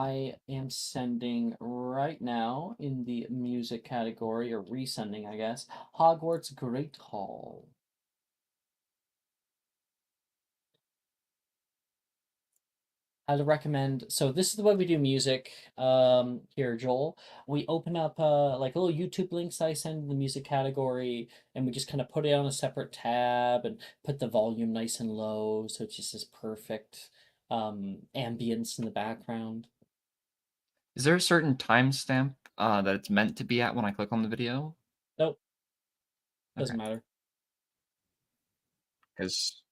I am sending right now in the music category, or resending, I guess, Hogwarts Great Hall. I'd recommend. So this is the way we do music. Here, Joel. We open up like little YouTube links I send in the music category, and we just kind of put it on a separate tab and put the volume nice and low, so it's just this perfect ambience in the background. Is there a certain timestamp that it's meant to be at when I click on the video? Nope, Okay, doesn't matter. because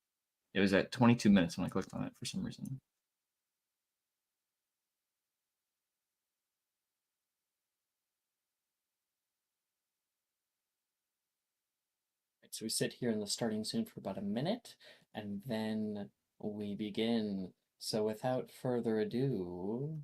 it was at 22 minutes when I clicked on it for some reason. Right, so we sit here in the starting zone for about a minute, and then we begin. So without further ado,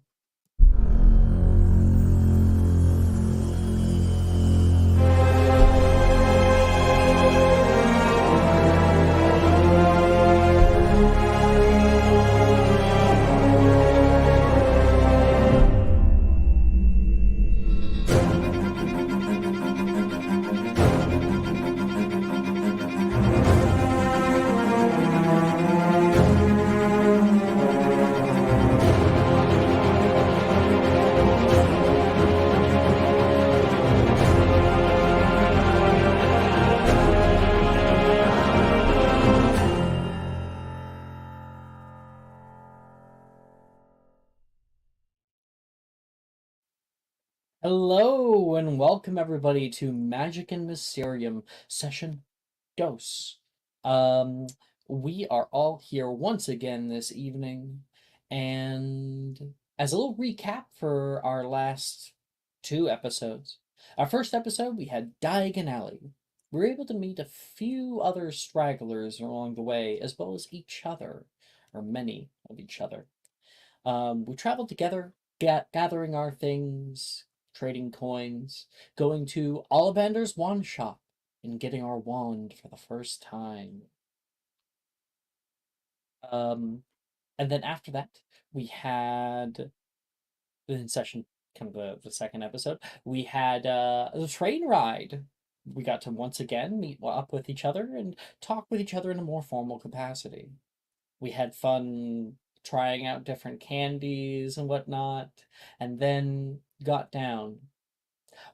hello and welcome everybody to Magic and Mysterium session dose. Um, we are all here once again this evening, and as a little recap for our last two episodes, our first episode we had Diagon Alley. We were able to meet a few other stragglers along the way, as well as each other, or many of each other. We traveled together, gathering our things, trading coins, going to Ollivander's wand shop, and getting our wand for the first time. Um, and then after that, we had in session, kind of the second episode, we had the train ride. We got to once again meet up with each other and talk with each other in a more formal capacity. We had fun trying out different candies and whatnot, and then got down,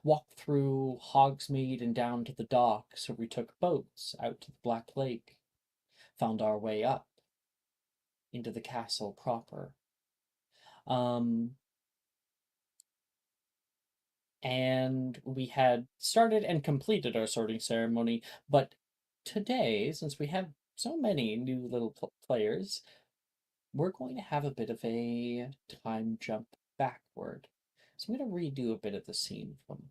walked through Hogsmeade and down to the docks, where we took boats out to the Black Lake, found our way up into the castle proper. Um, and we had started and completed our sorting ceremony, but today, since we have so many new little players, we're going to have a bit of a time jump backward. So I'm going to redo a bit of the scene from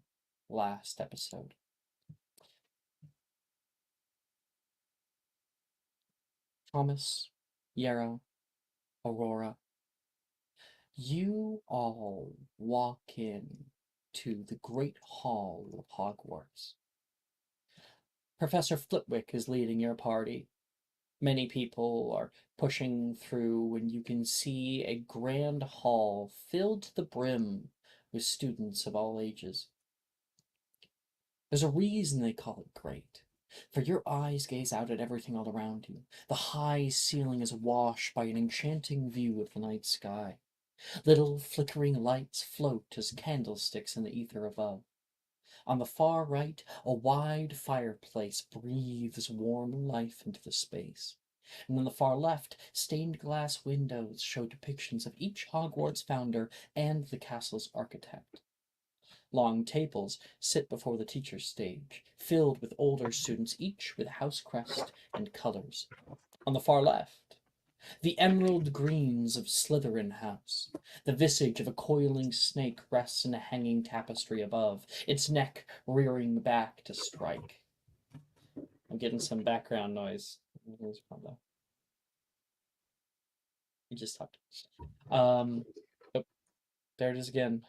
last episode. Thomas, Yarrow, Aurora, you all walk in to the Great Hall of Hogwarts. Professor Flitwick is leading your party. Many people are pushing through, and you can see a grand hall filled to the brim with students of all ages. There's a reason they call it great, for your eyes gaze out at everything all around you. The high ceiling is washed by an enchanting view of the night sky. Little flickering lights float as candlesticks in the ether above. On the far right, a wide fireplace breathes warm life into the space. And on the far left, stained glass windows show depictions of each Hogwarts founder and the castle's architect. Long tables sit before the teacher's stage, filled with older students, each with house crest and colors. On the far left, the emerald greens of Slytherin House. The visage of a coiling snake rests in a hanging tapestry above, its neck rearing back to strike. I'm getting some background noise. You just talked. Oh, there it is again.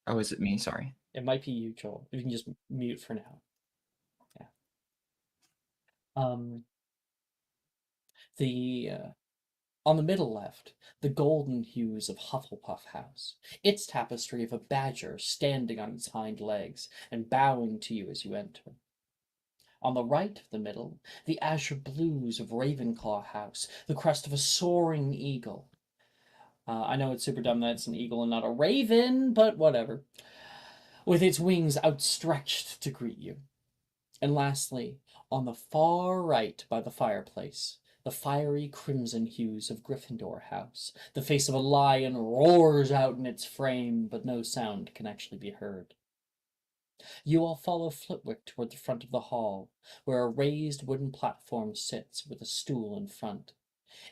Oh, is it me? Sorry. It might be you, Joel. You can just mute for now. Yeah. Um, the On the middle left, the golden hues of Hufflepuff House, its tapestry of a badger standing on its hind legs and bowing to you as you enter. On the right of the middle, the azure blues of Ravenclaw House, the crest of a soaring eagle. I know it's super dumb that it's an eagle and not a raven, but whatever. With its wings outstretched to greet you. And lastly, on the far right by the fireplace, the fiery crimson hues of Gryffindor House. The face of a lion roars out in its frame, but no sound can actually be heard. You all follow Flitwick toward the front of the hall, where a raised wooden platform sits with a stool in front.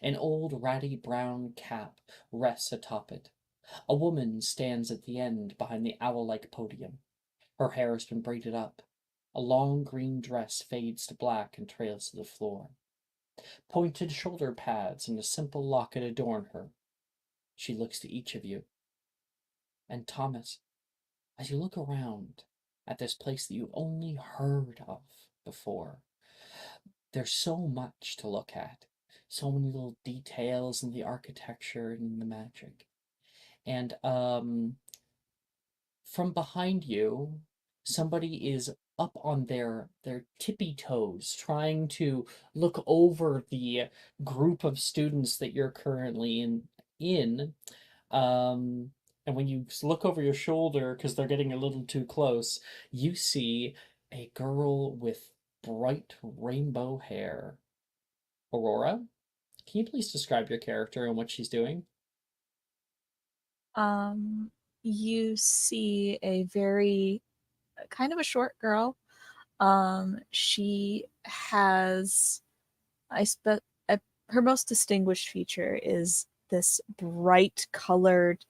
An old ratty brown cap rests atop it. A woman stands at the end behind the owl-like podium. Her hair has been braided up. A long green dress fades to black and trails to the floor. Pointed shoulder pads and a simple locket adorn her. She looks to each of you. And Thomas, as you look around at this place that you've only heard of before, there's so much to look at. So many little details in the architecture and in the magic. And from behind you, somebody is up on their tippy toes trying to look over the group of students that you're currently in um and when you look over your shoulder because they're getting a little too close, you see a girl with bright rainbow hair. Aurora, can you please describe your character and what she's doing? Um, you see a very kind of a short girl. She has, I spe- her most distinguished feature is this bright colored,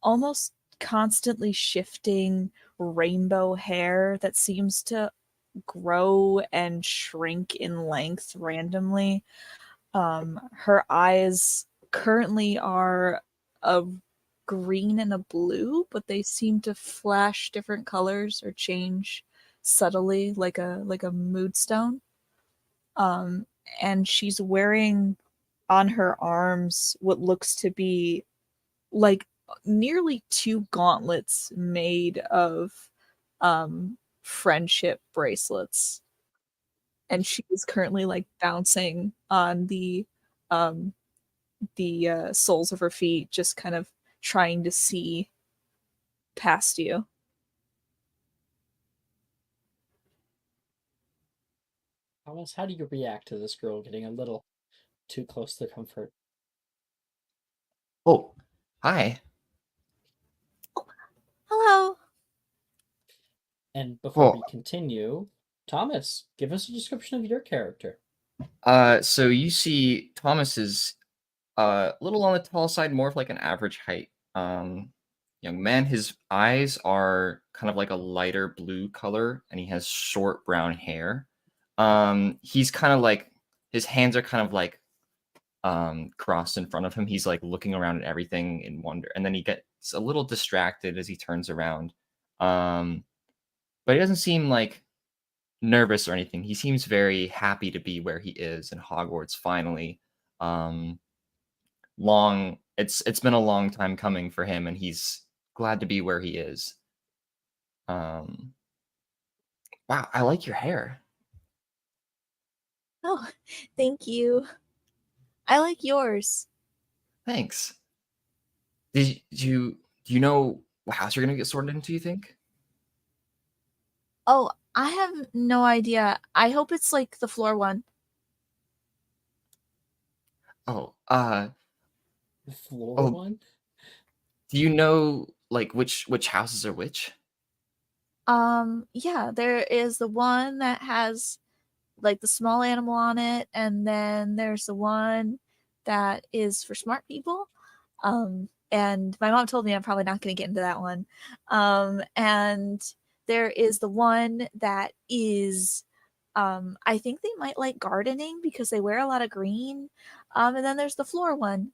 almost constantly shifting rainbow hair that seems to grow and shrink in length randomly. Her eyes currently are a green and a blue, but they seem to flash different colors or change subtly like a mood stone. Um, and she's wearing on her arms what looks to be like nearly two gauntlets made of friendship bracelets. And she is currently like bouncing on um the soles of her feet, just kind of trying to see past you. Thomas, how do you react to this girl getting a little too close to comfort? Oh, hi. Oh, hello. And before we Well, continue, Thomas, give us a description of your character. so you see Thomas is a little on the tall side, more of like an average height young man. His eyes are kind of like a lighter blue color, and he has short brown hair. He's kind of like his hands are kind of like crossed in front of him. He's like looking around at everything in wonder, and then he gets a little distracted as he turns around. Um, but he doesn't seem like nervous or anything. He seems very happy to be where he is in Hogwarts finally. Um, it's been a long time coming for him, and he's glad to be where he is. Um, wow, I like your hair. Oh, thank you. I like yours. Thanks. Do you know what house you're gonna get sorted into, you think? Oh, I have no idea. I hope it's like the floor one. Oh, The floor oh, one? do you know like which houses are which? Yeah, there is the one that has like the small animal on it, and then there's the one that is for smart people. And my mom told me I'm probably not going to get into that one. And there is the one that is, I think they might like gardening because they wear a lot of green. And then there's the floor one.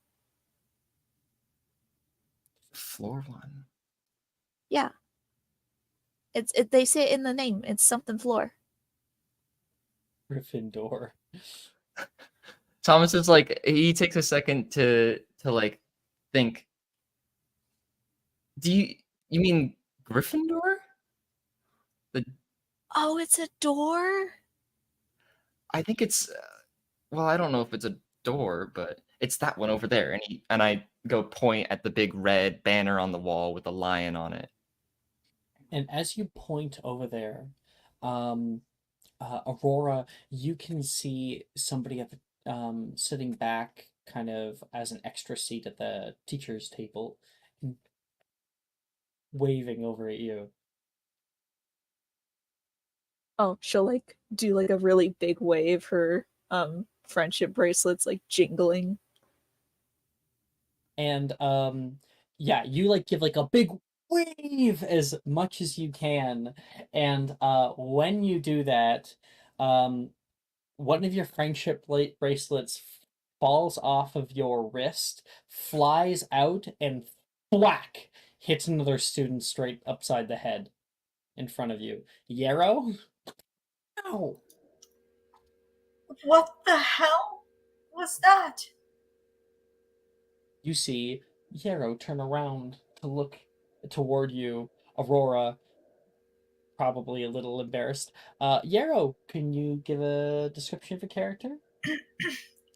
Floor one. Yeah, they say it in the name. It's something floor. Gryffindor. Thomas is like, he takes a second to like think. Do you mean Gryffindor? The Oh, it's a door? I think it's well, I don't know if it's a door, but it's that one over there. And I go point at the big red banner on the wall with a lion on it. And as you point over there, um, Aurora, you can see somebody at the sitting back, kind of as an extra seat at the teacher's table, waving over at you. Oh, she'll like do like a really big wave, her friendship bracelets like jingling. And yeah, you like give like a big wave as much as you can. And when you do that, um one of your friendship bracelets falls off of your wrist, flies out, and whack hits another student straight upside the head in front of you. Yarrow? Ow! What the hell was that? You see Yarrow turn around to look toward you. Aurora, probably a little embarrassed. Yarrow, can you give a description of a character?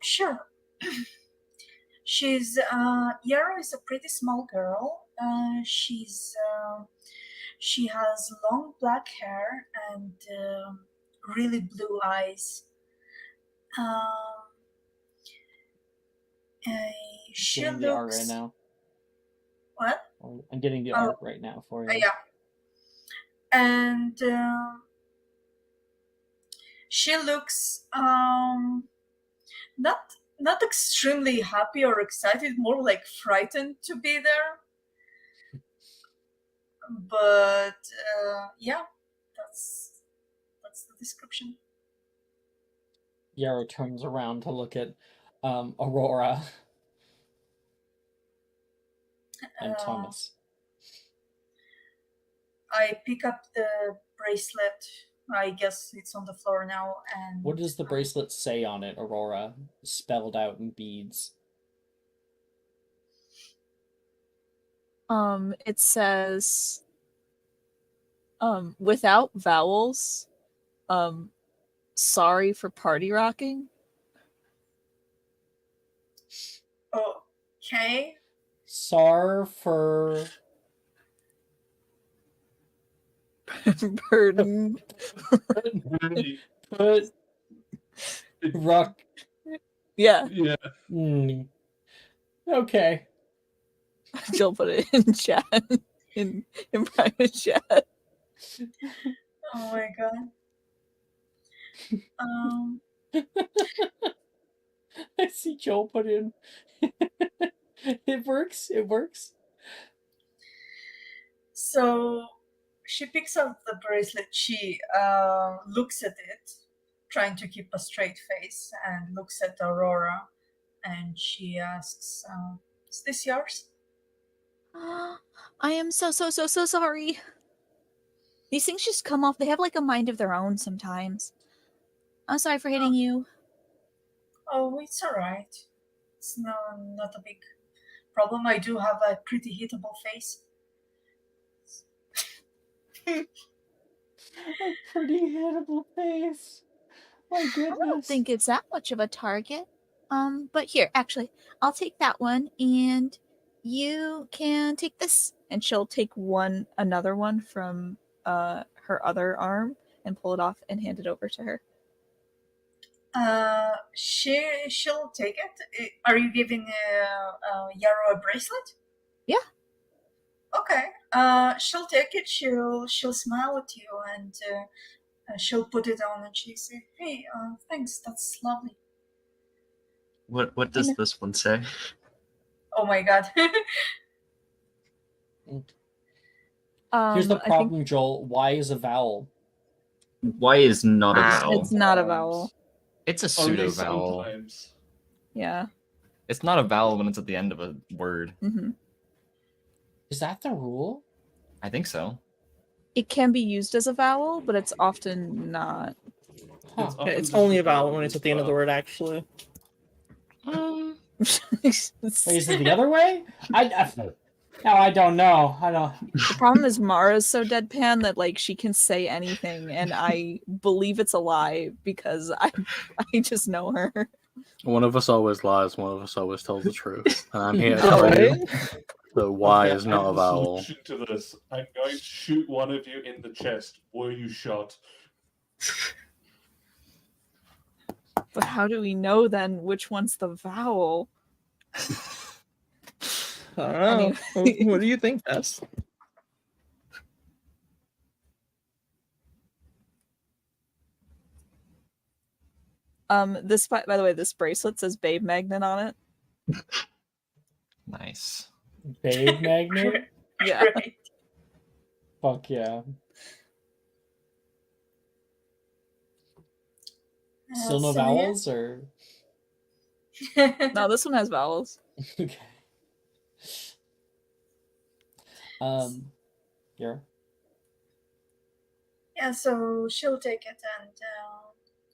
Sure. Yara is a pretty small girl. She has long black hair and really blue eyes. Um, uh, she Getting the art right looks now. what? I'm getting the art right now for you. Yeah, and she looks not extremely happy or excited, more like frightened to be there. But yeah, that's the description. Yarrow turns around to look at Aurora and Thomas. I pick up the bracelet. I guess it's on the floor now. And What does the bracelet say on it, Aurora? Spelled out in beads. It says without vowels, sorry for party rocking. Okay. Sar for Burden. put rock. Yeah. Yeah. Okay. She'll put it in chat, in private chat. Oh my god. I see Joel put in. It works. It works. So she picks up the bracelet. She looks at it, trying to keep a straight face, and looks at Aurora, and she asks, "Is this yours?" I am so sorry. These things just come off. They have like a mind of their own sometimes. I'm sorry for hitting you. Oh, it's alright. It's not a big problem. I do have a pretty hittable face. A pretty hittable face. My goodness. I don't think it's that much of a target. But here, actually, I'll take that one, and you can take this. And she'll take another one from her other arm and pull it off and hand it over to her. She'll take it. Are you giving Yarrow a bracelet? Yeah. Okay. She'll take it. She'll smile at you, and she'll put it on, and she say, "Hey, thanks. That's lovely." What does this one say? Oh my god. Here's the problem, Joel. Y is a vowel. Y is not a vowel. It's not a vowel. It's a pseudo Only vowel. sometimes. Yeah. It's not a vowel when it's at the end of a word. Mm-hmm. Is that the rule? I think so. It can be used as a vowel, but it's often not. Huh. often It's just only a a vowel when it's at the end of the vowel. word, actually. Wait, is it the other way? No, I don't know. I don't. The problem is Mara's so deadpan that like she can say anything, and I believe it's a lie because I just know her. One of us always lies, one of us always tells the truth. And I'm here to All tell you right. that Y Okay, is not I a have vowel. solution to this. I'm going to shoot one of you in the chest. Were you shot? But how do we know then which one's the vowel? I don't know. Anyway. What do you think, Tess? This by the way, this bracelet says Babe Magnet on it. Nice. Babe magnet? Yeah. Great. Fuck yeah. Still no So, yeah. vowels, or No, this one has vowels. okay. Yara? Yeah, so she'll take it and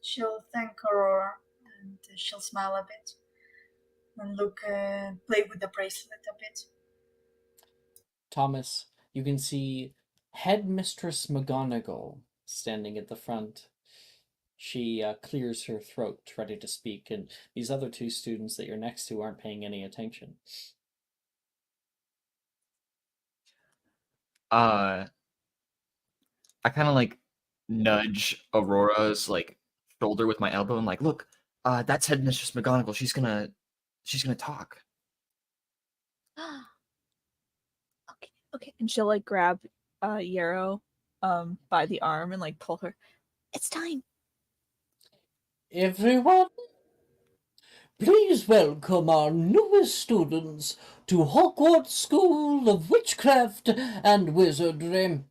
she'll thank Aurora and she'll smile a bit and play with the bracelet a bit. Thomas, you can see Headmistress McGonagall standing at the front. She clears her throat, ready to speak, and these other two students that you're next to aren't paying any attention. I kind of like nudge Aurora's like shoulder with my elbow and like, look, that's Headmistress McGonagall. She's gonna talk. Okay. And she'll like grab Yarrow by the arm and like pull her. It's time. Everyone, please welcome our newest students to Hogwarts School of Witchcraft and Wizardry.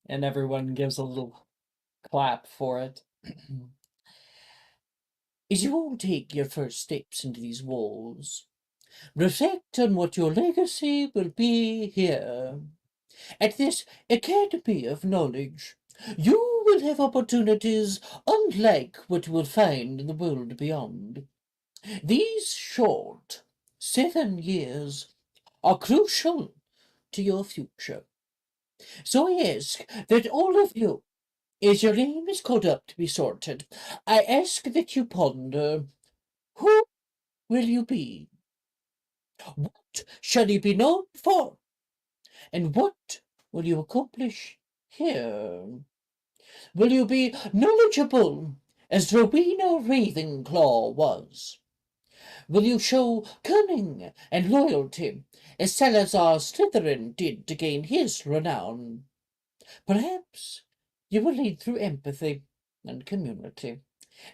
And everyone gives a little clap for it. As you all take your first steps into these walls, reflect on what your legacy will be here. At this Academy of Knowledge, you will have opportunities unlike what you will find in the world beyond. These short 7 years are crucial to your future. So I ask that all of you, as your name is called up to be sorted, I ask that you ponder, who will you be? What shall you be known for? And what will you accomplish here? Will you be knowledgeable as Rowena Ravenclaw was? Will you show cunning and loyalty as Salazar Slytherin did to gain his renown? Perhaps you will lead through empathy and community,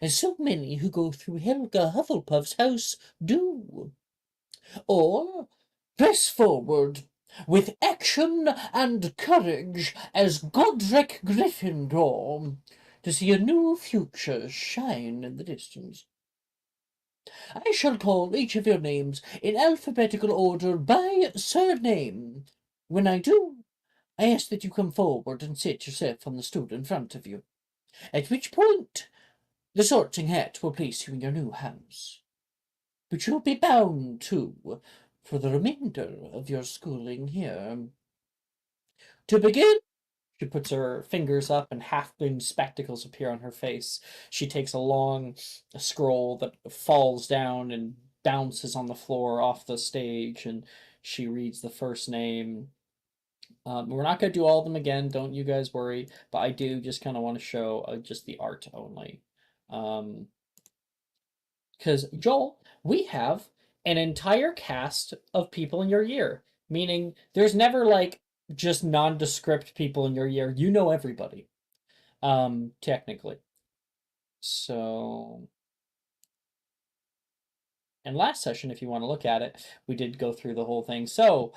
as so many who go through Helga Hufflepuff's house do. Or press forward with action and courage as Godric Gryffindor to see a new future shine in the distance. I shall call each of your names in alphabetical order by surname. When I do, I ask that you come forward and sit yourself on the stool in front of you, at which point the sorting hat will place you in your new house. But you'll be bound to for the remainder of your schooling here. To begin, she puts her fingers up and half-moon spectacles appear on her face. She takes a long scroll that falls down and bounces on the floor off the stage, and she reads the first name. We're not going to do all of them again, don't you guys worry, but I do just kind of want to show just the art only. Because, Joel, we have an entire cast of people in your year, meaning there's never like just nondescript people in your year. You know everybody, technically. So, and last session, if you want to look at it, we did go through the whole thing. So,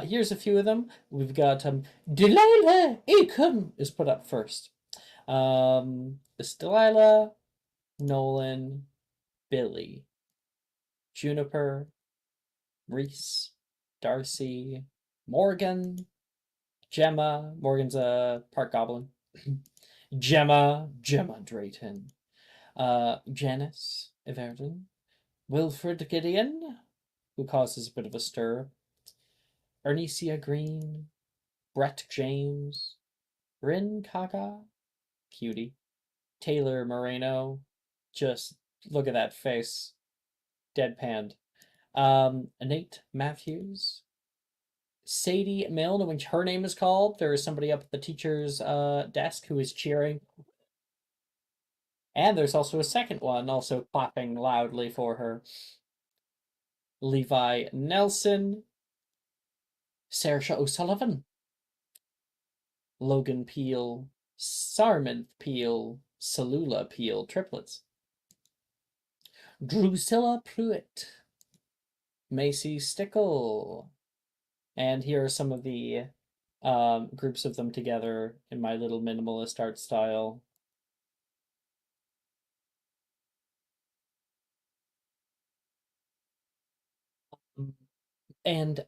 here's a few of them. We've got Delilah Aiken is put up first. It's Delilah, Nolan, Billy, Juniper, Reese, Darcy, Morgan, Gemma. Morgan's a part goblin. Gemma Drayton. Janice Everton, Wilfred Gideon, who causes a bit of a stir. Ernesia Green, Brett James, Rin Kaga, cutie. Taylor Moreno, just look at that face, deadpanned. Nate Matthews, Sadie Milne, when her name is called, there is somebody up at the teacher's desk who is cheering. And there's also a second one, also clapping loudly for her. Levi Nelson, Saoirse O'Sullivan, Logan Peel, Sarmith Peel, Salula Peel, triplets. Drusilla Pruitt, Macy Stickle. And here are some of the groups of them together in my little minimalist art style. And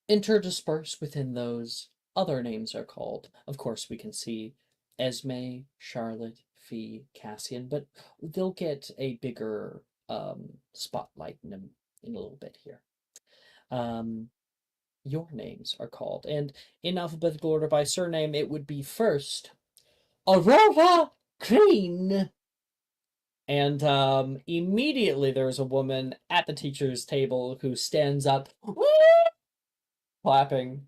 interdispersed within those, other names are called. Of course, we can see Esme, Charlotte, Fee, Cassian, but they'll get a bigger spotlight in a little bit here. Your names are called, and in alphabetical order by surname, it would be first Aurora Green. And immediately there's a woman at the teacher's table who stands up, clapping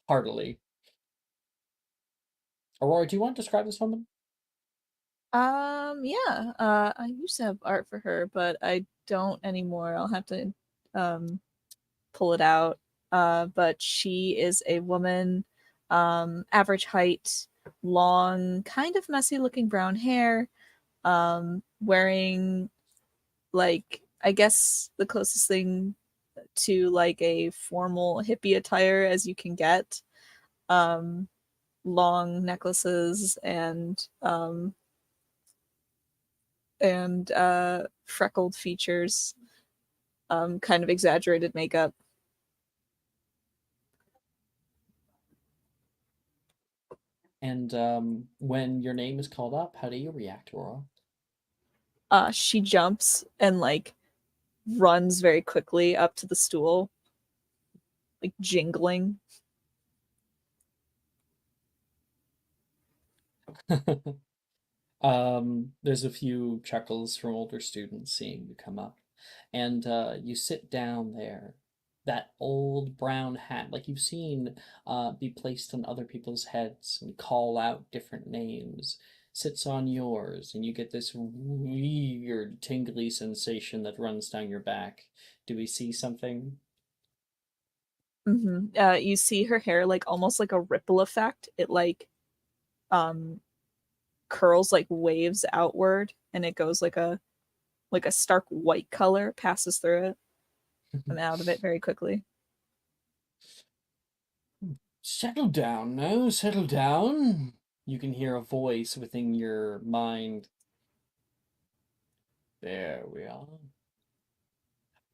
heartily. Aurora, do you want to describe this woman? Yeah. I used to have art for her, but I don't anymore. I'll have to pull it out. But she is a woman, average height, long, kind of messy looking brown hair, wearing like I guess the closest thing to like a formal hippie attire as you can get. Long necklaces and freckled features, kind of exaggerated makeup. And when your name is called up, how do you react, Aurora? She jumps and like runs very quickly up to the stool, like jingling. There's a few chuckles from older students seeing you come up, and you sit down there. That old brown hat, like you've seen be placed on other people's heads and call out different names, sits on yours, and you get this weird tingly sensation that runs down your back. Do we see something? You see her hair like almost like a ripple effect. It um curls like waves outward, and it goes like a stark white color passes through it and out of it very quickly. Settle down now, settle down. You can hear a voice within your mind. There we are.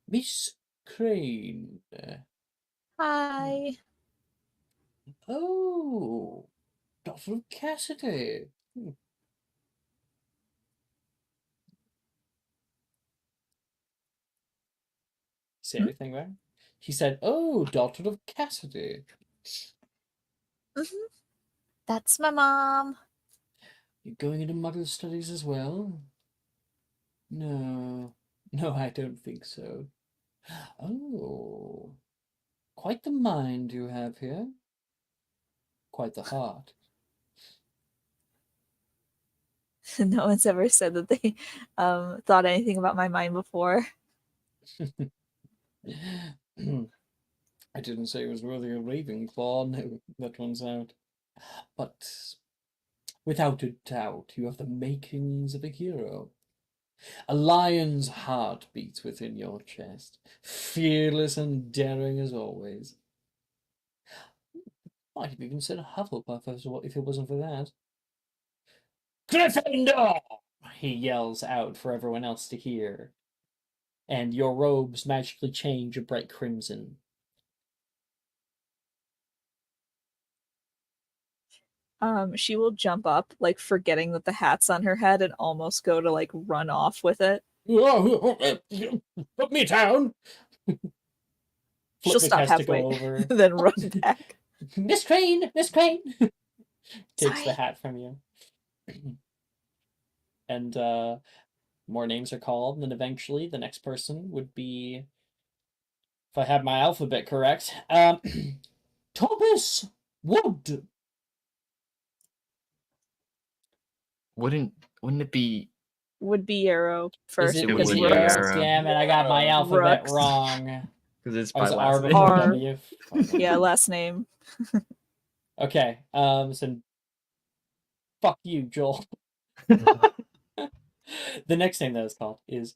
Miss Crane. Hi. Oh, Dr. Cassidy. Say anything there? He said, oh, daughter of Cassidy. That's my mom. You going into mother studies as well? No, no, I don't think so. Oh, quite the mind you have here. Quite the heart. No one's ever said that they thought anything about my mind before. I didn't say it was worthy of Ravenclaw. No, that one's out. But without a doubt, you have the makings of a hero. A lion's heart beats within your chest, fearless and daring as always. Might have even said Hufflepuff if it wasn't for that. Gryffindor! He yells out for everyone else to hear. And your robes magically change a bright crimson. She will jump up, like forgetting that the hat's on her head, and almost go to like run off with it. Put me down. She'll Flitwick stop has to halfway, go over. then run back. Miss Crane, Miss Crane. Takes the Sorry. hat from you. And more names are called, and then eventually the next person would be, if I have my alphabet correct, Thomas Wood. Wouldn't it be? Would be Yarrow first. Is it It because would be Rook's- Yarrow. Damn it, I got my alphabet Rooks. wrong. Because it's I my was last R name. before R. W. Yeah, last name. Okay, so fuck you, Joel. The next name that is called is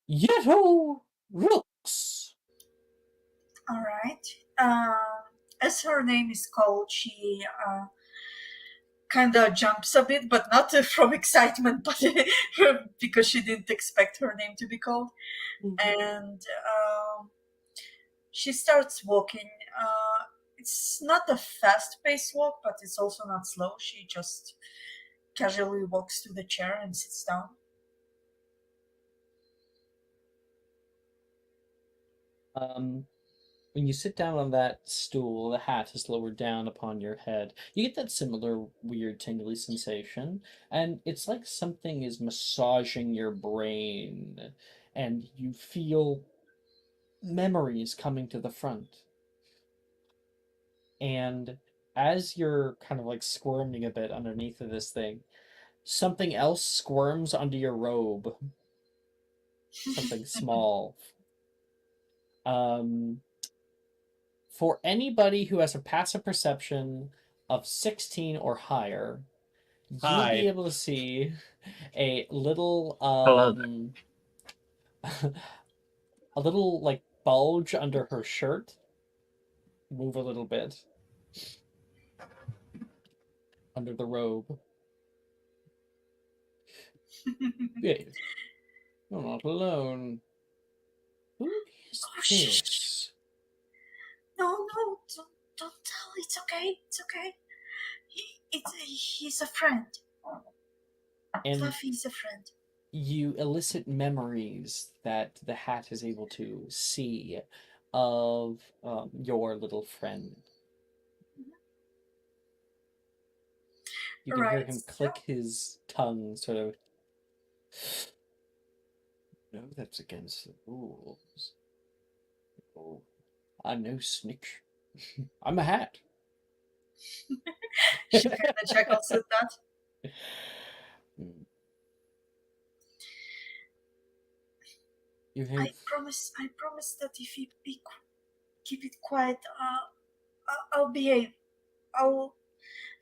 Yeto Rooks. All right. As her name is called, she kind of jumps a bit, but not from excitement, but because she didn't expect her name to be called. And she starts walking. It's not a fast-paced walk, but it's also not slow. She just casually walks to the chair and sits down. When you sit down on that stool, the hat is lowered down upon your head. You get that similar weird tingly sensation, and it's like something is massaging your brain, and you feel memories coming to the front. And as you're kind of like squirming a bit underneath of this thing, something else squirms under your robe. Something small. For anybody who has a passive perception of 16 or higher, you'll Hi. be able to see a little Hello there. a little like bulge under her shirt. Move a little bit under the robe. Yes. You're not alone. Who is Oh, shh. this? No, don't tell. It's okay. It's okay. He's a friend. And Fluffy's a friend. you elicit memories that the hat is able to see of your little friend. You can hear Right, him so- click his tongue, sort of. No, that's against the rules. Oh, I'm no snitch. I'm a hat. She kind of chuckles at that. Hmm. You have I promise that if you keep it quiet, I'll behave. I'll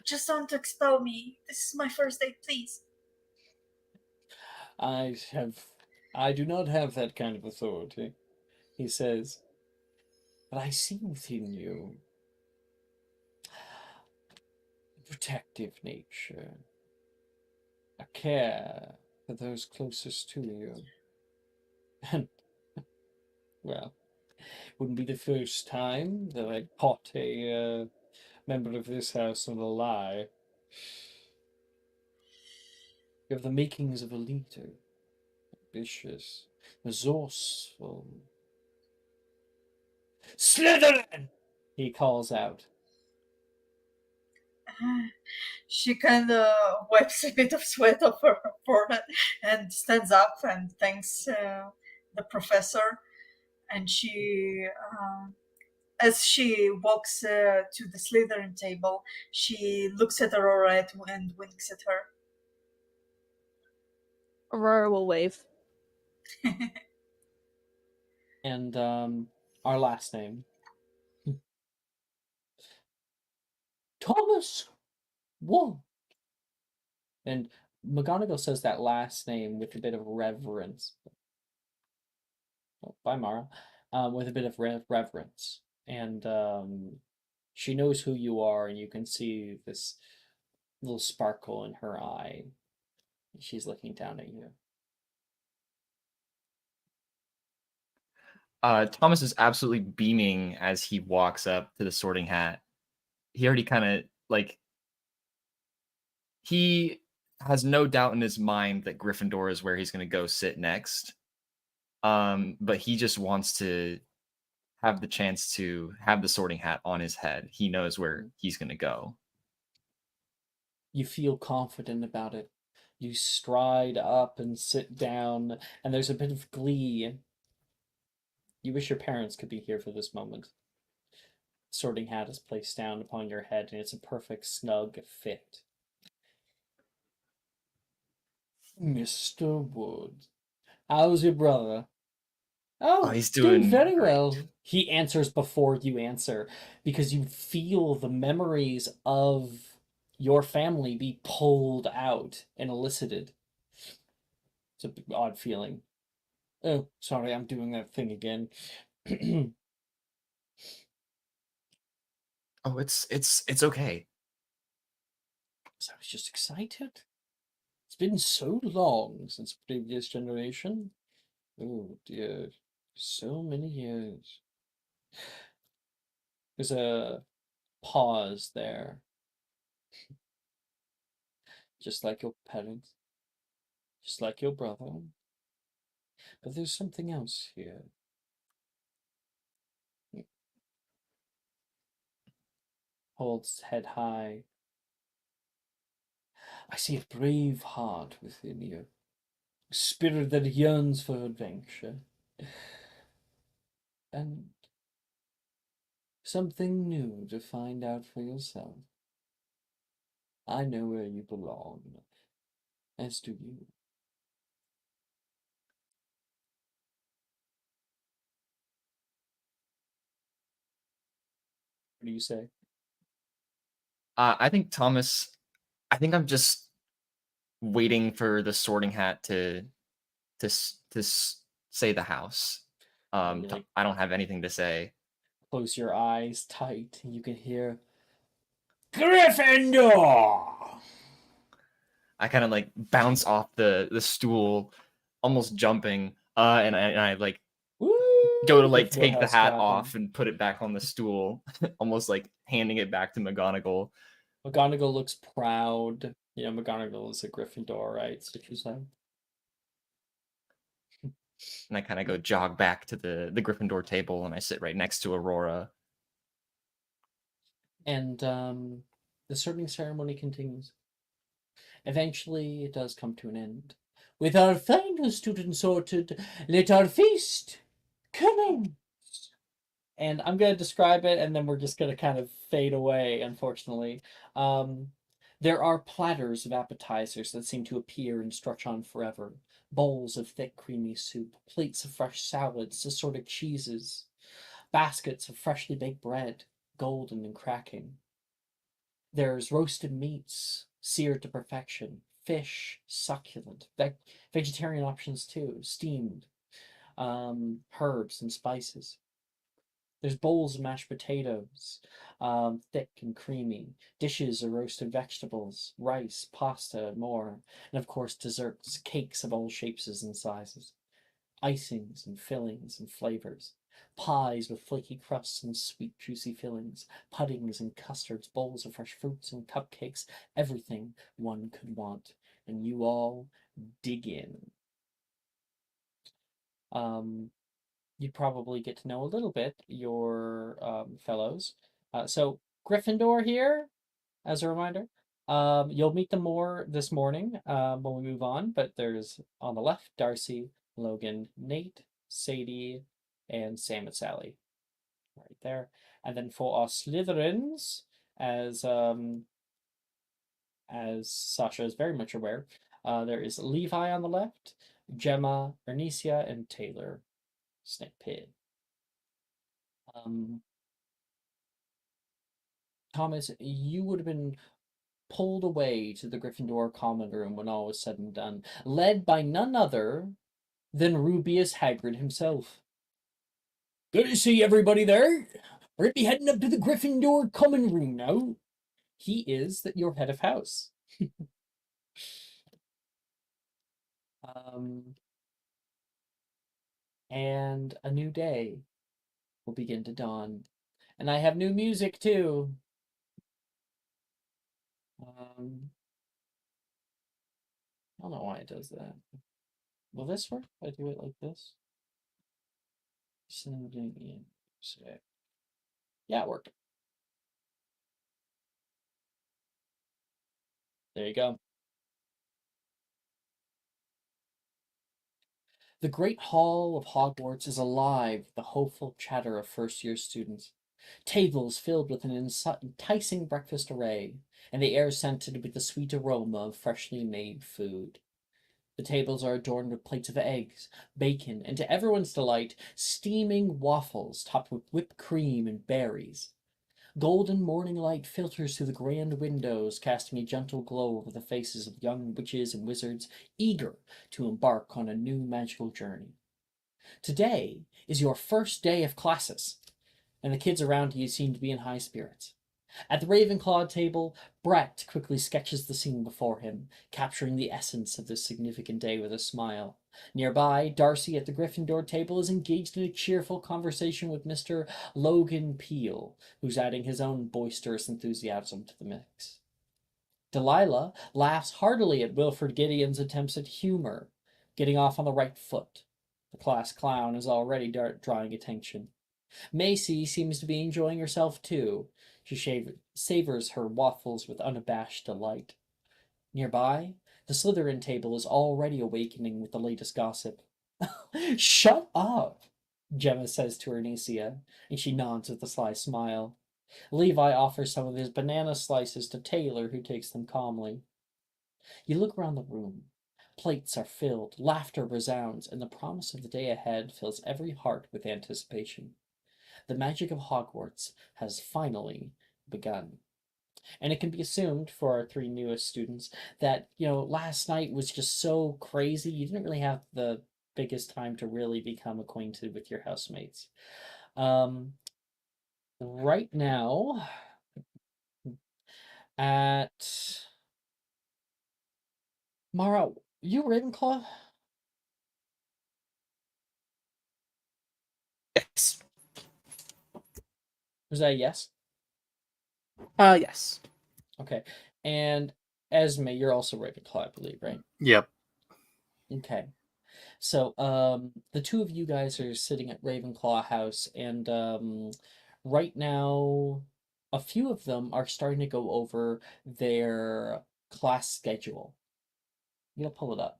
just don't expel me. This is my first date, please. I do not have that kind of authority, he says. But I see within you a protective nature, a care for those closest to you. And, well, wouldn't be the first time that I caught a member of this house on a lie. You have the makings of a leader. Ambitious, resourceful. Slytherin! He calls out. She kind of wipes a bit of sweat off her forehead and stands up and thanks the professor. And she, as she walks to the Slytherin table, she looks at Aurora and winks at her. Aurora will wave. And our last name. Thomas Wood. And McGonagall says that last name with a bit of reverence. Oh, bye, Mara. With a bit of reverence. And she knows who you are, and you can see this little sparkle in her eye. She's looking down at you. Thomas is absolutely beaming as he walks up to the Sorting Hat. He already kind of like he has no doubt in his mind that Gryffindor is where he's going to go sit next. But he just wants to have the chance to have the Sorting Hat on his head. He knows where he's going to go. You feel confident about it. You stride up and sit down, and there's a bit of glee. You wish your parents could be here for this moment. Sorting Hat is placed down upon your head, and it's a perfect snug fit. Mr. Wood, how's your brother? Oh, He's doing doing very great. well. He answers before you answer because you feel the memories of your family be pulled out and elicited. It's a odd feeling. Oh, sorry, I'm doing that thing again. Oh, it's okay. I was just excited. It's been so long since previous generation. Oh dear, so many years. There's a pause there, just like your parents, just like your brother. But there's something else here. Holds head high. I see a brave heart within you, a spirit that yearns for adventure, and something new to find out for yourself. I know where you belong, as do you. What do you say? I think Thomas. I think I'm just waiting for the Sorting Hat to say the house. You like I don't have anything to say. close your eyes tight, and you can hear Gryffindor. I kind of like bounce off the stool, almost jumping, and I like Woo! go to like Gryffindor take the house hat clapping. off and put it back on the stool, almost like handing it back to McGonagall. McGonagall looks proud. You know, McGonagall is a Gryffindor, right? So she's like, And I kind of go jog back to the Gryffindor table, and I sit right next to Aurora. and the sorting ceremony continues. Eventually, it does come to an end. With our final student sorted, let our feast commence. And I'm going to describe it, and then we're just going to kind of fade away, unfortunately. Um, there are platters of appetizers that seem to appear and stretch on forever. Bowls of thick, creamy soup, plates of fresh salads, assorted cheeses, baskets of freshly baked bread, golden and cracking. There's roasted meats, seared to perfection, fish, succulent, vegetarian options too, steamed, herbs and spices. There's bowls of mashed potatoes, thick and creamy, dishes of roasted vegetables, rice, pasta, and more, and of course desserts, cakes of all shapes and sizes, icings and fillings and flavors, pies with flaky crusts and sweet juicy fillings, puddings and custards, bowls of fresh fruits and cupcakes, everything one could want, and you all dig in. Um, you'd probably get to know a little bit your fellows. So Gryffindor here, as a reminder. You'll meet them more this morning when we move on, but there's on the left Darcy, Logan, Nate, Sadie, and Sam and Sally right there. And then for our Slytherins, as Sasha is very much aware, there is Levi on the left, Gemma, Ernesia, and Taylor Snape. Um, Thomas, you would have been pulled away to the Gryffindor common room when all was said and done, led by none other than Rubius Hagrid himself. Good to see everybody there. We're gonna be heading up to the Gryffindor common room now. He is your head of house. um, and a new day will begin to dawn. And I have new music too. Um, don't know why it does that. Will this work if I do it like this? Sending in. Yeah, it worked. There you go. The great hall of Hogwarts is alive with the hopeful chatter of first-year students. Tables filled with an enticing breakfast array, and the air scented with the sweet aroma of freshly made food. The tables are adorned with plates of eggs, bacon, and to everyone's delight, steaming waffles topped with whipped cream and berries. Golden morning light filters through the grand windows, casting a gentle glow over the faces of young witches and wizards eager to embark on a new magical journey. Today is your first day of classes, and the kids around you seem to be in high spirits. At the Ravenclaw table, Brett quickly sketches the scene before him, capturing the essence of this significant day with a smile. Nearby, Darcy at the Gryffindor table is engaged in a cheerful conversation with Mr. Logan Peel, who's adding his own boisterous enthusiasm to the mix. Delilah laughs heartily at Wilfred Gideon's attempts at humor, getting off on the right foot. The class clown is already drawing attention. Macy seems to be enjoying herself too. She savors her waffles with unabashed delight. Nearby, the Slytherin table is already awakening with the latest gossip. Shut up, Gemma says to Ernisia, and she nods with a sly smile. Levi offers some of his banana slices to Taylor, who takes them calmly. You look around the room. Plates are filled, laughter resounds, and the promise of the day ahead fills every heart with anticipation. The magic of Hogwarts has finally begun. And it can be assumed for our three newest students that, last night was just so crazy, you didn't really have the biggest time to really become acquainted with your housemates. Right now, at Mara, you Ravenclaw? Yes. Was that a yes? Yes. Okay. And Esme, you're also Ravenclaw, I believe, right? Yep. Okay. So, the two of you guys are sitting at Ravenclaw House, and right now, a few of them are starting to go over their class schedule. I'm gonna pull it up.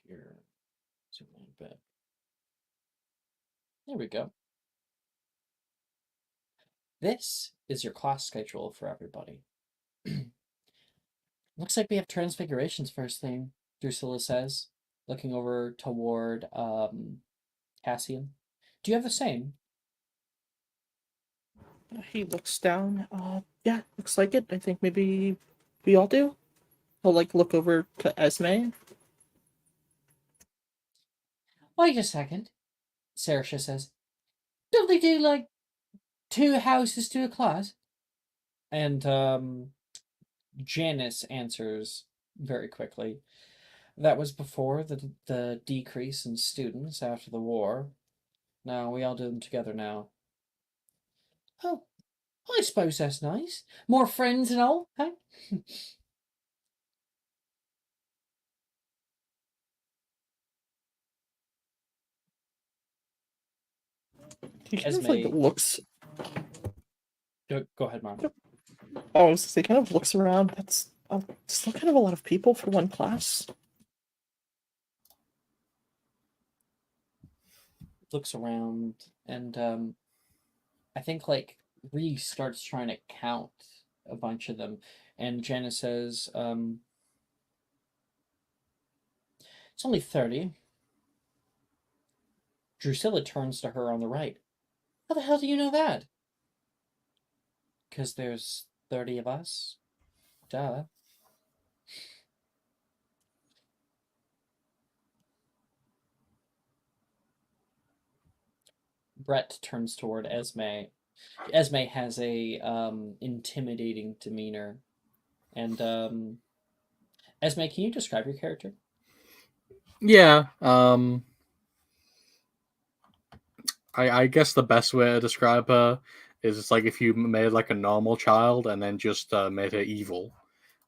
Here, zoom in a bit. There we go. This is your class schedule for everybody. Looks like we have transfigurations first thing, Drusilla says, looking over toward Cassian. Do you have the same? He looks down. Yeah, looks like it. I think maybe we all do. He'll look over to Esme. Wait a second, Saoirse says. Don't they do like 2 houses to a class? And Janice answers very quickly. That was before the decrease in students after the war. Now we all do them together now. Oh, I suppose that's nice. More friends and all, huh? He kind of Esme, looks. go ahead, Mom. Oh, I was gonna say, kind of looks around. That's still kind of a lot of people for one class. Looks around, and I think Reese starts trying to count a bunch of them, and Janice says, it's only 30. Drusilla turns to her on the right. How the hell do you know that? Because there's 30 of us. Duh. Brett turns toward Esme. Esme has a intimidating demeanor. And Esme, can you describe your character? Yeah. I guess the best way to describe her is it's like if you made like a normal child and then just made her evil.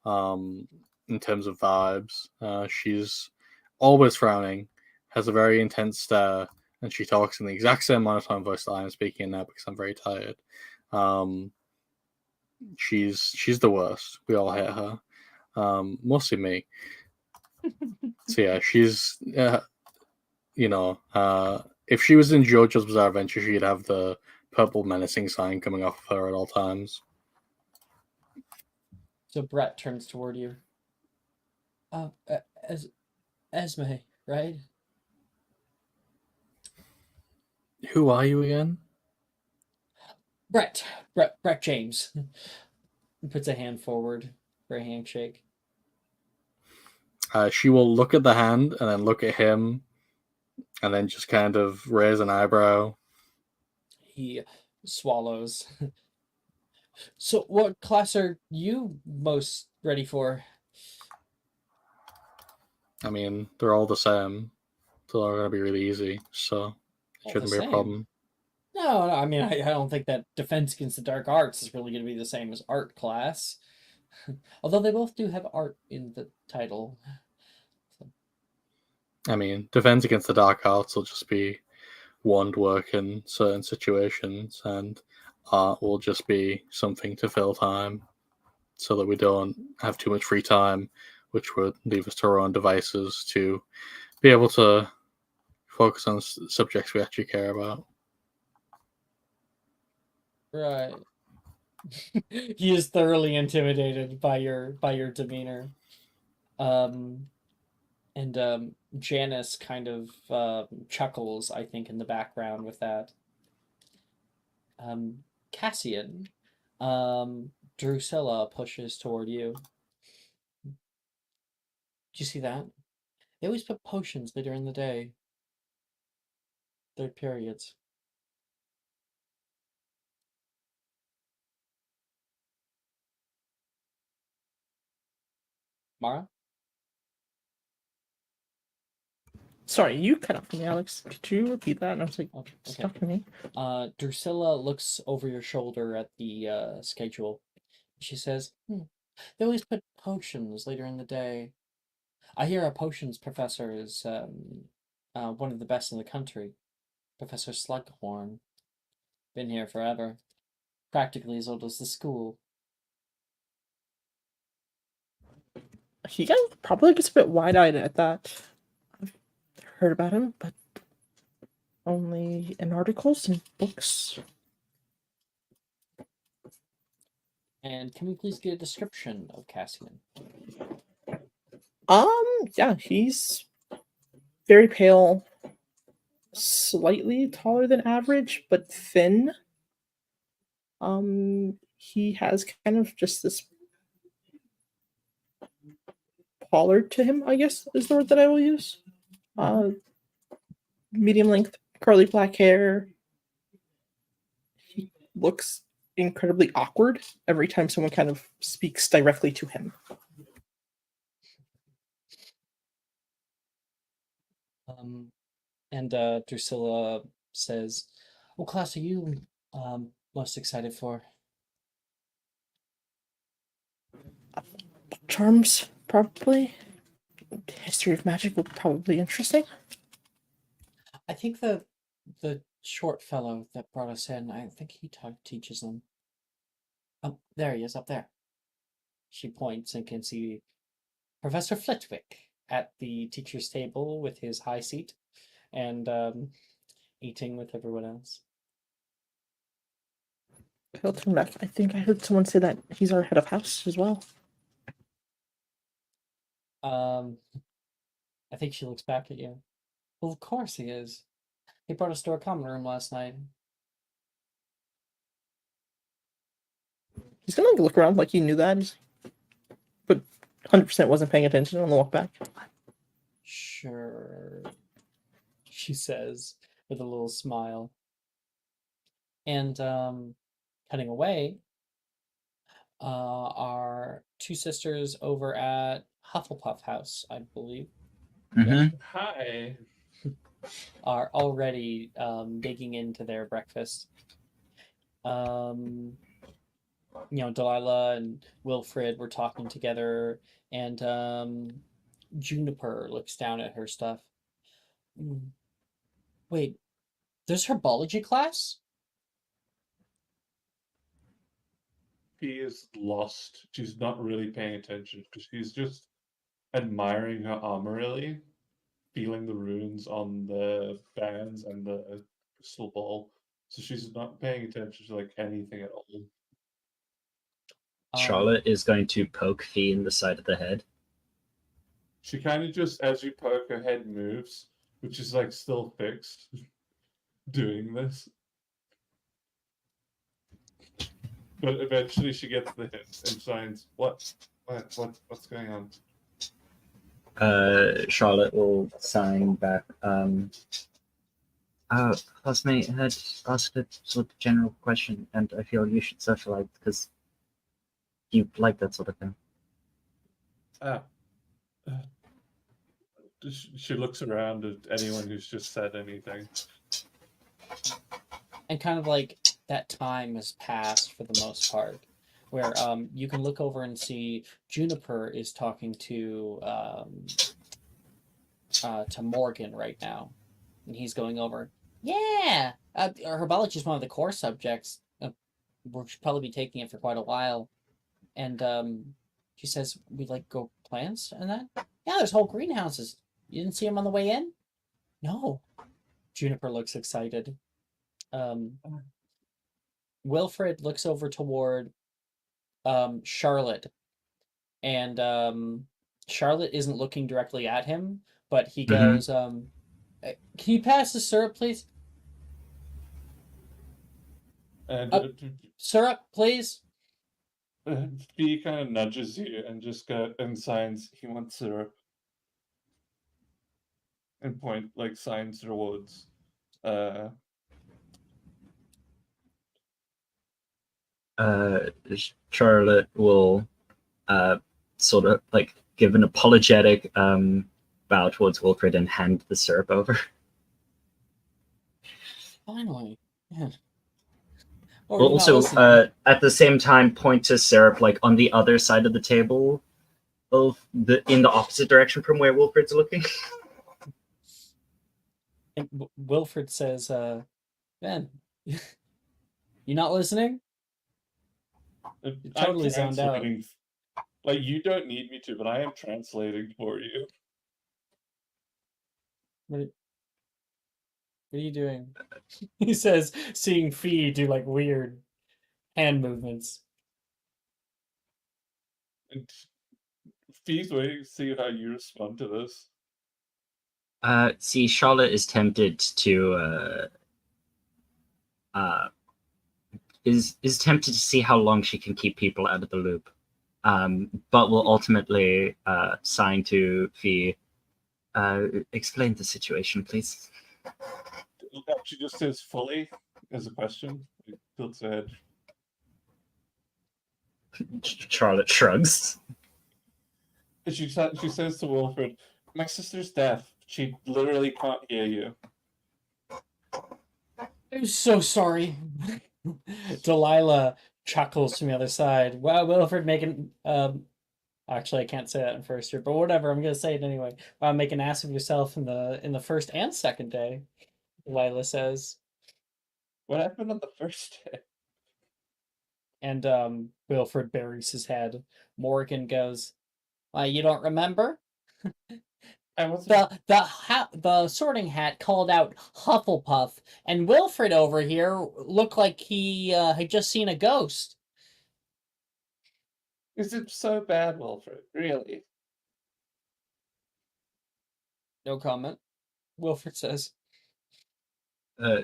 In terms of vibes, she's always frowning, has a very intense stare, and she talks in the exact same monotone voice that I'm speaking now because I'm very tired. Um, she's the worst. We all hate her. Mostly me. So yeah, she's if she was in JoJo's Bizarre Adventure, she'd have the purple menacing sign coming off of her at all times. So Brett turns toward you. As Esme, right? Who are you again? Brett James. Puts a hand forward for a handshake. She will look at the hand and then look at him and then just kind of raise an eyebrow. He swallows. So, what class are you most ready for? I mean, they're all the same. So they're going to be really easy. So it All shouldn't the be a same. problem. No, I mean, I don't think that Defense Against the Dark Arts is really going to be the same as art class. Although they both do have art in the title. I mean, Defense Against the Dark Arts will just be wand work in certain situations, and art will just be something to fill time so that we don't have too much free time, which would leave us to our own devices to be able to focus on subjects we actually care about. Right. He is thoroughly intimidated by your demeanor. And Janice kind of chuckles, I think, in the background with that. Cassian, Drusilla pushes toward you. Do you see that? They always put potions later in the day. Their periods. Mara? Sorry, you cut off me, Alex. Could you repeat that? And I was like, Okay. stuck to me. Drusilla looks over your shoulder at the schedule. She says, they always put potions later in the day. I hear our potions professor is one of the best in the country. Professor Slughorn. Been here forever. Practically as old as the school. He probably gets a bit wide-eyed at that. I've heard about him, but only in articles and books. And can we please get a description of Cassian? Yeah, he's very pale, slightly taller than average, but thin. He has kind of just this pollard to him, I guess is the word that I will use. Medium length, curly black hair. He looks incredibly awkward every time someone kind of speaks directly to him. And Drusilla says, what class are you most excited for? Charms, probably. History of magic will probably be interesting. I think the short fellow that brought us in, I think he teaches them. Oh, there he is, up there. She points and can see Professor Flitwick at the teacher's table with his high seat and eating with everyone else. He'll turn back. I think I heard someone say that he's our head of house as well. I think she looks back at you. Well, of course he is. He brought us to our common room last night. He's gonna look around like he knew that, but 100% wasn't paying attention on the walk back. Sure, she says with a little smile. And cutting away are two sisters over at Hufflepuff House, I believe. Mm-hmm. Hi. are already digging into their breakfast. Delilah and Wilfred were talking together, and Juniper looks down at her stuff. Wait, there's herbology class? She is lost. She's not really paying attention because she's just admiring her armor, really, feeling the runes on the bands and the crystal ball. So she's not paying attention to like anything at all. Charlotte is going to poke Fee in the side of the head. She kind of just, as you poke, her head moves, which is like still fixed, doing this. But eventually she gets the hint and signs, what's going on? Charlotte will sign back. Classmate had asked a sort of general question, and I feel you should socialize because you like that sort of thing. She looks around at anyone who's just said anything. And kind of like that time has passed for the most part, where you can look over and see Juniper is talking to Morgan right now, and he's going over. Yeah, herbology is one of the core subjects. We'll probably be taking it for quite a while, and she says we like grow plants and that. Yeah, there's whole greenhouses. You didn't see them on the way in? No. Juniper looks excited. Wilfred looks over toward Charlotte, and Charlotte isn't looking directly at him, but he goes, "Can you pass the syrup, please? And Syrup, please." Fee kind of nudges you and just signs he wants syrup. And signs towards Charlotte will sort of like give an apologetic bow towards Wilfred and hand the syrup over. Finally. Yeah. We'll also at the same time point to syrup like on the other side of the table in the opposite direction from where Wilfred's looking. And Wilfred says, Ben, you not listening? You're totally zoned out. Like, you don't need me to, but I am translating for you. What are you doing? He says, seeing Fee do like weird hand movements. And Fee's waiting to see how you respond to this. See, Charlotte is tempted to is tempted to see how long she can keep people out of the loop, but will ultimately sign to Fee. Explain the situation, please. She just says fully as a question. It tilts her head. Charlotte shrugs. She says to Wilfred, "My sister's deaf. She literally can't hear you." I'm so sorry. Delilah chuckles from the other side. Wow, Wilfred making actually I can't say that in first year, but whatever, I'm gonna say it anyway. Wow, make an ass of yourself in the first and second day, Delilah says. What happened on the first day? And Wilfred buries his head. Morgan goes, you don't remember? The sorting hat called out Hufflepuff, and Wilfred over here looked like he had just seen a ghost. Is it so bad, Wilfred? Really? No comment. Wilfred says.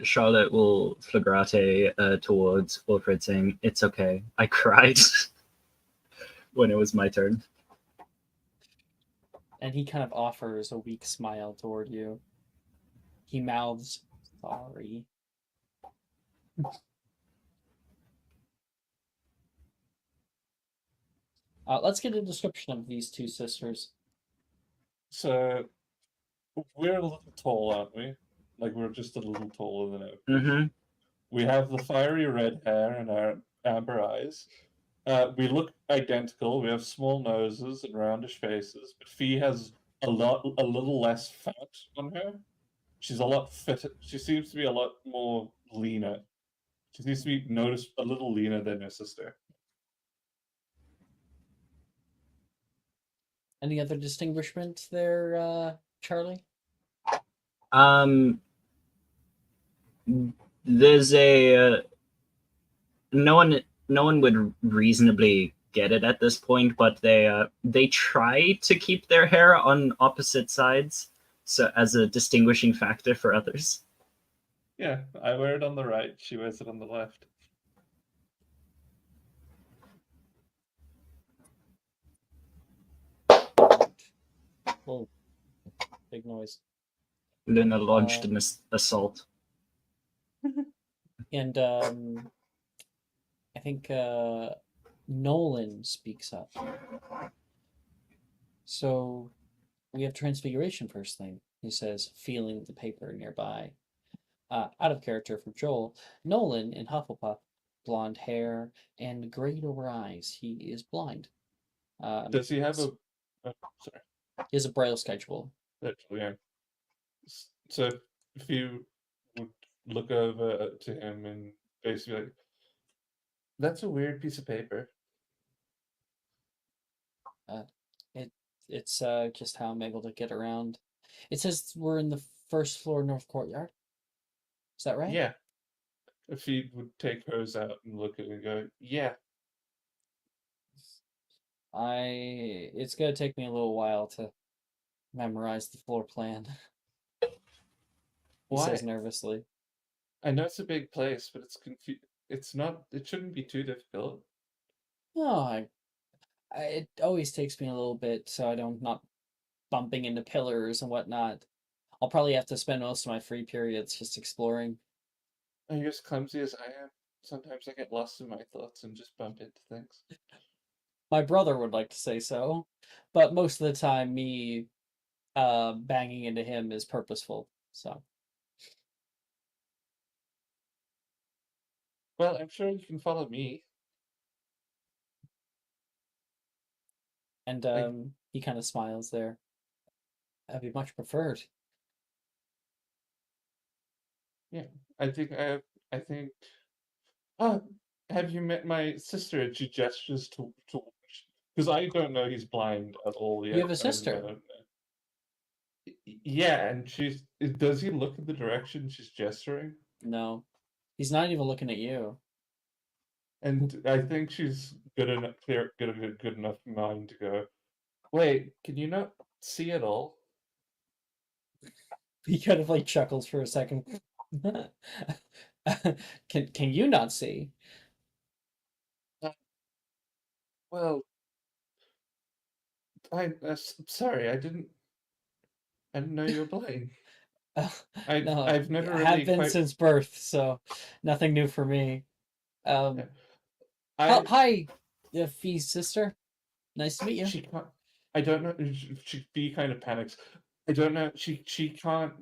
Charlotte will flagrate towards Wilfred, saying, "It's okay. I cried when it was my turn." And he kind of offers a weak smile toward you. He mouths, "Sorry." Let's get a description of these two sisters. So, we're a little tall, aren't we? like we're just a little taller than average. Mm-hmm. We have the fiery red hair and our amber eyes. We look identical. We have small noses and roundish faces, but Fee has a little less fat on her. She's a lot fitter. She seems to be a lot more leaner. She seems to be noticed a little leaner than her sister. Any other distinguishment there, Charlie? There's a no one would reasonably get it at this point, but they try to keep their hair on opposite sides, so as a distinguishing factor for others. Yeah, I wear it on the right. She wears it on the left. Oh, big noise. Luna launched an assault. And I think Nolan speaks up. So we have Transfiguration first thing. He says, feeling the paper nearby. Out of character for Joel, Nolan in Hufflepuff, blonde hair and grayed over eyes. He is blind. Does he have a? Oh, sorry. He has a braille schedule. Literally, yeah. So if you would look over to him and basically like, that's a weird piece of paper. It's just how I'm able to get around. It says we're in the first floor north courtyard. Is that right? Yeah. If he would take hers out and look at it and go, yeah. It's gonna take me a little while to memorize the floor plan. He says Why? nervously. I know it's a big place, but it's not. It shouldn't be too difficult. No, it always takes me a little bit so I don't not bumping into pillars and whatnot. I'll probably have to spend most of my free periods just exploring. You're as clumsy as I am. Sometimes I get lost in my thoughts and just bump into things. My brother would like to say so, but most of the time me banging into him is purposeful. So Well, I'm sure you can follow me. and Like, he kind of smiles there. I'd be much preferred. yeah, I think I think. Oh, have you met my sister? And she gestures to because I don't know he's blind at all yet. You have a sister. Yeah, and does he look in the direction she's gesturing? No, he's not even looking at you. And I think she's good enough mind to go, wait, can you not see it all? He kind of like chuckles for a second. Can you not see? Well, sorry, I didn't know you were blind. No, I've never I have really been quite. since birth, so nothing new for me. Yeah. I Hi, Fee's sister. Nice to meet you. She can't. I don't know. She kind of panics. I don't know. She can't.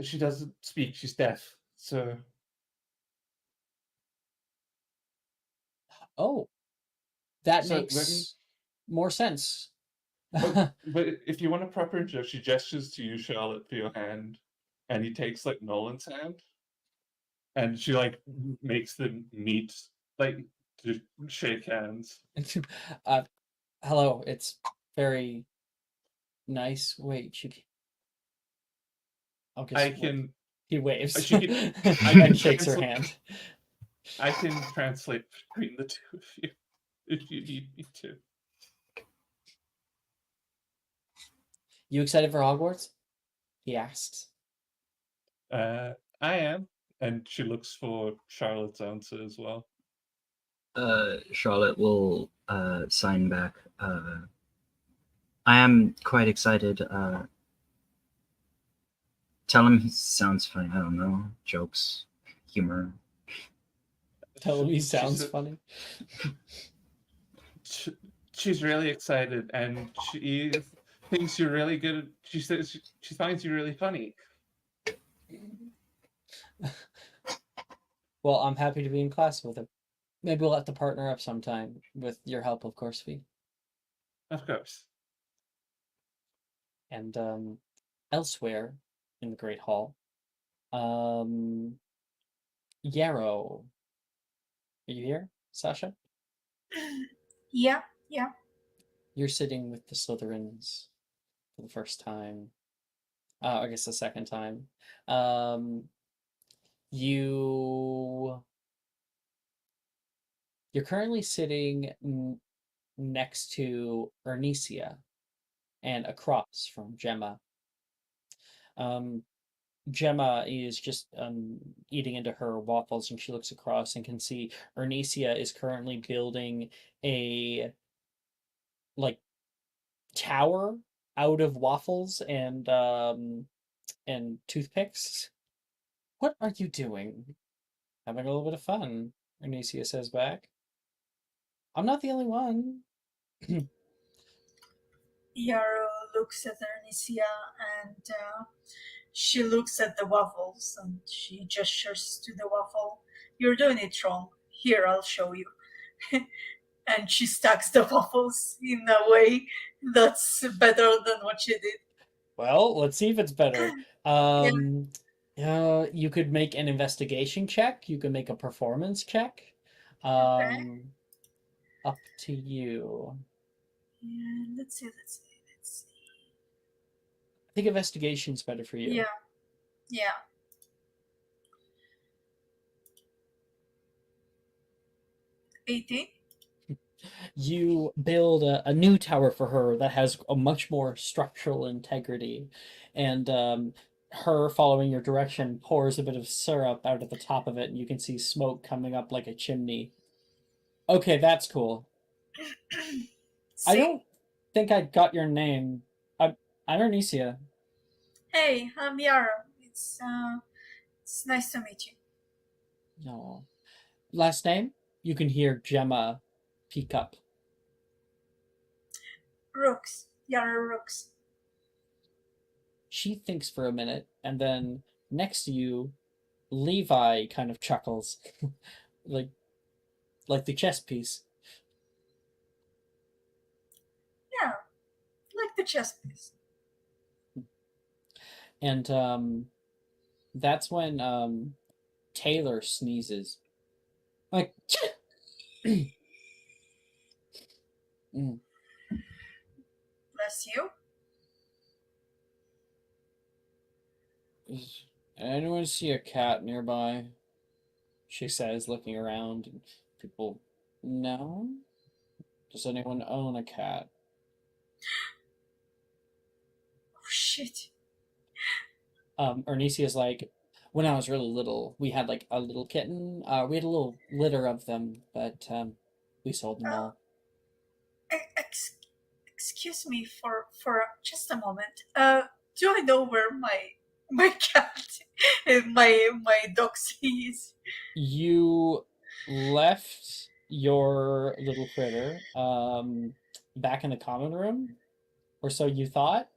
She doesn't speak. She's deaf. So Oh, that so let me. makes more sense. But if you want a proper intro, she gestures to you, Charlotte, for your hand, and he takes like Nolan's hand, and she like makes them meet, like to shake hands. uh, hello, it's very nice. Wait, I'll I just can. he waves She can. I and can shakes her translate. hand. I can translate between the two of you if you need me to. You excited for Hogwarts? He asks. I am, and she looks for Charlotte's answer as well. Charlotte will sign back. I am quite excited. Tell him he sounds funny. I don't know. Jokes, humor. Tell him he She sounds said- funny. She's really excited, and she thinks you're really good. She says she finds you really funny. Well, I'm happy to be in class with him. Maybe we'll have to partner up sometime with your help, of course, Fee. Of course. And elsewhere in the Great Hall, um, Yarrow, are you here, Sasha? Yeah, yeah. You're sitting with the Slytherins for the first time. I guess the second time. Um, you you're currently sitting next to Ernisia and across from Gemma. Um, Gemma is just eating into her waffles, and she looks across and can see Ernisia is currently building a like tower out of waffles and toothpicks. What are you doing? Having a little bit of fun, Ernisia says back. I'm not the only one. Yarrow looks at Ernisia and she looks at the waffles and she gestures to the waffle. You're doing it wrong. Here, I'll show you. And she stacks the waffles in a way that's better than what she did. Well, let's see if it's better. Yeah. You could make an investigation check. You can make a performance check. Okay. Up to you. Yeah, let's see. I think investigation's better for you. Yeah. 18? You build a new tower for her that has a much more structural integrity, and her following your direction pours a bit of syrup out at the top of it, and you can see smoke coming up like a chimney. Okay, that's cool. I See? don't think I got your name. I'm Ernisia. Hey, I'm Yarrow. It's nice to meet you. No. Last name? You can hear Gemma peek up. Rooks. Yarrow Rooks. She thinks for a minute, and then next to you, Levi kind of chuckles, like the chess piece. Yeah, like the chess piece. And that's when Taylor sneezes. Like, mm. Bless you. Does anyone see a cat nearby? She says, looking around, and people, no? Does anyone own a cat? Oh, shit. Ernesia's like, when I was really little, we had like a little kitten. We had a little litter of them, but we sold them all. Excuse me for just a moment. Do I know where my cat, my dogsie is? You left your little critter back in the common room, or so you thought.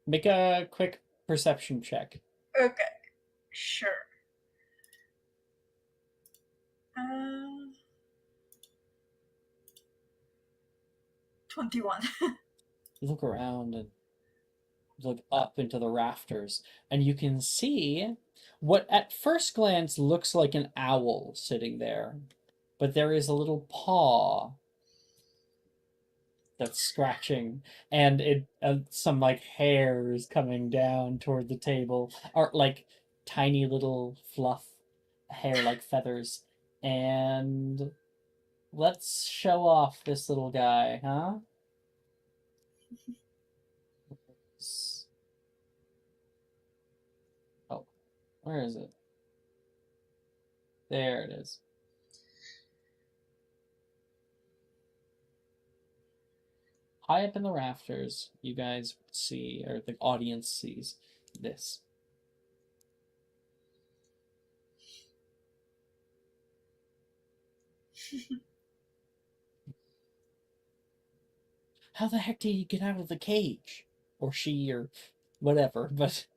Make a quick perception check. Okay, sure. 21. Look around and look up into the rafters, and you can see what at first glance looks like an owl sitting there, but there is a little paw that's scratching, and some like hairs coming down toward the table, or like tiny little fluff hair like feathers. And let's show off this little guy, huh? Oh, where is it? There it is. High up in the rafters, you guys see, or the audience sees this. How the heck did he get out of the cage? Or she, or whatever. But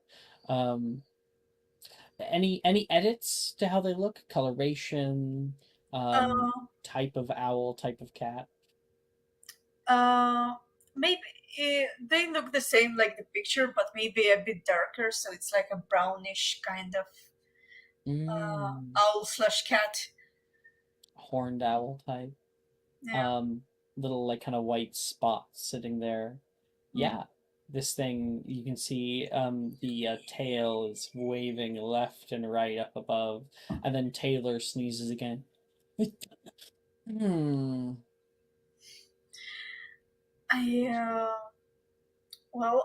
Any edits to how they look? Coloration, Uh, type of owl, type of cat. Maybe they look the same like the picture, but maybe a bit darker. So it's like a brownish kind of owl slash cat. Horned owl type. Yeah. Little like kind of white spots sitting there. Yeah, this thing you can see the tail is waving left and right up above, and then Taylor sneezes again. Hmm.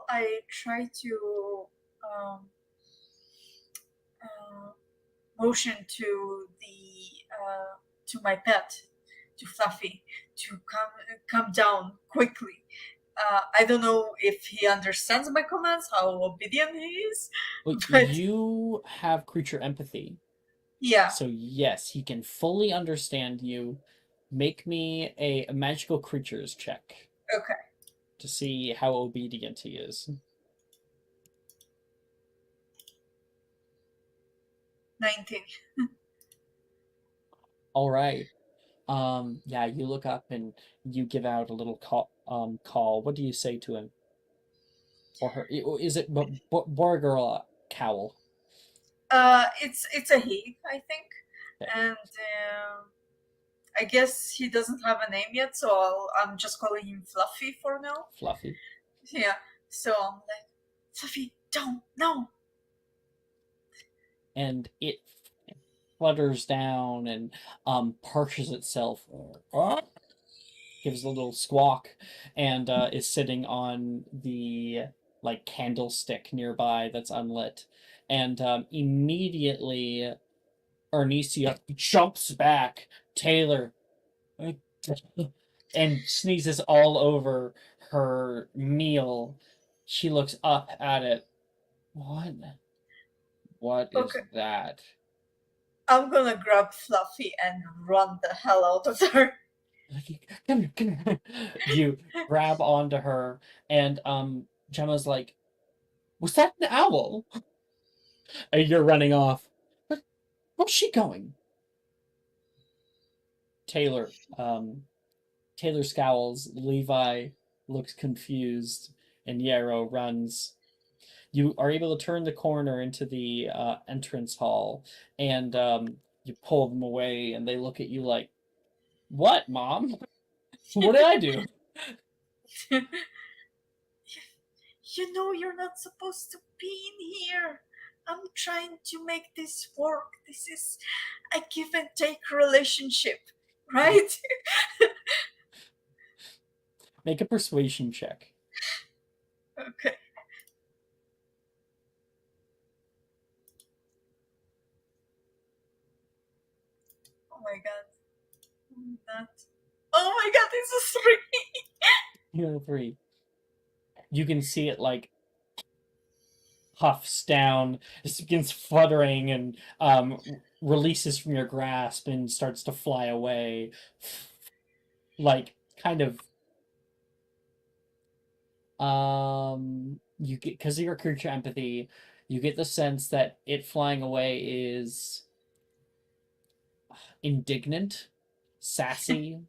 I try to um, uh, motion to my pet, to Fluffy, to come down quickly. I don't know if he understands my commands, how obedient he is, Well, but you have creature empathy, yeah. so yes, he can fully understand you. Make me a magical creatures check Okay. to see how obedient he is. 19. All right. Yeah, you look up and you give out a little call. What do you say to him? Or her? Is it boy or girl? Cowl. It's a he, I think, Okay. and I guess he doesn't have a name yet, so I'm just calling him Fluffy for now. Fluffy. Yeah. So I'm like, Fluffy, don't, no. And it flutters down and perches itself, gives a little squawk, and is sitting on the like candlestick nearby that's unlit. And immediately Ernisia jumps back. Taylor and sneezes all over her meal. She looks up at it. What is Okay. that? I'm gonna grab Fluffy and run the hell out of there. Come here, come here. You grab onto her, and Gemma's like, "Was that an owl?" And you're running off. Where's she going? Taylor, Taylor scowls. Levi looks confused, and Yarrow runs. You are able to turn the corner into the entrance hall, and you pull them away, and they look at you like, "What, Mom? What did I do?" You know you're not supposed to be in here. I'm trying to make this work. This is a give and take relationship, right? Make a persuasion check. Okay. Oh my god. That. Oh my god, it's a 3. You have 3. You can see it like puffs down, just begins fluttering, and releases from your grasp and starts to fly away, like kind of you get, because of your creature empathy, you get the sense that it flying away is indignant, sassy,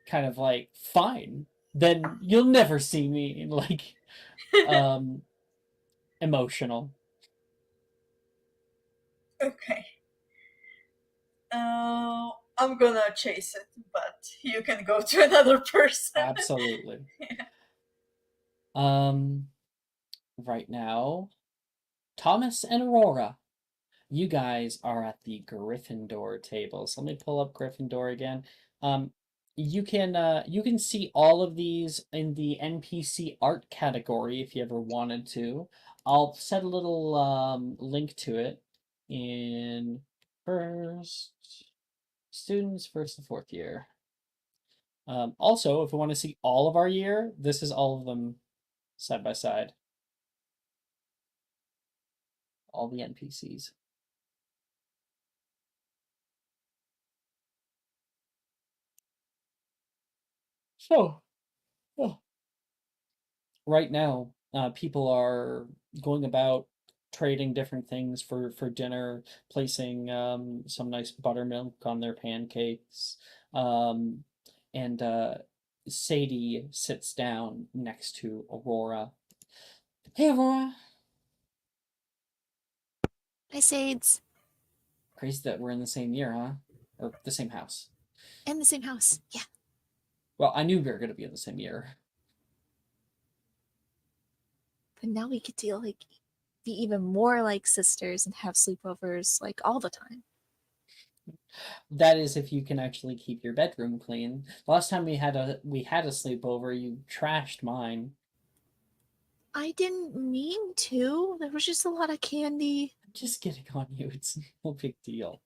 kind of like, fine, then you'll never see me, like um emotional. Okay. I'm gonna chase it, but you can go to another person. Absolutely. Yeah. Right now, Thomas and Aurora, you guys are at the Gryffindor table. So let me pull up Gryffindor again. Um, you can see all of these in the NPC art category if you ever wanted to. I'll set a little link to it in first students first and fourth year. Also, if we want to see all of our year, this is all of them side by side. All the NPCs. So, oh, right now, people are going about trading different things for dinner, placing some nice buttermilk on their pancakes. Um, and Sadie sits down next to Aurora. Hey, Aurora. Hi, Sades. Crazy that we're in the same year, huh? Or the same house. In the same house. Yeah. Well, I knew we were going to be in the same year. But now we get to like be even more like sisters and have sleepovers like all the time. That is if you can actually keep your bedroom clean. Last time we had a sleepover, you trashed mine. I didn't mean to. There was just a lot of candy. I'm just getting on you. It's no big deal.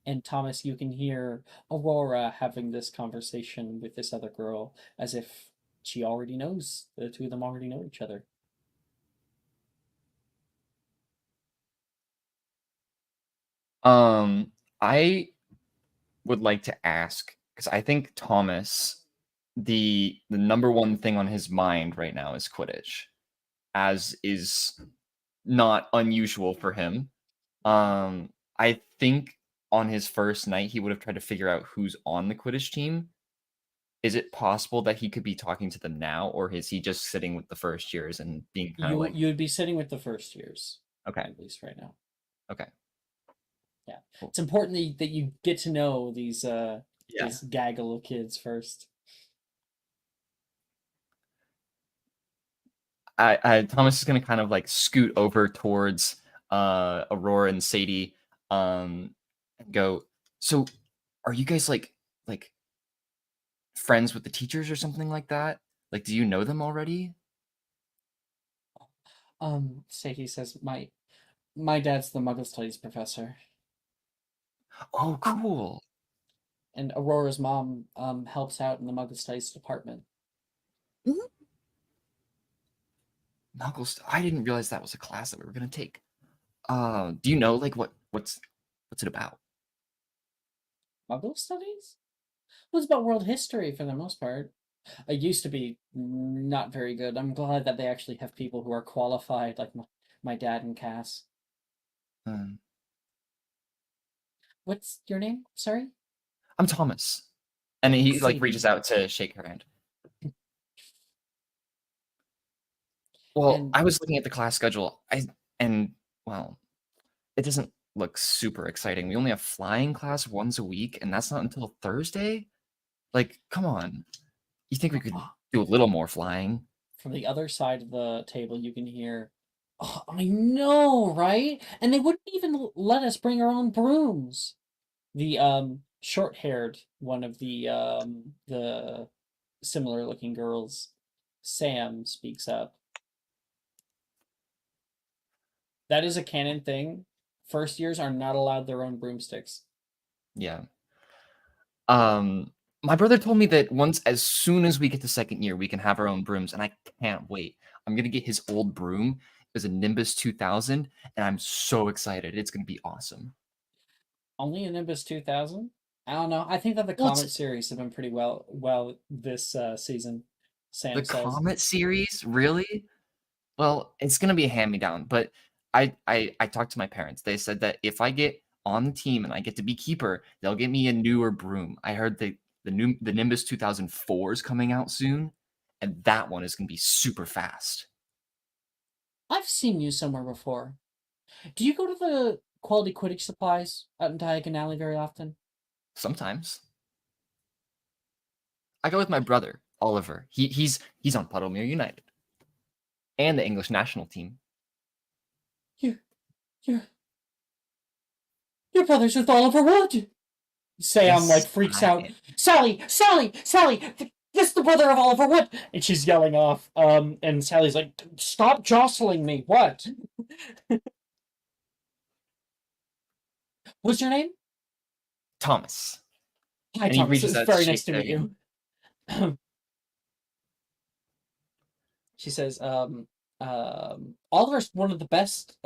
And Thomas, you can hear Aurora having this conversation with this other girl as if she already knows, the two of them already know each other. I would like to ask, because I think Thomas, the number one thing on his mind right now is Quidditch, as is not unusual for him. I think on his first night he would have tried to figure out who's on the Quidditch team. Is it possible that he could be talking to them now, or is he just sitting with the first years and being kind of like, You would be sitting with the first years, okay, at least right now. okay, Yeah, cool. it's important that you get to know these Yeah. this gaggle of kids first. Thomas is gonna kind of like scoot over towards Aurora and Sadie, and go. So, are you guys like friends with the teachers or something like that? Like, do you know them already? Sadie says, my dad's the Muggle Studies professor, Oh, cool. and Aurora's mom helps out in the Muggle Studies department. Muggles. I didn't realize that was a class that we were gonna take. Do you know like what's it about? Muggle Studies? Well, it's about world history for the most part. It used to be not very good. I'm glad that they actually have people who are qualified, like my dad and Cass. Um, What's your name? Sorry? I'm Thomas, and he like reaches Sadie. out to shake her hand. Well, And I was looking at the class schedule. Well, it doesn't look super exciting. We only have flying class once a week, and that's not until Thursday. Like, come on. You think we could do a little more flying? from the other side of the table, you can hear, "Oh, I know, right? And they wouldn't even let us bring our own brooms." The short-haired one of the similar-looking girls, Sam, speaks up. That is a canon thing. First years are not allowed their own broomsticks. Yeah. My brother told me that as soon as we get to second year, we can have our own brooms, and I can't wait. I'm gonna get his old broom. It was a Nimbus 2000, and I'm so excited. It's gonna be awesome. Only a Nimbus 2000? I don't know. I think that the Well, Comet series have been pretty well this season. Sam the says. Comet series, really? Well, it's gonna be a hand-me-down, but I talked to my parents. They said that if I get on the team and I get to be keeper, they'll get me a newer broom. I heard the Nimbus 2004 is coming out soon, and that one is gonna be super fast. I've seen you somewhere before. Do you go to the Quality Quidditch Supplies out in Diagon Alley very often? Sometimes. I go with my brother, Oliver. He's on Puddlemere United. And the English national team. Your brother's with Oliver Wood. Sam like freaks out. Sally! This is the brother of Oliver Wood! And she's yelling off. And Sally's like, stop jostling me. What? What's your name? Thomas. Hi, And he Thomas. reaches It's out to very shake nice to their meet you. She says, Oliver's one of the best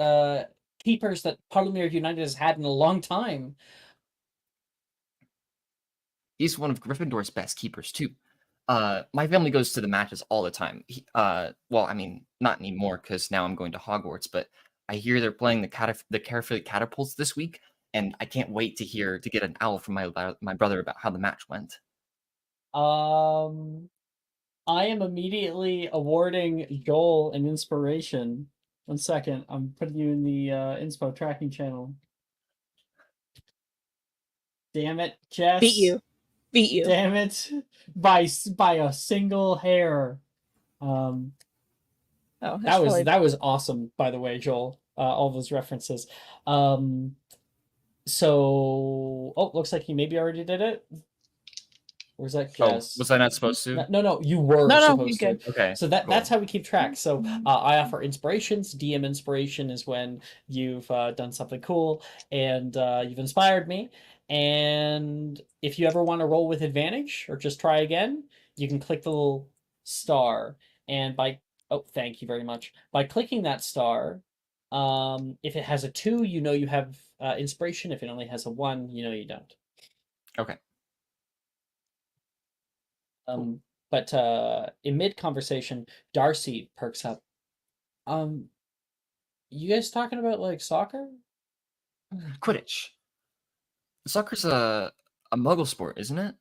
keepers that Puddlemere United has had in a long time. He's one of Gryffindor's best keepers, too. My family goes to the matches all the time. Well, I mean, not anymore because now I'm going to Hogwarts, but I hear they're playing the Carefree Catapults this week, and I can't wait to get an owl from my brother about how the match went. I am immediately awarding Joel an inspiration. 1 second, I'm putting you in the inspo tracking channel. Damn it, Jess. Beat you. Beat you. Damn it. By a single hair. Oh, That was awesome, by the way, Joel. All those references. So looks like he maybe already did it. Or is that Jess? Oh, was I not supposed to? No, you were No, supposed you're to. good. Okay. So that's cool. how we keep track. So I offer inspirations. DM inspiration is when you've done something cool and you've inspired me. And if you ever want to roll with advantage or just try again, you can click the little star. And thank you very much. By clicking that star, if it has a 2, you know you have inspiration. If it only has a 1, you know you don't. Okay. But in mid conversation, Darcy perks up. You guys talking about like soccer? Quidditch. Soccer's a muggle sport, isn't it?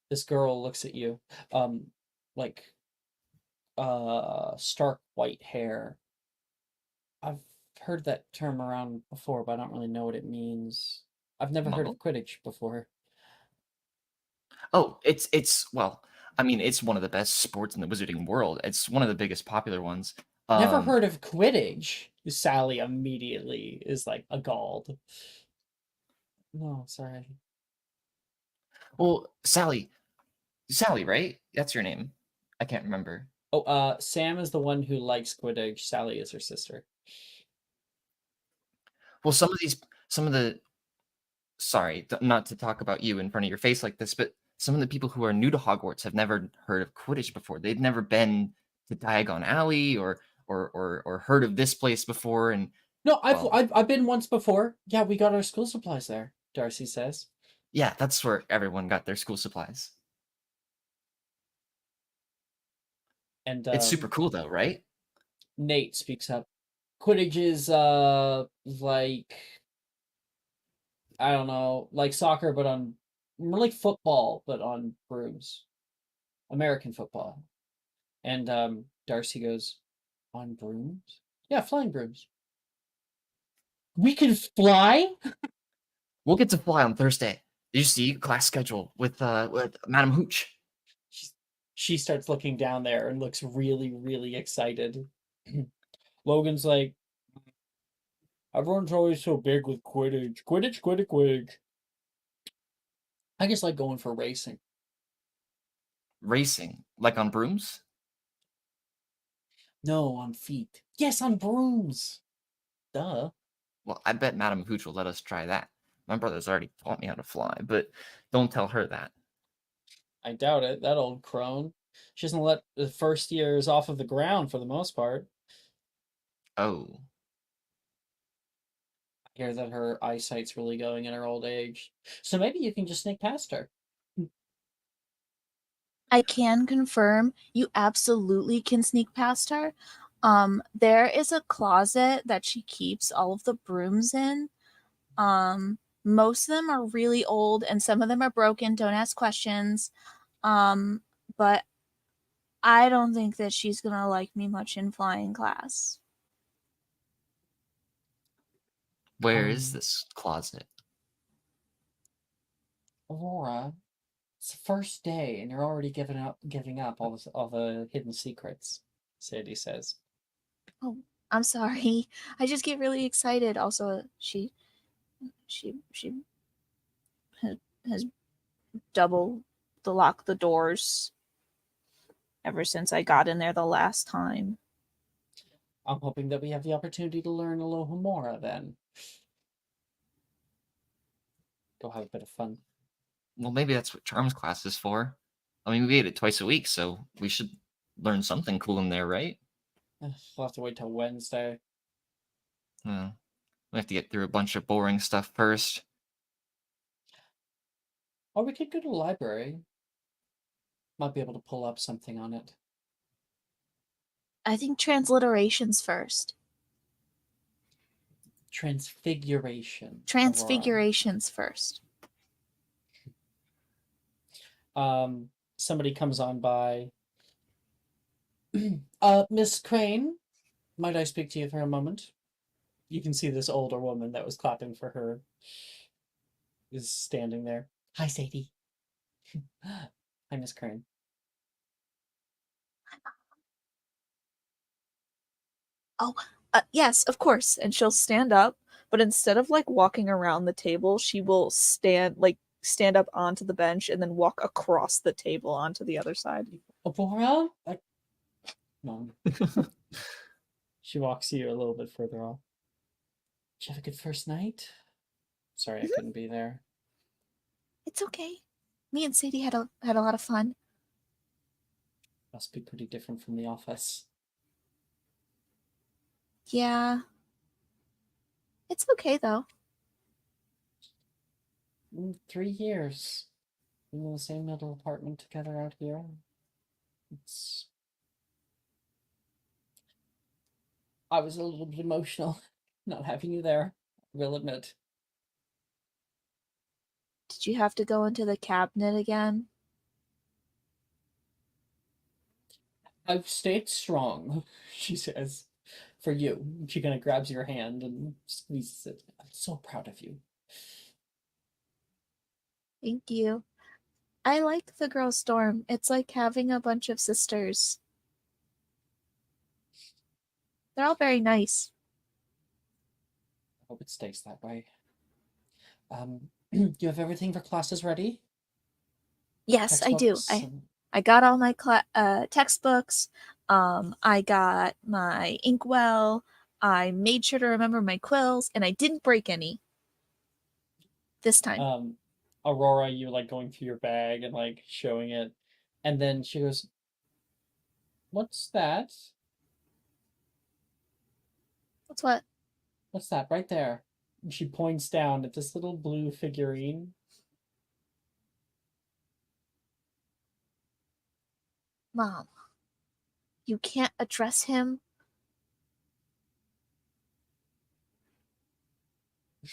This girl looks at you, like stark white hair. I've heard that term around before, but I don't really know what it means. I've never heard of Muggle? Quidditch before. Oh, it's well, I mean, it's one of the best sports in the wizarding world. It's one of the biggest popular ones. Never heard of Quidditch. Sally immediately is like agalled. No, sorry. Well, Sally, right? That's your name. I can't remember. Oh, Sam is the one who likes Quidditch. Sally is her sister. Well, some of the sorry, not to talk about you in front of your face like this, but some of the people who are new to Hogwarts have never heard of Quidditch before. They've never been to Diagon Alley or heard of this place before. And No, well, I've been once before. Yeah, we got our school supplies there. Darcy says. yeah, that's where everyone got their school supplies. And It's super cool though, right? Nate speaks up. Quidditch is like I don't know, like soccer, but on more like football, but on brooms. American football. And Darcy goes, on brooms? Yeah, flying brooms. We can fly? We'll get to fly on Thursday. Did you see class schedule with Madam Hooch? She starts looking down there and looks really, really excited. Logan's like, everyone's always so big with Quidditch. Quidditch, Quidditch, Quidditch. I just like going for racing. Racing, like on brooms? No, on feet. Yes, on brooms. Duh. Well, I bet Madam Hooch will let us try that. My brother's already taught me how to fly, but don't tell her that. I doubt it. That old crone. She doesn't let the first years off of the ground for the most part. Oh. I hear that her eyesight's really going in her old age. So maybe you can just sneak past her. I can confirm you absolutely can sneak past her. There is a closet that she keeps all of the brooms in. Most of them are really old and some of them are broken. Don't ask questions. But I don't think that she's gonna like me much in flying class. Where is this closet? Aurora, it's the first day and you're already giving up all the hidden secrets, Sadie says. Oh, I'm sorry. I just get really excited. Also, she has double the lock the doors ever since I got in there the last time. I'm hoping that we have the opportunity to learn Alohomora then. Go have a bit of fun. Well, maybe that's what Charms class is for. I mean, we get it twice a week, so we should learn something cool in there, right? We'll have to wait till Wednesday. Hmm. We have to get through a bunch of boring stuff first. Or we could go to the library. Might be able to pull up something on it. I think transliteration's first. Transfiguration. Aurora. Transfiguration's first. Somebody comes on by. Miss Crane, might I speak to you for a moment? You can see this older woman that was clapping for her is standing there. Hi, Sadie. Hi, Miss Crane. Yes, of course. And she'll stand up, but instead of like walking around the table, she will stand up onto the bench and then walk across the table onto the other side. Aurora? No. She walks you a little bit further off. Did you have a good first night? Sorry I couldn't be there. It's okay. Me and Sadie had a lot of fun. Must be pretty different from the office. Yeah. It's okay though. 3 years. In the same little apartment together out here. I was a little bit emotional not having you there, I will admit. Did you have to go into the cabinet again? I've stayed strong, she says, for you. She kind of grabs your hand and squeezes it. I'm so proud of you. Thank you. I like the girls' dorm. It's like having a bunch of sisters. They're all very nice. I hope it stays that way. You have everything for classes ready? Yes, I do. I got all my textbooks. I got my inkwell. I made sure to remember my quills, and I didn't break any this time. Aurora, you like going through your bag and like showing it, and then she goes, "What's that? What's what? What's that right there?" And she points down at this little blue figurine. Mom, you can't address him.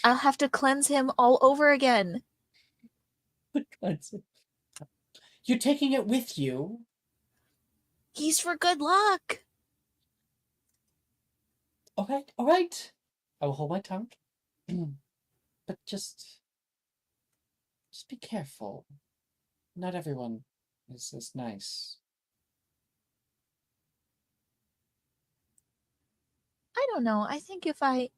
I'll have to cleanse him all over again. You're taking it with you? He's for good luck. All right. I will hold my tongue. But just be careful. Not everyone is as nice. I don't know. I think if I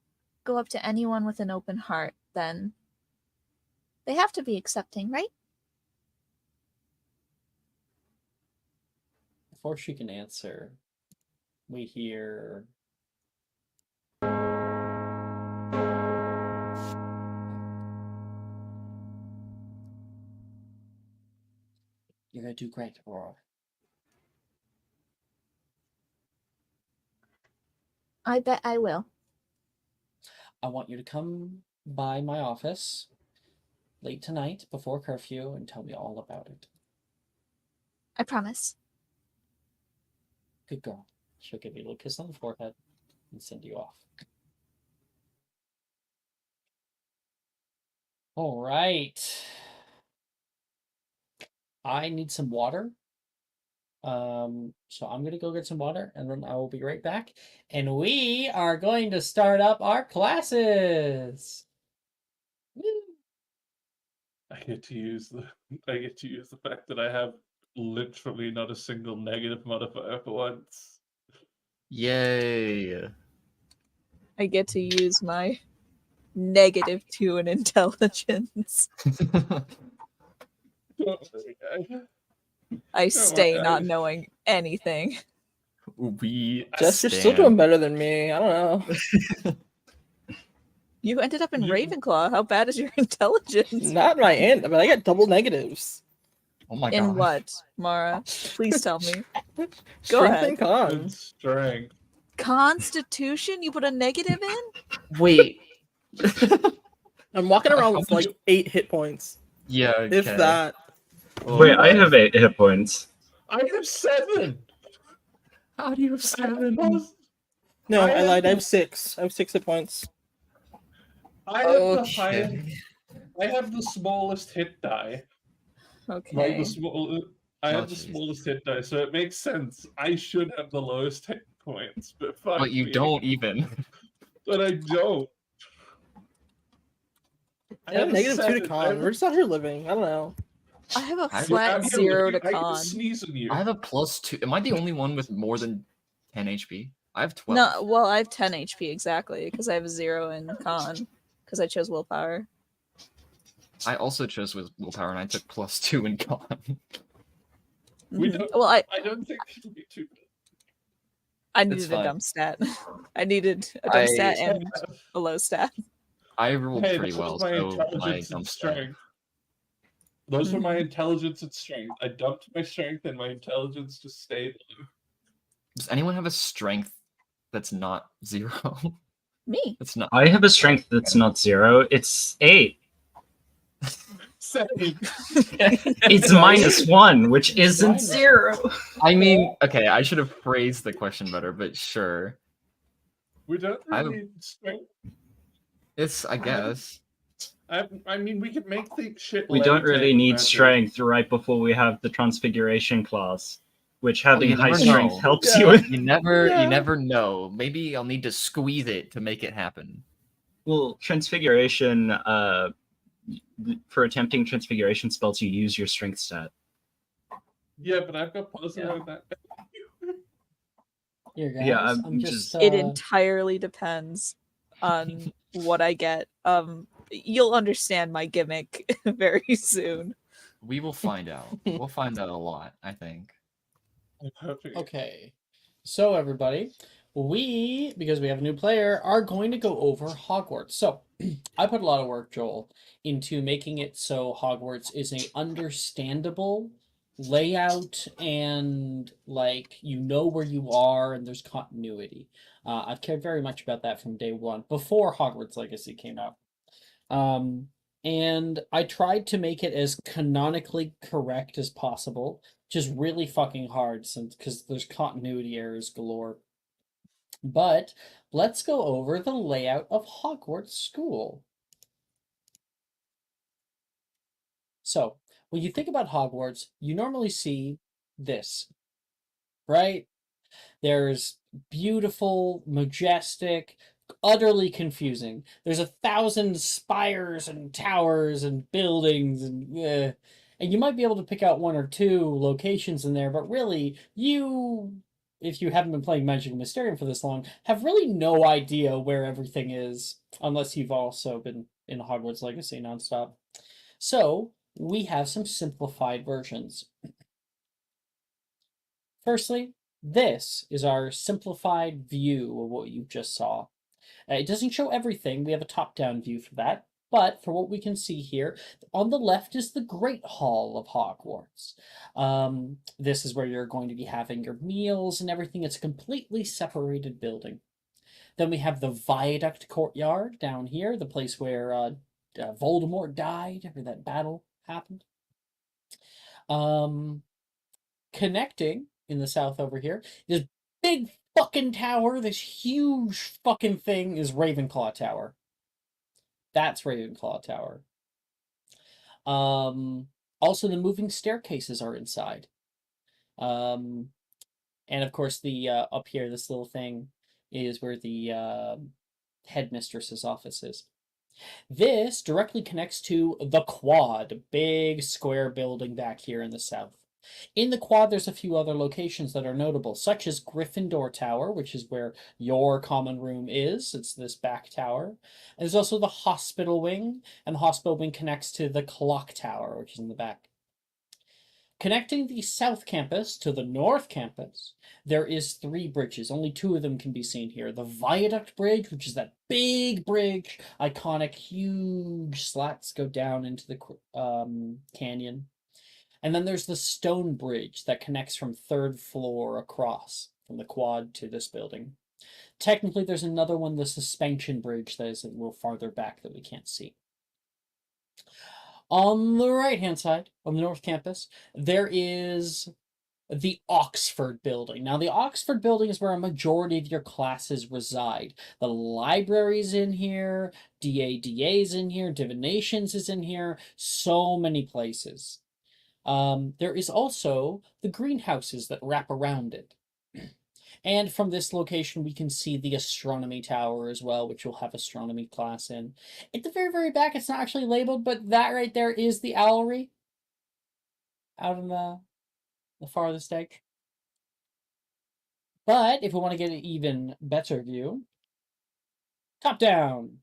go up to anyone with an open heart, then they have to be accepting, right? Before she can answer, we hear you're gonna do great, Aurora. I bet I will. I want you to come by my office late tonight before curfew and tell me all about it. I promise. Good girl. She'll give you a little kiss on the forehead and send you off. All right. I need some water. So I'm gonna go get some water and then I will be right back. And we are going to start up our classes. Woo! I get to use the fact that I have literally not a single negative modifier for once. Yay! I get to use my -2 in intelligence. I stay not knowing anything. We Jess, you're still doing better than me. I don't know. You ended up in Ravenclaw. How bad is your intelligence? Not my end. I mean, I got double negatives. Oh my god. In what, Mara? Please tell me. Go Strength ahead. and con. Strength. Constitution? You put a negative in? Wait. I'm walking around with like 8 hit points. Yeah, okay. If that. Oh, Wait, I have 8 hit points. I have 7. How do you have 7? No, I have lied. I the- have 6. I have 6 hit points. I have the Okay. highest. I have the smallest hit die. Like Okay. the small. I Oh, have the jeez. smallest hit die, so it makes sense. I should have the lowest hit points, but fuck But you me. don't even. But I don't. I have a negative 2 to 7. con. We're just out here living. I don't know. I have a I have- flat I'm 0 here, to I can con. sneeze on you. I have a +2. Am I the only one with more than 10 HP? I have 12. No, well, I have 10 HP exactly because I have a 0 in con because I chose willpower. I also chose with willpower and I took +2 in con. We Mhm. don't. Well, I don't think it'll be too bad. needed a fine. dumb stat. I needed a dumb stat I- and a low stat. I rolled Hey, pretty that well, was my so my intelligence dump and stat. strength. Those were my Mhm. intelligence and strength. I dumped my strength and my intelligence just stayed low. Does anyone have a strength that's not 0? Me. It's not. I have a strength that's not 0. It's 8. Same. It's -1, which isn't Mine- 0. I mean, okay, I should have phrased the question better, but sure. We don't I have- really need strength. It's, I guess. I mean, we could make the shit. We don't levitate really with need magic. strength right before we have the transfiguration class, which having you high never strength know. helps Yeah. you with. You never Yeah. you never know. Maybe I'll need to squeeze it to make it happen. Well, transfiguration, for attempting transfiguration spells, you use your strength stat. Yeah, but I've got positive Yeah. on that. Here, guys. Yeah, I'm I'm just. just- It entirely depends on what I get. You'll understand my gimmick very soon. We will find out. We'll find out a lot, I think. I'm hoping. Okay. So, everybody, because we have a new player, are going to go over Hogwarts. So, I put a lot of work, Joel, into making it so Hogwarts is a understandable layout and, like, you know where you are and there's continuity. I've cared very much about that from day one, before Hogwarts Legacy came out. And I tried to make it as canonically correct as possible, which is really fucking hard because there's continuity errors galore. But let's go over the layout of Hogwarts School. So, when you think about Hogwarts, you normally see this, right? There's beautiful, majestic, utterly confusing. There's 1,000 spires and towers and buildings and you might be able to pick out 1 or 2 locations in there, but really, if you haven't been playing Magic and Mysterium for this long, have really no idea where everything is, unless you've also been in Hogwarts Legacy nonstop. So, we have some simplified versions. Firstly, this is our simplified view of what you just saw. It doesn't show everything. We have a top-down view for that. But for what we can see here, on the left is the Great Hall of Hogwarts. This is where you're going to be having your meals and everything. It's a completely separated building. Then we have the Viaduct Courtyard down here, the place where Voldemort died, where that battle happened. Connecting in the south over here, this big fucking tower, this huge fucking thing is Ravenclaw Tower. That's Ravenclaw Tower. Also the moving staircases are inside. And of course the up here, this little thing is where the headmistress's office is. This directly connects to the Quad, big square building back here in the south. In the Quad, there's a few other locations that are notable, such as Gryffindor Tower, which is where your common room is. It's this back tower. And there's also the Hospital Wing, and the Hospital Wing connects to the Clock Tower, which is in the back. Connecting the South Campus to the North Campus, there is 3 bridges. Only 2 of them can be seen here. The Viaduct Bridge, which is that big bridge, iconic, huge slats go down into the canyon. And then there's the stone bridge that connects from 3rd floor across from the Quad to this building. Technically, there's another one, the suspension bridge, that is a little farther back that we can't see. On the right-hand side, on the North Campus, there is the Oxford Building. Now, the Oxford Building is where a majority of your classes reside. The library's in here, DADA's in here, Divinations is in here, so many places. There is also the greenhouses that wrap around it. And from this location, we can see the astronomy tower as well, which you'll have astronomy class in. At the very, very back, it's not actually labeled, but that right there is the owlery out in the farthest edge. But if we want to get an even better view, top down.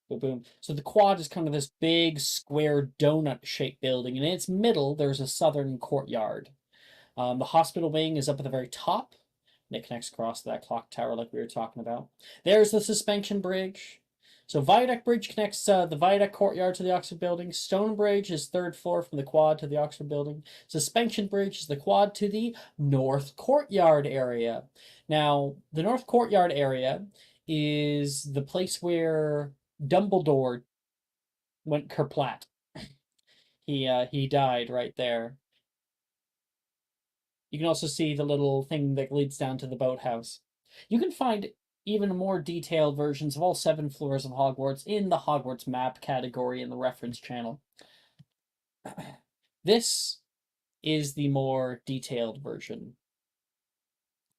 Boom, boom. So the quad is kind of this big square donut-shaped building, and in its middle, there's a southern courtyard. The hospital wing is up at the very top, and it connects across that clock tower like we were talking about. There's the suspension bridge. So Viaduct Bridge connects the Viaduct Courtyard to the Oxford Building. Stone Bridge is third floor from the quad to the Oxford Building. Suspension Bridge is the quad to the North Courtyard area. Now, the North Courtyard area is the place where Dumbledore went kerplat. He died right there. You can also see the little thing that leads down to the boathouse. You can find even more detailed versions of all 7 floors of Hogwarts in the Hogwarts map category in the reference channel. This is the more detailed version.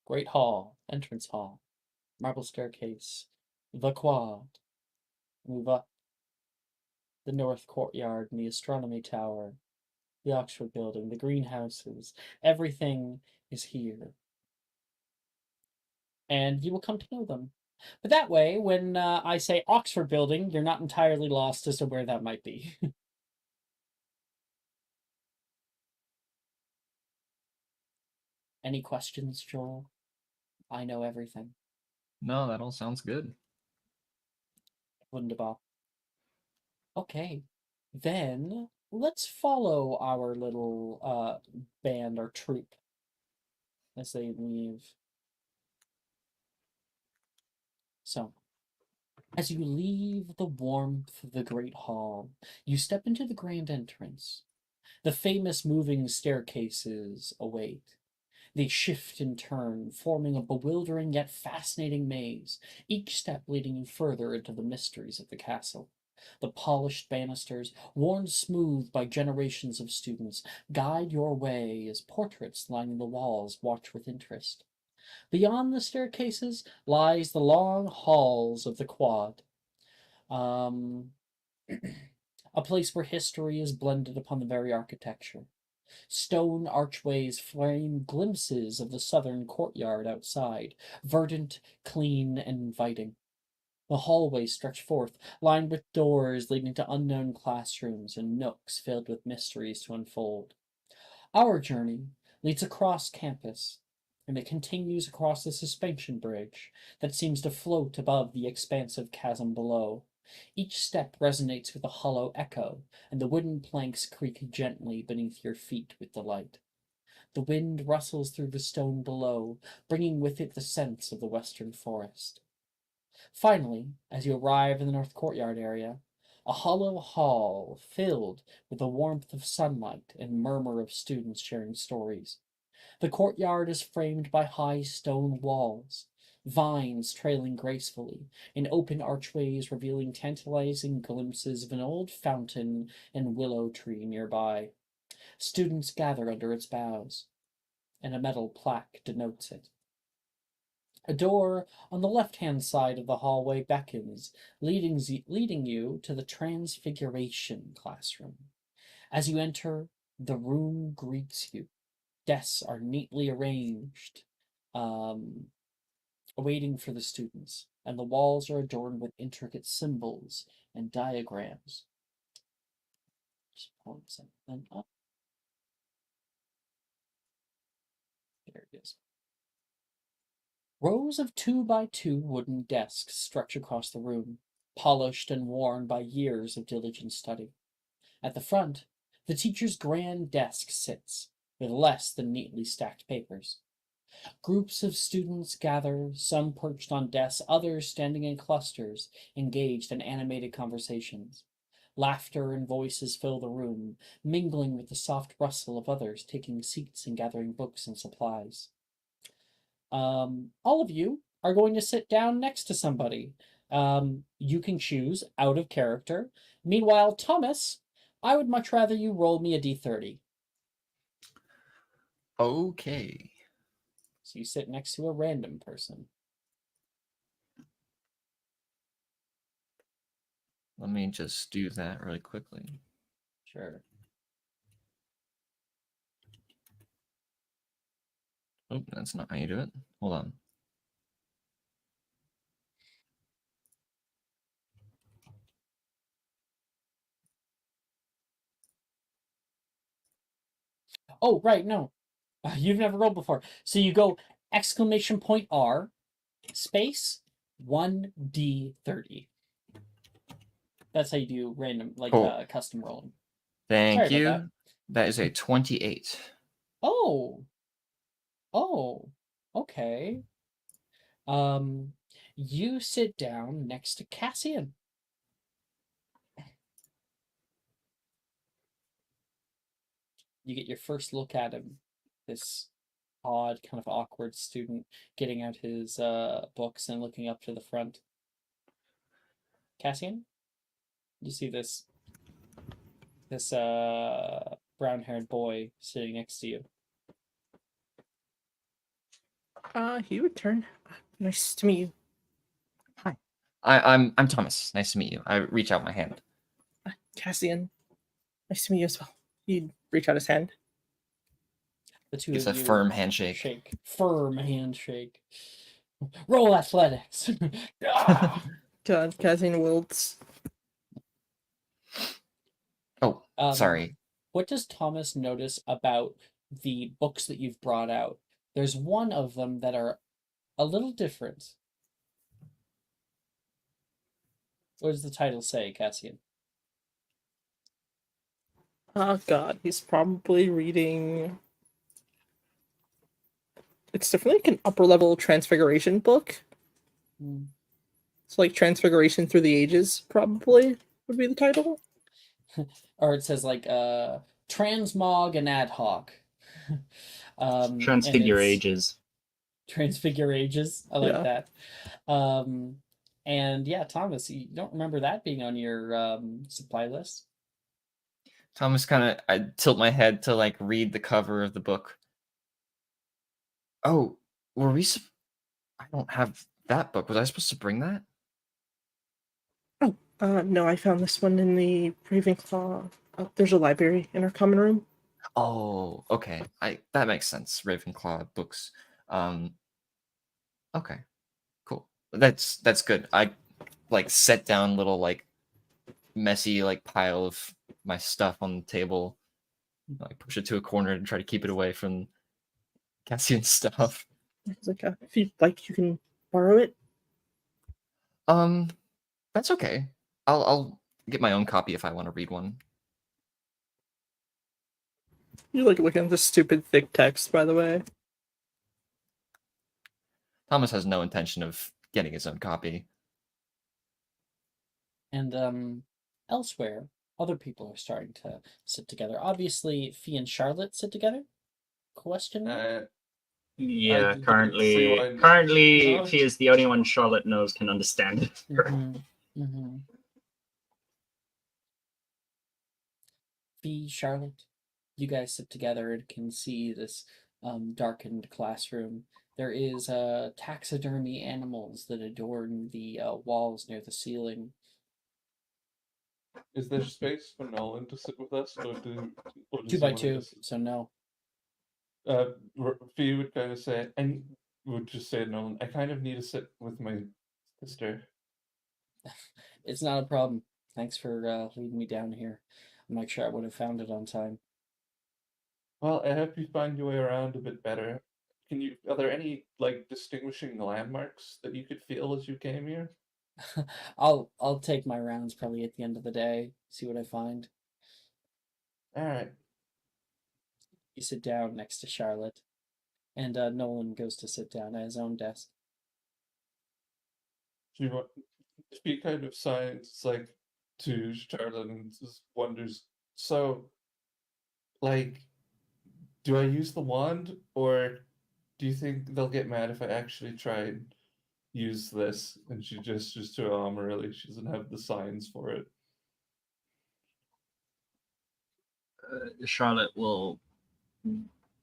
Great Hall, Entrance Hall, Marble Staircase, the Quad. Move up. The North Courtyard and the Astronomy Tower, the Oxford Building, the greenhouses. Everything is here. And you will come to know them. But that way, when I say Oxford Building, you're not entirely lost as to where that might be. Any questions, Joel? I know everything. No, that all sounds good. Wunderbar. Okay, then let's follow our little band or troupe as they leave. So, as you leave the warmth of the Great Hall, you step into the grand entrance. The famous moving staircases await. They shift and turn, forming a bewildering yet fascinating maze, each step leading you further into the mysteries of the castle. The polished banisters, worn smooth by generations of students, guide your way as portraits lining the walls watch with interest. Beyond the staircases lies the long halls of the quad. A place where history is blended upon the very architecture. Stone archways frame glimpses of the southern courtyard outside, verdant, clean, and inviting. The hallways stretch forth, lined with doors leading to unknown classrooms and nooks filled with mysteries to unfold. Our journey leads across campus, and it continues across the suspension bridge that seems to float above the expansive chasm below. Each step resonates with a hollow echo, and the wooden planks creak gently beneath your feet with delight. The wind rustles through the stone below, bringing with it the scents of the western forest. Finally, as you arrive in the north courtyard area, a hollow hall filled with the warmth of sunlight and murmur of students sharing stories. The courtyard is framed by high stone walls, vines trailing gracefully, and open archways revealing tantalizing glimpses of an old fountain and willow tree nearby. Students gather under its boughs, and a metal plaque denotes it. A door on the left-hand side of the hallway beckons, leading you to the Transfiguration classroom. As you enter, the room greets you. Desks are neatly arranged, awaiting for the students, and the walls are adorned with intricate symbols and diagrams. Just pulling something up. There it is. Rows of 2x2 wooden desks stretch across the room, polished and worn by years of diligent study. At the front, the teacher's grand desk sits, with less than neatly stacked papers. Groups of students gather, some perched on desks, others standing in clusters, engaged in animated conversations. Laughter and voices fill the room, mingling with the soft rustle of others taking seats and gathering books and supplies. All of you are going to sit down next to somebody. You can choose out of character. Meanwhile, Thomas, I would much rather you roll me a d30. Okay. So you sit next to a random person. Let me just do that really quickly. Sure. Oh, that's not how you do it. Hold on. Oh, right, no. You've never rolled before. So you go exclamation point R space 1d30. That's how you do random, like Cool. custom rolling. Thank Sorry about you. That is a 28. Oh. Oh. Okay. You sit down next to Cassian. You get your first look at him. This odd, kind of awkward student getting out his books and looking up to the front. Cassian, you see this brown-haired boy sitting next to you. He would turn. Nice to meet you. Hi. I'm Thomas. Nice to meet you. I reach out my hand. Cassian. Nice to meet you as well. He'd reach out his hand. The two It's of a you firm handshake. shake. Firm handshake. Roll athletics. Ah! God, Cassian wilts. Oh, Um, sorry. What does Thomas notice about the books that you've brought out? There's one of them that are a little different. What does the title say, Cassian? Oh God, he's probably reading. It's definitely like an upper level transfiguration book. It's like Transfiguration Through the Ages, probably would be the title. Or it says like transmog and ad hoc. And Transfigure it's ages. Transfigure ages. I like Yeah. that. And yeah, Thomas, you don't remember that being on your supply list? Thomas I tilt my head to like read the cover of the book. Oh, were we I don't have that book. Was I supposed to bring that? Oh, no, I found this one in the Ravenclaw. There's a library in our common room. Oh, okay. That makes sense. Ravenclaw books. Okay. Cool. That's good. I like set down little like messy like pile of my stuff on the table. Like push it to a corner and try to keep it away from Cassian's stuff. It's like, if you'd like, you can borrow it. That's okay. I'll get my own copy if I want to read one. You like looking at this stupid thick text, by the way. Thomas has no intention of getting his own copy. And elsewhere, other people are starting to sit together. Obviously, Fee and Charlotte sit together. Question mark? Yeah, see currently why not. currently she is the only one Charlotte knows can understand it. Fee, Charlotte, you guys sit together and can see this darkened classroom. There is taxidermy animals that adorn the walls near the ceiling. Is there space for Nolan to sit with us, or does Two he by want to two, just? so no. Fee would kind of say, and would just say, Nolan, I kind of need to sit with my sister. It's not a problem. Thanks for leading me down here. I'm not sure I would have found it on time. Well, I hope you find your way around a bit better. Are there any like distinguishing landmarks that you could feel as you came here? I'll take my rounds probably at the end of the day, see what I find. All right. You sit down next to Charlotte, and Nolan goes to sit down at his own desk. Do you want? Fee kind of signs. It's like, to Charlotte and just wonders, so, like, do I use the wand, or do you think they'll get mad if I actually try and use this? And she gestures to Amaryllis. She doesn't have the signs for it. Charlotte will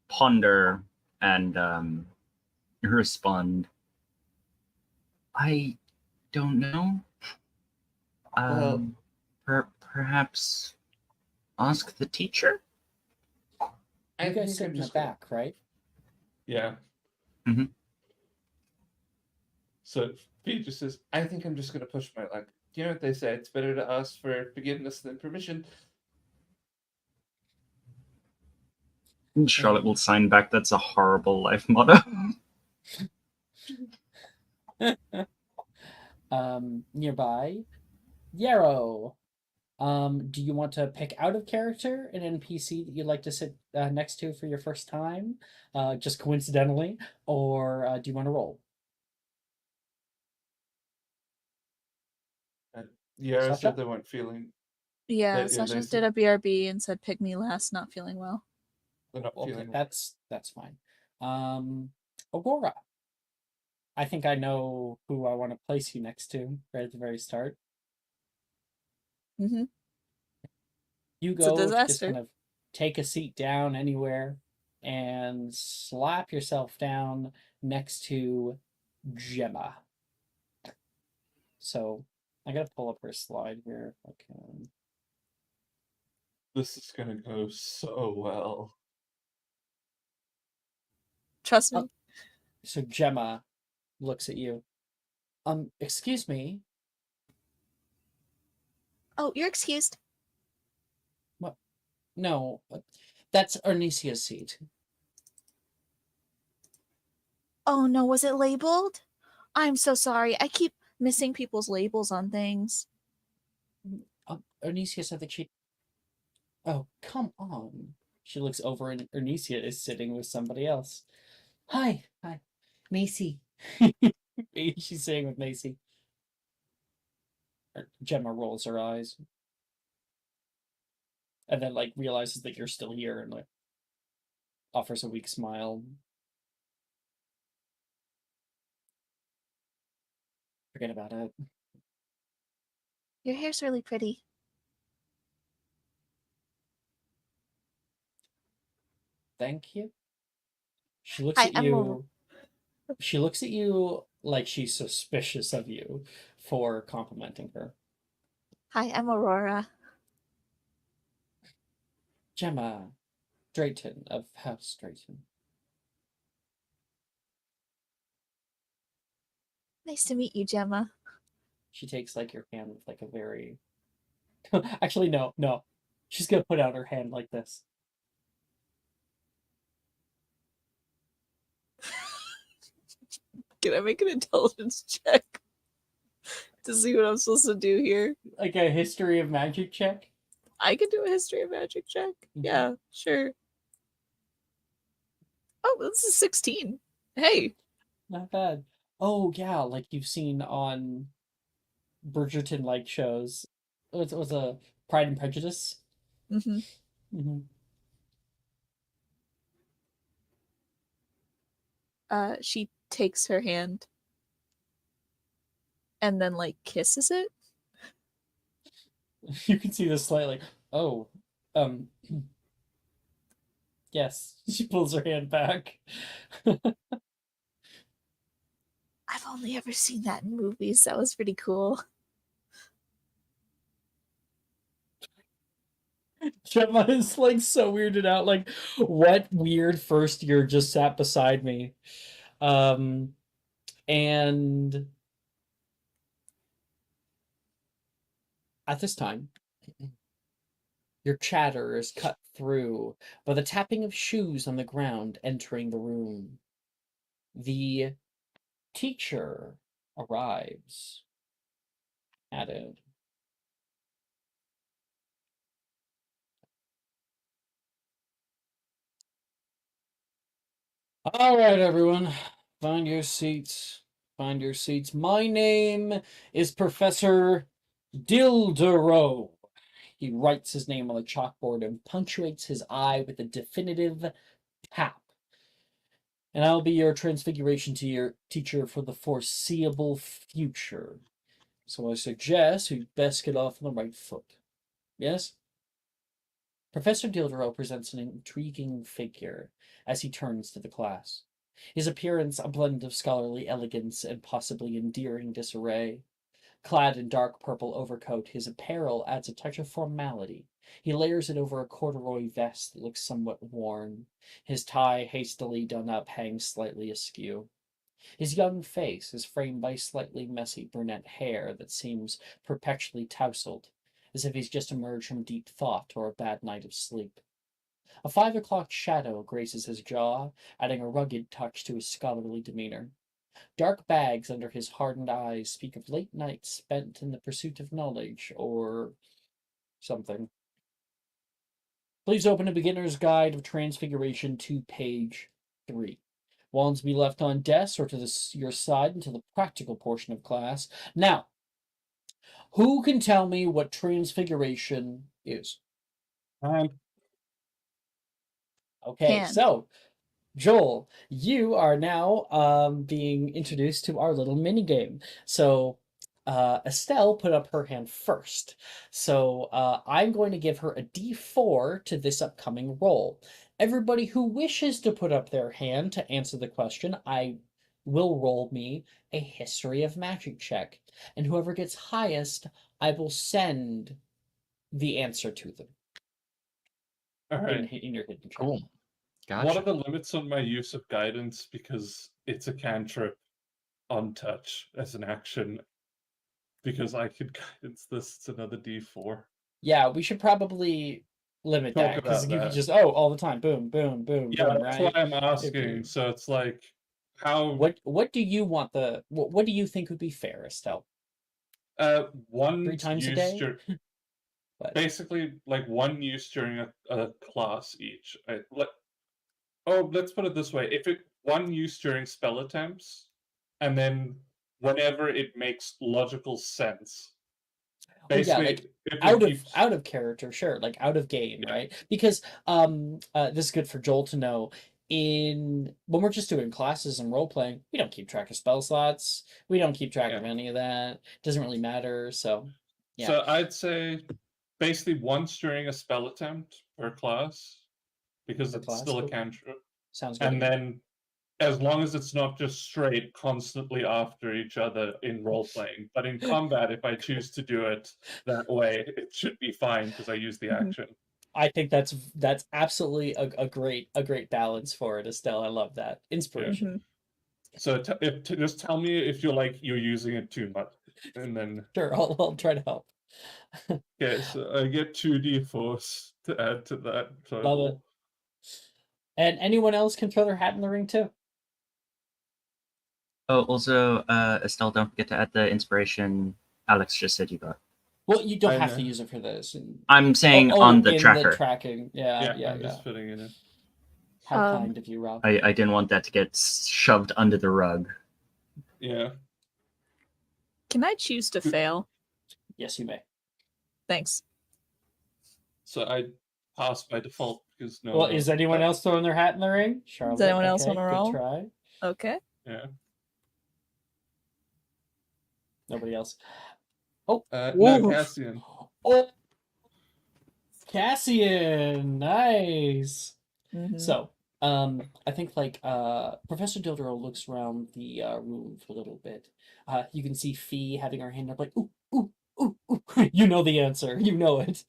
ponder and respond. I don't know. Well, Perhaps ask the teacher? I You guys think sit I'm in the just gonna. back, right? Yeah. Mhm. So Pete just says, I think I'm just gonna push my luck. You know what they say? It's better to ask for forgiveness than permission. Charlotte will sign back. That's a horrible life motto. Nearby, Yarrow. Do you want to pick out of character an NPC that you'd like to sit next to for your first time, just coincidentally, or do you want to roll? Yara Sasha? said they weren't feeling. Yeah, They Sasha said did a BRB and said pick me last, not feeling well. they're not Okay, feeling. that's fine. Aurora. I think I know who I want to place you next to right at the very start. Mm-hmm. You It's a go to just disaster. kind of take a seat down anywhere and slap yourself down next to Gemma. So I gotta pull up her slide here if I can. This is gonna go so well. Trust me. So Gemma looks at you. Excuse me. Oh, you're excused. What? No, that's Arnesia's seat. Oh no, was it labeled? I'm so sorry. I keep missing people's labels on things. Arnesia said that she. Oh, come on. She looks over and Arnesia is sitting with somebody else. Hi, Macy. She's saying with Macy. Gemma rolls her eyes. And then, like, realizes that you're still here and, like, offers a weak smile. Forget about it. Your hair's really pretty. Thank you. She looks Hi, at I'm you. She looks at you like she's suspicious of you for complimenting her. Hi, I'm Aurora. Gemma Drayton of House Drayton. Nice to meet you, Gemma. She takes like your hand with like a very actually no. She's gonna put out her hand like this. Can I make an intelligence check to see what I'm supposed to do here? Like a history of magic check. I can do a history of magic check. Yeah, sure. Oh, this is 16. Hey. Not bad. Oh yeah, like you've seen on Bridgerton like shows. It was a Pride and Prejudice. Mm-hmm. Mm-hmm. She takes her hand and then like kisses it. You can see this slightly. Oh, um, yes. She pulls her hand back. I've only ever seen that in movies. That was pretty cool. Gemma is like so weirded out. Like, what weird first year just sat beside me? And at this time, your chatter is cut through by the tapping of shoes on the ground entering the room. The teacher arrives. Added. All right, everyone, find your seats. Find your seats. My name is Professor Dildero. He writes his name on the chalkboard and punctuates his I with a definitive tap. And I'll be your transfiguration to your teacher for the foreseeable future. So I suggest we best get off on the right foot. Yes? Professor Dildero presents an intriguing figure as he turns to the class. His appearance a blend of scholarly elegance and possibly endearing disarray. Clad in dark purple overcoat, his apparel adds a touch of formality. He layers it over a corduroy vest that looks somewhat worn. His tie, hastily done up, hangs slightly askew. His young face is framed by slightly messy brunette hair that seems perpetually tousled, as if he's just emerged from deep thought or a bad night of sleep. A 5 o'clock shadow graces his jaw, adding a rugged touch to his scholarly demeanor. Dark bags under his hardened eyes speak of late nights spent in the pursuit of knowledge or something. Please open a beginner's guide of transfiguration to page 3. Wands be left on desk or to your side until the practical portion of class. Now, who can tell me what transfiguration is? Okay, Can. so Joel, you are now being introduced to our little mini game. So Estelle put up her hand first. So I'm going to give her a D4 to this upcoming roll. Everybody who wishes to put up their hand to answer the question, I will roll me a history of magic check. And whoever gets highest, I will send the answer to them All right. in your hidden check. Cool. Gotcha. What are the limits on my use of guidance? Because it's a cantrip on touch as an action. Because I could guidance this, it's another D4. Yeah, we should probably limit Talk that because about you could that. just all the time, boom, boom, boom, Yeah, boom, that's right? why I'm If asking. you- So it's like, how What do you want what do you think would be fair, Estelle? one 3 times a use day? dur- But basically like one use during a class each. Let's put it this way: if it one use during spell attempts, and then whenever it makes logical sense. well, yeah, Basically, like if it keeps out of character, sure, like out of game, Yeah. right? Because this is good for Joel to know. When we're just doing classes and role playing, we don't keep track of spell slots. We don't keep track Yeah. of any of that. Doesn't really matter. So yeah. So I'd say basically once during a spell attempt per class, because Per it's class, still a cool. cantrip. Sounds good. And then as long as it's not just straight constantly after each other in role playing. But in combat, if I choose to do it that way, it should be fine because I use the Mhm. action. I think that's absolutely a great balance for it, Estelle. I love that inspiration. So just tell me if you're using it too much, and then Sure, I'll try to help. okay, so I get 2d4s to add to that Love total. it. And anyone else can throw their hat in the ring too. Oh, also, Estelle, don't forget to add the inspiration Alex just said you got. Well, you don't I have to know. use it for this. I'm saying on the in tracker. the tracking. Yeah. I'm just putting it in. How kind of you, Rob. I didn't want that to get shoved under the rug. Yeah. Can I choose to fail? Yes, you may. Thanks. So I pass by default because no. Well, is anyone else throwing their hat in the ring? Charlotte, Does anyone else okay, wanna good roll? try. Okay. Yeah. Nobody else. Oh, No, Ooh. Cassian. oh, Cassian, nice. Mhm. So, I think like Professor Dildero looks around the room for a little bit. You can see Fee having her hand up, like ooh, ooh, ooh, ooh. You know the answer. You know it.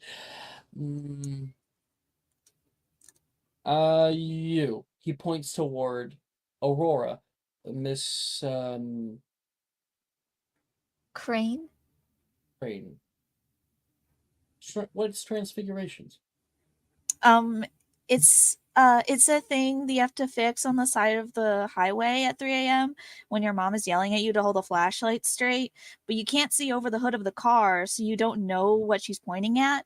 You. He points toward Aurora, Miss Crane. Crane. What's transfigurations? It's a thing that you have to fix on the side of the highway at 3 a.m. when your mom is yelling at you to hold the flashlight straight, but you can't see over the hood of the car, so you don't know what she's pointing at.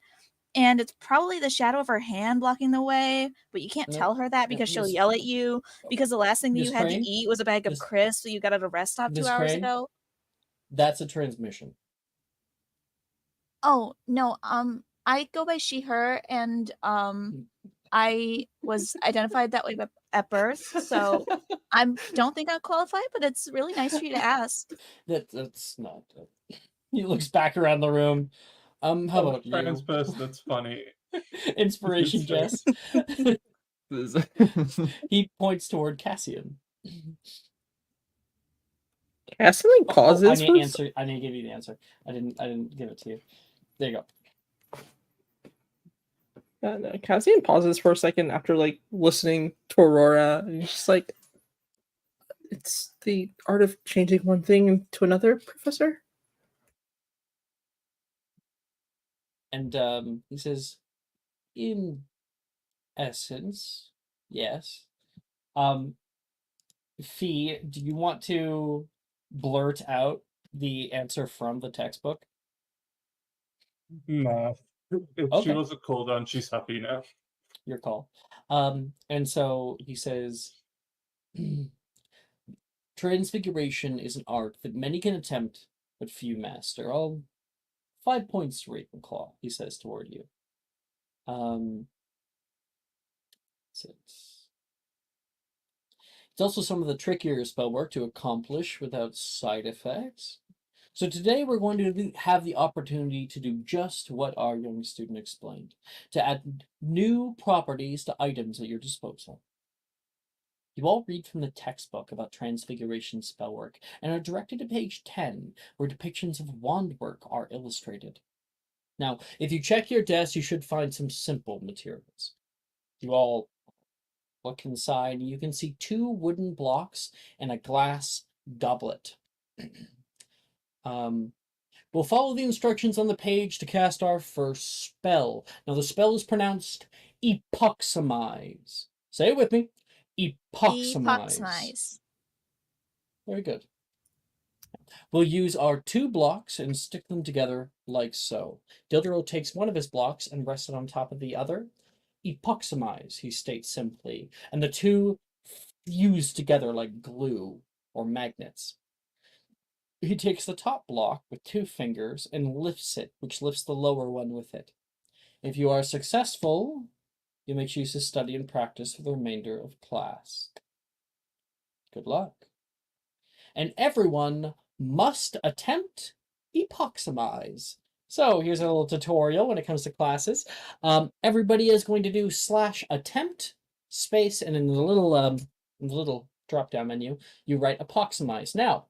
And it's probably the shadow of her hand blocking the way, but you can't No, tell her that no, because she'll Miss- yell at you because the last thing that Miss you had Crane? to eat was a bag of Miss- crisps that you got at a rest stop 2 Miss hours Crane? ago. That's a transmission. Oh, no, I go by she, her, and I was identified that way at birth, so I don't think I'm qualified, but it's really nice for you to ask. That's not. He looks back around the room. How about Trans you? person, that's funny. Inspiration, It's- Jess. He points toward Cassian. Cassian like pauses I need for to answer. I need to give you the answer. I didn't give it to you. There you go. no, Cassian pauses for a second after like listening to Aurora, and he's just like, "It's the art of changing one thing into another, Professor." And he says, in essence, yes. Fee, do you want to blurt out the answer from the textbook? Nah. If she Okay. wasn't called on, she's happy now. Your call. And so he says, transfiguration is an art that many can attempt, but few master. Oh, 5 points to Ravenclaw, he says toward you. It's also some of the trickier spell work to accomplish without side effects. So today we're going to have the opportunity to do just what our young student explained, to add new properties to items at your disposal. You all read from the textbook about transfiguration spellwork and are directed to page 10, where depictions of wand work are illustrated. Now, if you check your desk, you should find some simple materials. You all look inside, you can see 2 wooden blocks and a glass goblet. We'll follow the instructions on the page to cast our first spell. Now, the spell is pronounced epoximize. Say it with me. Epoximize. Epoximize. Very good. We'll use our 2 blocks and stick them together like so. Dildero takes one of his blocks and rests it on top of the other. Epoximize, he states simply, and the 2 fuse together like glue or magnets. He takes the top block with 2 fingers and lifts it, which lifts the lower one with it. If you are successful, you may choose to study and practice for the remainder of class. Good luck. And everyone must attempt epoximize. So here's a little tutorial when it comes to classes. Everybody is going to do /attempt space, and in the little drop-down menu, you write epoximize. Now,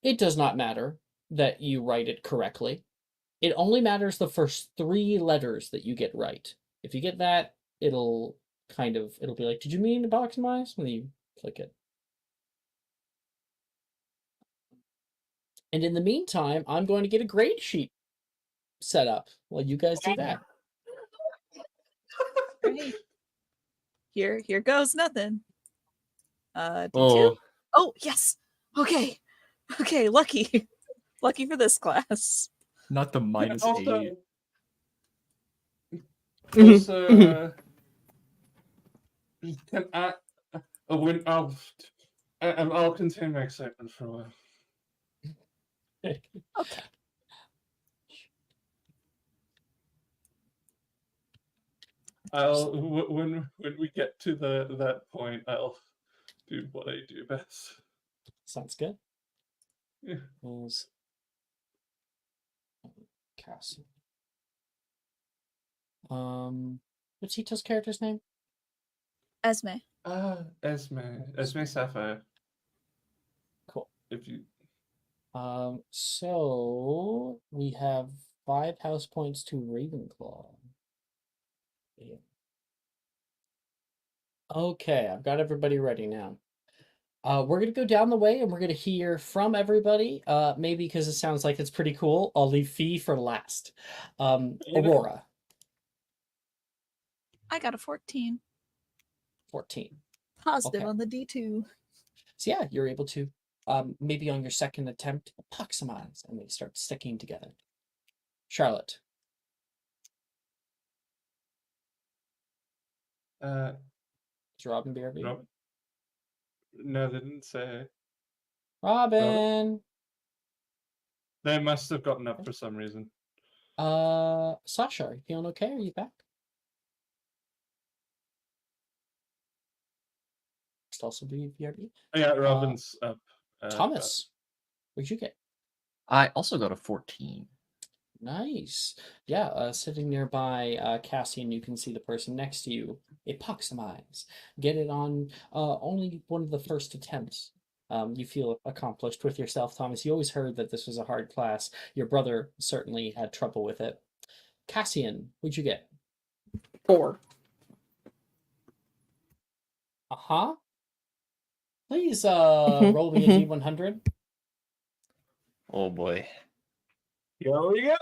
it does not matter that you write it correctly. It only matters the first 3 letters that you get right. If you get that, it'll be like, did you mean epoximize? And then you click it. And in the meantime, I'm going to get a grade sheet set up while you guys do that. Great. Here goes nothing. D2. Oh, Oh, yes. Okay. Okay, lucky. Lucky for this class. not the minus Also, 8. also, can I'll contain my excitement for a while. Okay. When we get to that point, I'll do what I do best. Sounds good. Yeah. Castle. What's Hito's character's name? Esme. Esme Sapphire. Cool. If you So we have 5 house points to Ravenclaw. Yeah. Okay, I've got everybody ready now. We're gonna go down the way and we're gonna hear from everybody. Maybe because it sounds like it's pretty cool, I'll leave Fee for last. Aurora, I got a 14. 14. Positive Okay. on the D2. So yeah, you're able to maybe on your second attempt epoximize and they start sticking together. Charlotte. Is Robin BRB? Robin? No, they didn't say. Robin. They must have gotten up for some reason. Sasha, are you feeling okay? Are you back? Also be VRB. Yeah, Robin's up. Thomas, what'd you get? I also got a 14. Nice. Yeah, sitting nearby Cassian, you can see the person next to you. Epoximize. Get it on only one of the first attempts. You feel accomplished with yourself, Thomas. You always heard that this was a hard class. Your brother certainly had trouble with it. Cassian, what'd you get? 4. Uh-huh. Please roll me a D100. Oh boy. Here we go.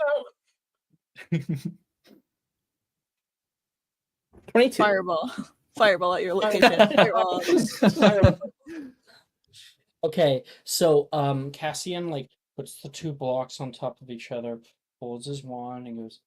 22. Fireball. Fireball at your location. Fireball. Okay, so Cassian like puts the 2 blocks on top of each other, holds his wand, and goes,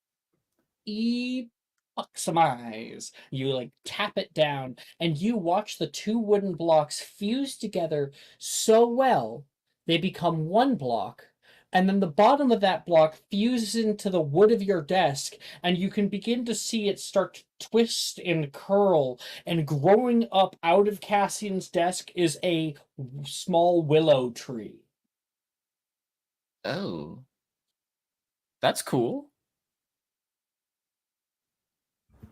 Epoximize. You like tap it down, and you watch the 2 wooden blocks fuse together so well they become 1 block. And then the bottom of that block fuses into the wood of your desk, and you can begin to see it start to twist and curl. And growing up out of Cassian's desk is a small willow tree. Oh. That's cool.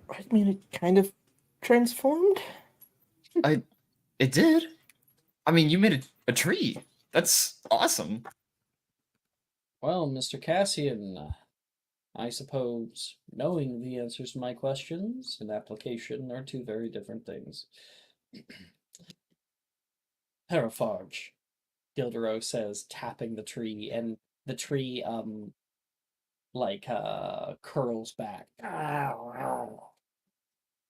I mean, it kind of transformed. It did. I mean, you made a tree. That's awesome. Well, Mr. Cassian, I suppose knowing the answers to my questions and application are 2 very different things. Parafarge, Gildero says, tapping the tree, and the tree curls back.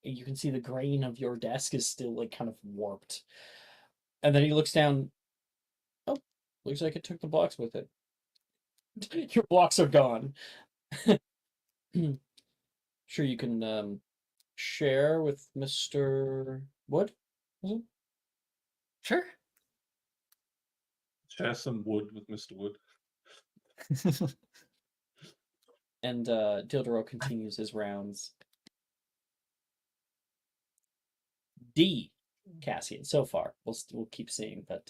You can see the grain of your desk is still like kind of warped. And then he looks down. Oh, looks like it took the blocks with it. Your blocks are gone. Sure, you can share with Mr. Wood? Sure. Share some wood with Mr. Wood. And Dildero continues his rounds. D, Cassian, so far. We'll keep seeing, but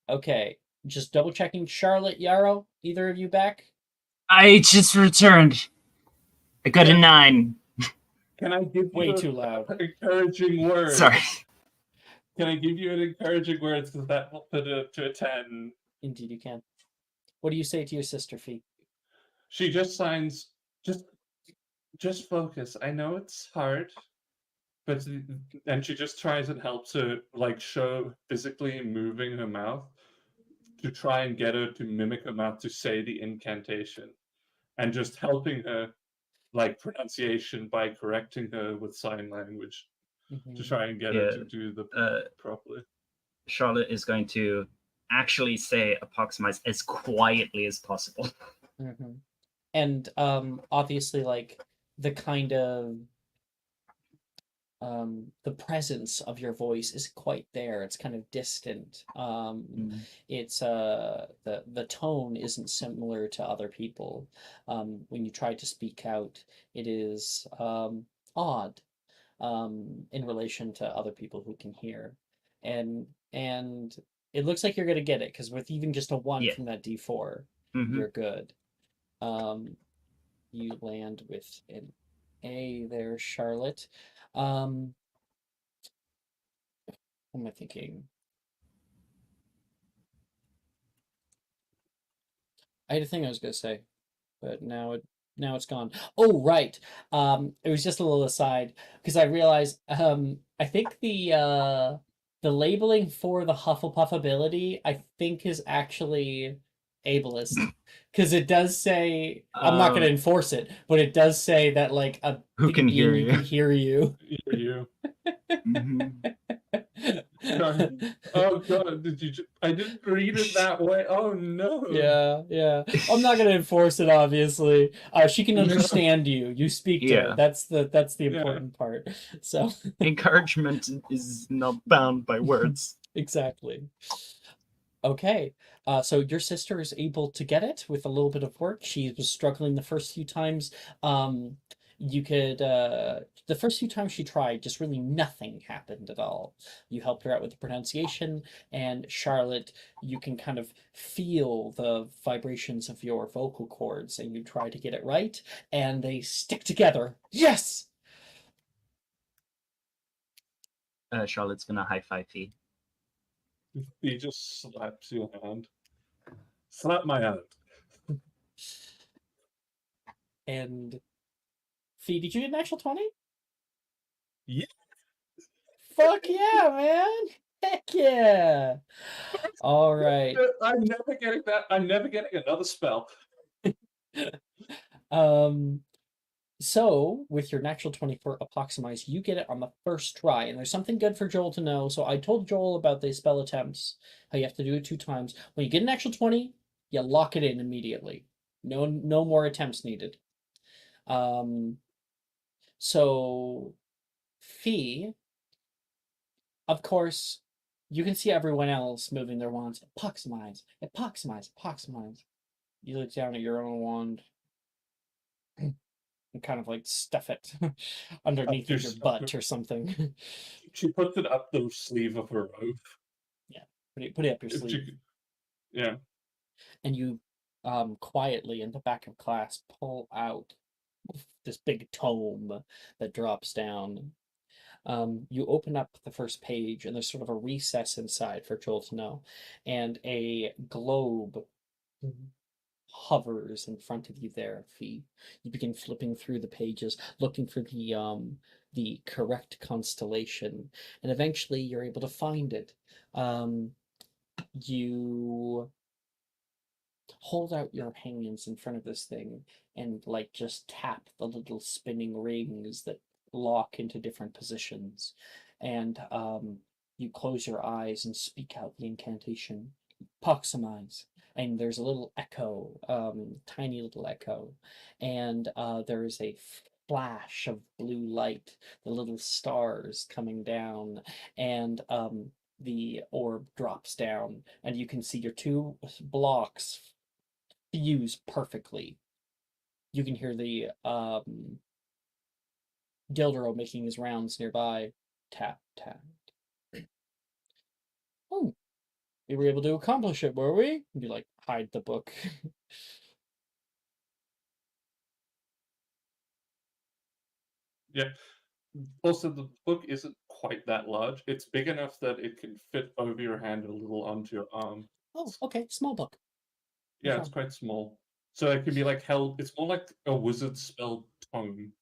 okay. Just double checking. Charlotte, Yarrow, either of you back? I just returned. I got a 9. Can I give Way you too loud. an encouraging word? Sorry. Can I give you an encouraging word because that will put it to a 10? Indeed, you can. What do you say to your sister, Fee? She just signs, just focus. I know it's hard, but and she just tries and helps her like show physically moving her mouth to try and get her to mimic her mouth to say the incantation, and just helping her like pronunciation by correcting her with sign language to try and get her to do the properly. Charlotte is going to actually say Epoximize as quietly as possible. Mm-hmm. And obviously, like the kind of the presence of your voice is quite there. It's kind of distant. It's the tone isn't similar to other people. When you try to speak out, it is odd in relation to other people who can hear, and it looks like you're gonna get it because with even just a 1 from that D4, you're good. You land with an A there, Charlotte. What am I thinking? I had a thing I was gonna say, but now it's gone. Oh, right. It was just a little aside because I realized I think the labeling for the Hufflepuff ability I think is actually ableist because it does say I'm not going to enforce it, but it does say that like a Who can hear you? can hear you. Hear you. Oh god, did you? I didn't read it that way. Oh no. Yeah. I'm not gonna enforce it. Obviously, she can understand you. You speak to her. That's the important part. So encouragement is not bound by words. Exactly. Okay. So your sister is able to get it with a little bit of work. She was struggling the first few times. Um, you could the first few times she tried, just really nothing happened at all. You helped her out with the pronunciation, and Charlotte, you can kind of feel the vibrations of your vocal cords, and you try to get it right, and they stick together. Yes! Charlotte's gonna high five Fee. He just slaps your hand. Slap my hand. And Fee, did you get an actual 20? Yeah. Fuck yeah, man! Heck yeah! All right. I'm never getting that. I'm never getting another spell. Um, so with your natural 20 for Approximize, you get it on the first try, and there's something good for Joel to know. So I told Joel about the spell attempts, how you have to do it 2 times. When you get an actual 20, you lock it in immediately. No more attempts needed. Um, so Fee, of course, you can see everyone else moving their wands. Approximize, approximize, approximize. You look down at your own wand and kind of like stuff it underneath your of your butt or something. She puts it up the sleeve of her robe. Yeah, put it up your If sleeve. yeah. And you quietly in the back of class pull out this big tome that drops down. You open up the first page, and there's sort of a recess inside for Joel to know, and a globe hovers in front of you there, Fee. You begin flipping through the pages, looking for the correct constellation, and eventually you're able to find it. You hold out your hands in front of this thing and like just tap the little spinning rings that lock into different positions, and you close your eyes and speak out the incantation, Proximize, and there's a little echo, tiny little echo, and there is a flash of blue light, the little stars coming down, and the orb drops down, and you can see your two blocks fuse perfectly. You can hear the Dildero making his rounds nearby. Tap, tap. Oh, we were able to accomplish it, were we? And you like hide the book. Yeah. Also, the book isn't quite that large. It's big enough that it can fit over your hand a little onto your arm. Oh, okay, small book. Yeah, it's quite small. So it can be like held. It's more like a wizard spell tome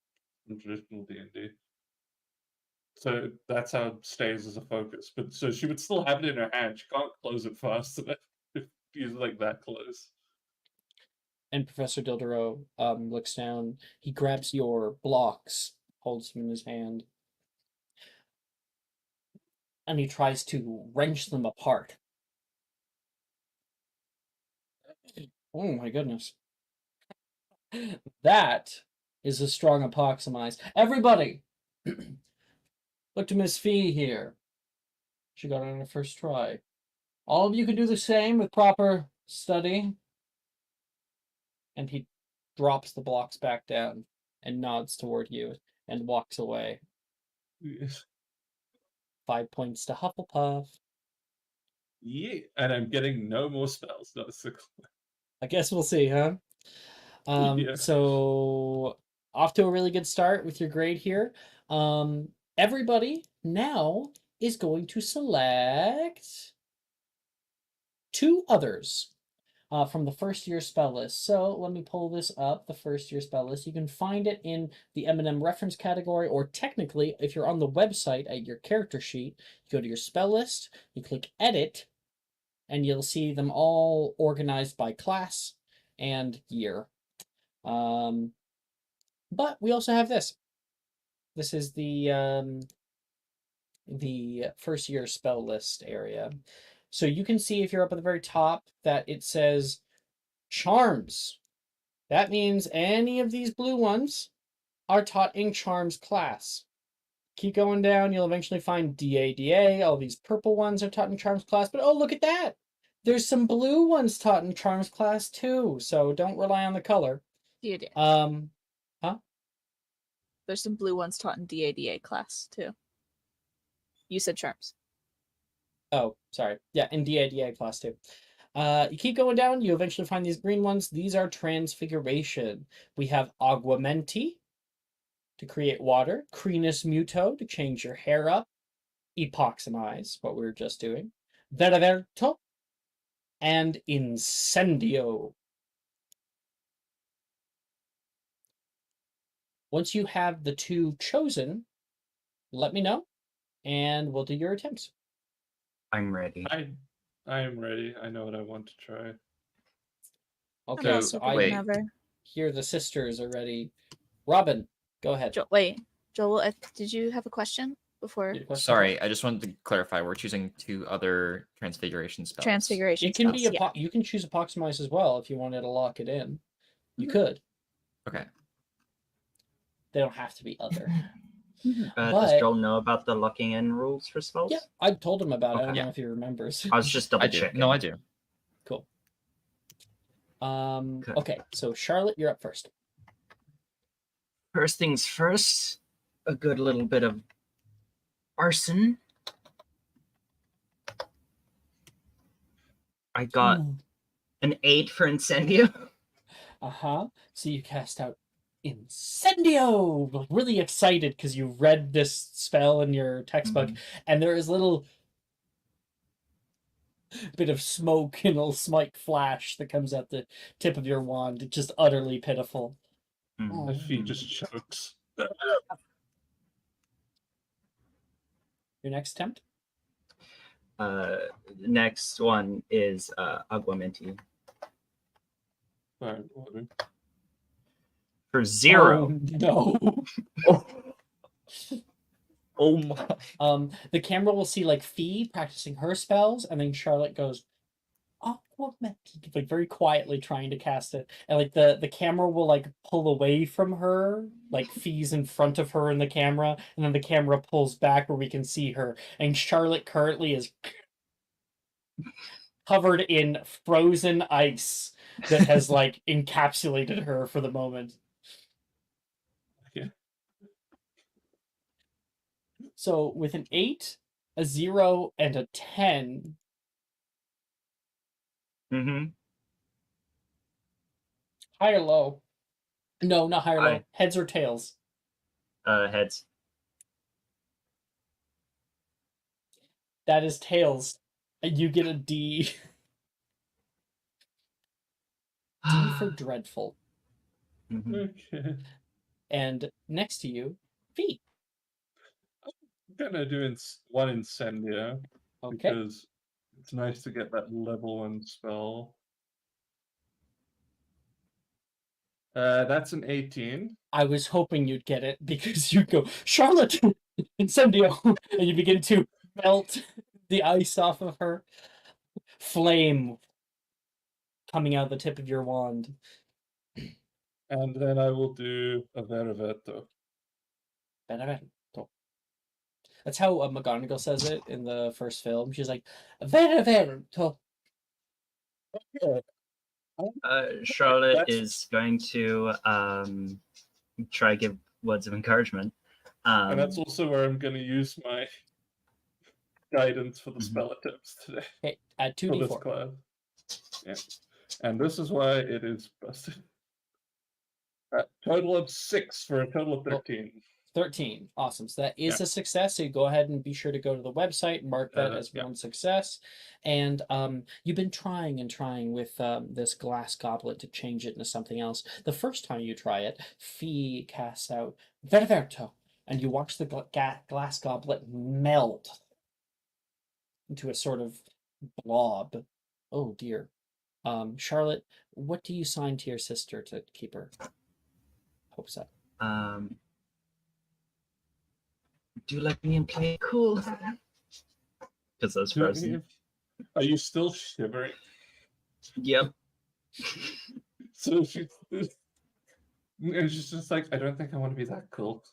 in traditional D&D. So that's how it stays as a focus. But so she would still have it in her hand. She can't close it fast enough if she's like that close. And Professor Dildero looks down. He grabs your blocks, holds them in his hand, and he tries to wrench them apart. Oh my goodness. That is a strong approximize. Everybody, look to Miss Fee here. She got it on her first try. All of you can do the same with proper study. And he drops the blocks back down and nods toward you and walks away. Yes. 5 points to Hufflepuff. Yeah, and I'm getting no more spells. No, I guess we'll see, huh? Yeah. So off to a really good start with your grade here. Everybody now is going to select 2 others from the first year spell list. So let me pull this up, the first year spell list. You can find it in the M&M reference category, or technically, if you're on the website at your character sheet, you go to your spell list, you click edit, and you'll see them all organized by class and year. But we also have this. This is the first year spell list area. So you can see if you're up at the very top that it says charms. That means any of these blue ones are taught in charms class. Keep going down, you'll eventually find DA. All these purple ones are taught in charms class, but oh, look at that! There's some blue ones taught in Charms class too, so don't rely on the color. DADA. Huh? There's some blue ones taught in DADA class too. You said charms. Oh, sorry. Yeah, in DADA class too. You keep going down, you eventually find these green ones. These are transfiguration. We have Aguamenti to create water, Crenus Muto to change your hair up, Epoximize, what we were just doing, Veraverto, and Incendio. Once you have the two chosen, let me know, and we'll do your attempts. I'm ready. I am ready. I know what I want to try. Okay, I'm so also I ready whenever. hear the sisters are ready. Robin, go ahead. Wait, Joel, did you have a question before? Your question, Sorry, I just wanted to clarify. We're choosing 2 other transfiguration spells. Transfiguration It can spells, be yeah. you can choose Epoximize as well if you wanted to lock it in. You could. Okay. They don't have to be other. Does But- Joel know about the locking in rules for spells? Yeah, I told him about it. I don't Okay. know if he remembers. I was just double I do. checking. No, I do. Cool. Okay. Okay, so Charlotte, you're up first. First things first, a good little bit of arson. I got an 8 for Incendio. So you cast out Incendio, like really excited because you read this spell in your textbook, and there is little bit of smoke and a little smite flash that comes at the tip of your wand. It's just utterly pitiful. My feet just chokes. Your next attempt? Next one is Aguamenti. Fire water. For 0. Oh, no. Oh my. The camera will see like Fee practicing her spells, and then Charlotte goes, Aquamenti, like very quietly trying to cast it, and like the camera will like pull away from her, like Fee's in front of her in the camera, and then the camera pulls back where we can see her, and Charlotte currently is covered in frozen ice that has like encapsulated her for the moment. Yeah. So with an 8, a 0, and a 10, high or low? No, not high or low. High. Heads or tails? Heads. That is tails. And you get a D. D for dreadful. Okay. And next to you, Fee. I'm gonna do one Incendio Okay. because it's nice to get that level 1 spell. That's an 18. I was hoping you'd get it because you go, Charlotte, Incendio, and you begin to melt the ice off of her. Flame coming out of the tip of your wand. And then I will do a Veravetto. Veraverto. That's how McGonagall says it in the first film. She's like, Veraverto. Charlotte That's- is going to try to give words of encouragement. And that's also where I'm going to use my guidance for the spell attempts today Okay, add for this 2d4. class. Yeah. And this is why it is busted. Total of 6 for a total of 13. 13. Awesome. So that is a success. So you go ahead and be sure to go to the website, mark that as one success. And you've been trying and trying with this glass goblet to change it into something else. The first time you try it, Fee casts out Veraverto, and you watch the glass goblet melt into a sort of blob. Oh dear. Charlotte, what do you sign to your sister to keep her hopes up? Do let me in play cool. Because I was frozen. Are you still shivering? Yep. So she's just like, I don't think I want to be that cool.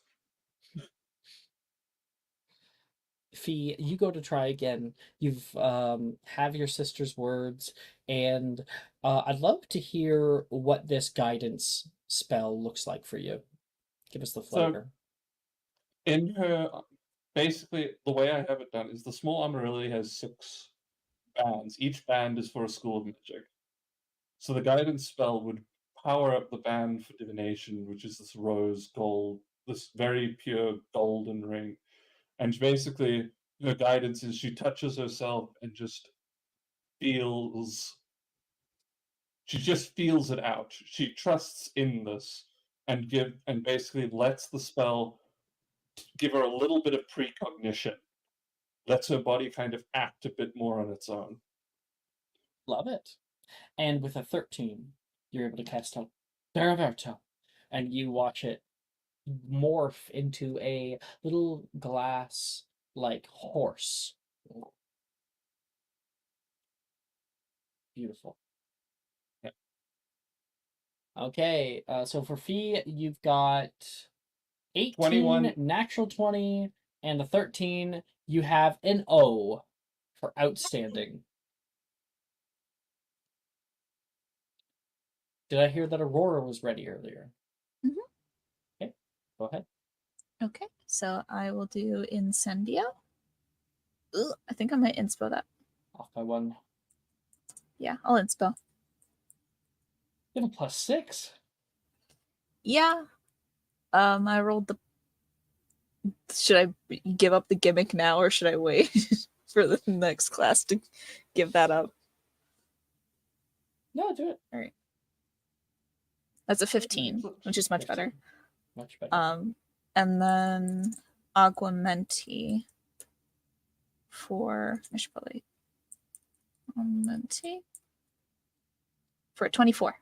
Fee, you go to try again. You've have your sister's words, and I'd love to hear what this guidance spell looks like for you. Give us the So flavor. in her, basically, the way I have it done is the small Amarylli has 6 bands. Each band is for a school of magic. So the guidance spell would power up the band for divination, which is this rose gold, this very pure golden ring. And basically, her guidance is she touches herself and just feels. She just feels it out. She trusts in this and basically lets the spell give her a little bit of precognition. Lets her body kind of act a bit more on its own. Love it. And with a 13, you're able to cast out Baraverto, and you watch it morph into a little glass like horse. Beautiful. Yeah. Okay, so for Fee, you've got 18, 21. natural 20, and a 13. You have an O for outstanding. Did I hear that Aurora was ready earlier? Mhm. Okay, go ahead. Okay, so I will do Incendio. Ugh, I think I might inspo that. Off by 1. Yeah, I'll inspo. You have a +6. Yeah. I rolled the. Should I give up the gimmick now, or should I wait for the next class to give that up? No, do it. All right. That's a 15, which is much better. Much better. And then Aguamenti for I should probably Aguamenti for 24.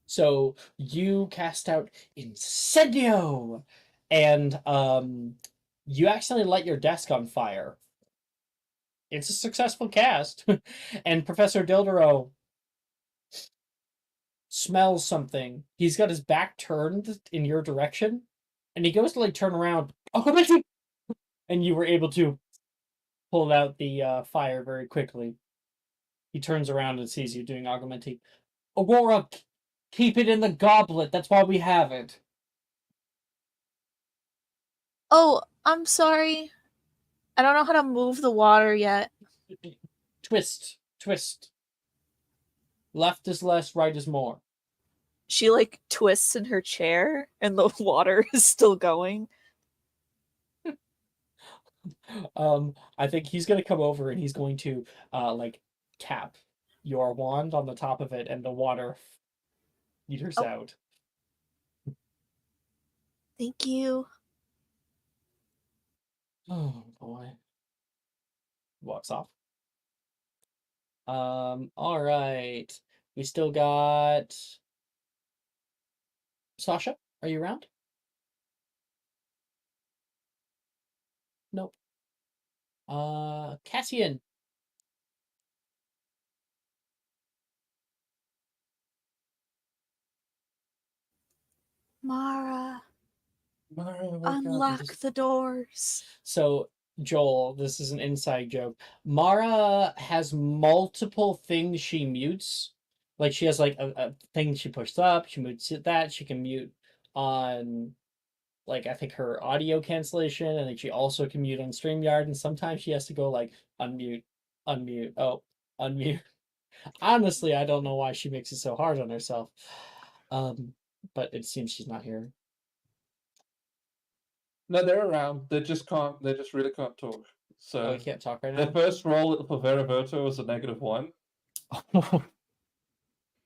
So you cast out Incendio, and you accidentally light your desk on fire. It's a successful cast, and Professor Dildero smells something. He's got his back turned in your direction, and he goes to like turn around. Oh, and you were able to pull out the fire very quickly. He turns around and sees you doing Augmenti. Aurora, keep it in the goblet. That's why we have it. Oh, I'm sorry. I don't know how to move the water yet. Twist, twist. Left is less, right is more. She like twists in her chair and the water is still going. I think he's gonna come over and he's going to like tap your wand on the top of it, and the water peters out. Thank you. Oh boy. Walks off. All right. We still got Sasha. Are you around? Nope. Cassian. Mara, Mara, wake up. unlock the doors. So, Joel, this is an inside joke. Mara has multiple things she mutes. Like, she has, like, a thing she pushes up, she mutes that, she can mute on, like, I think her audio cancellation, and then she also can mute on StreamYard, and sometimes she has to go, like, unmute, unmute, oh, unmute. Honestly, I don't know why she makes it so hard on herself. But it seems she's not here. No, they're around. They just can't. They just really can't talk. Oh, So you can't talk right their now? first roll for Veraverto was a -1.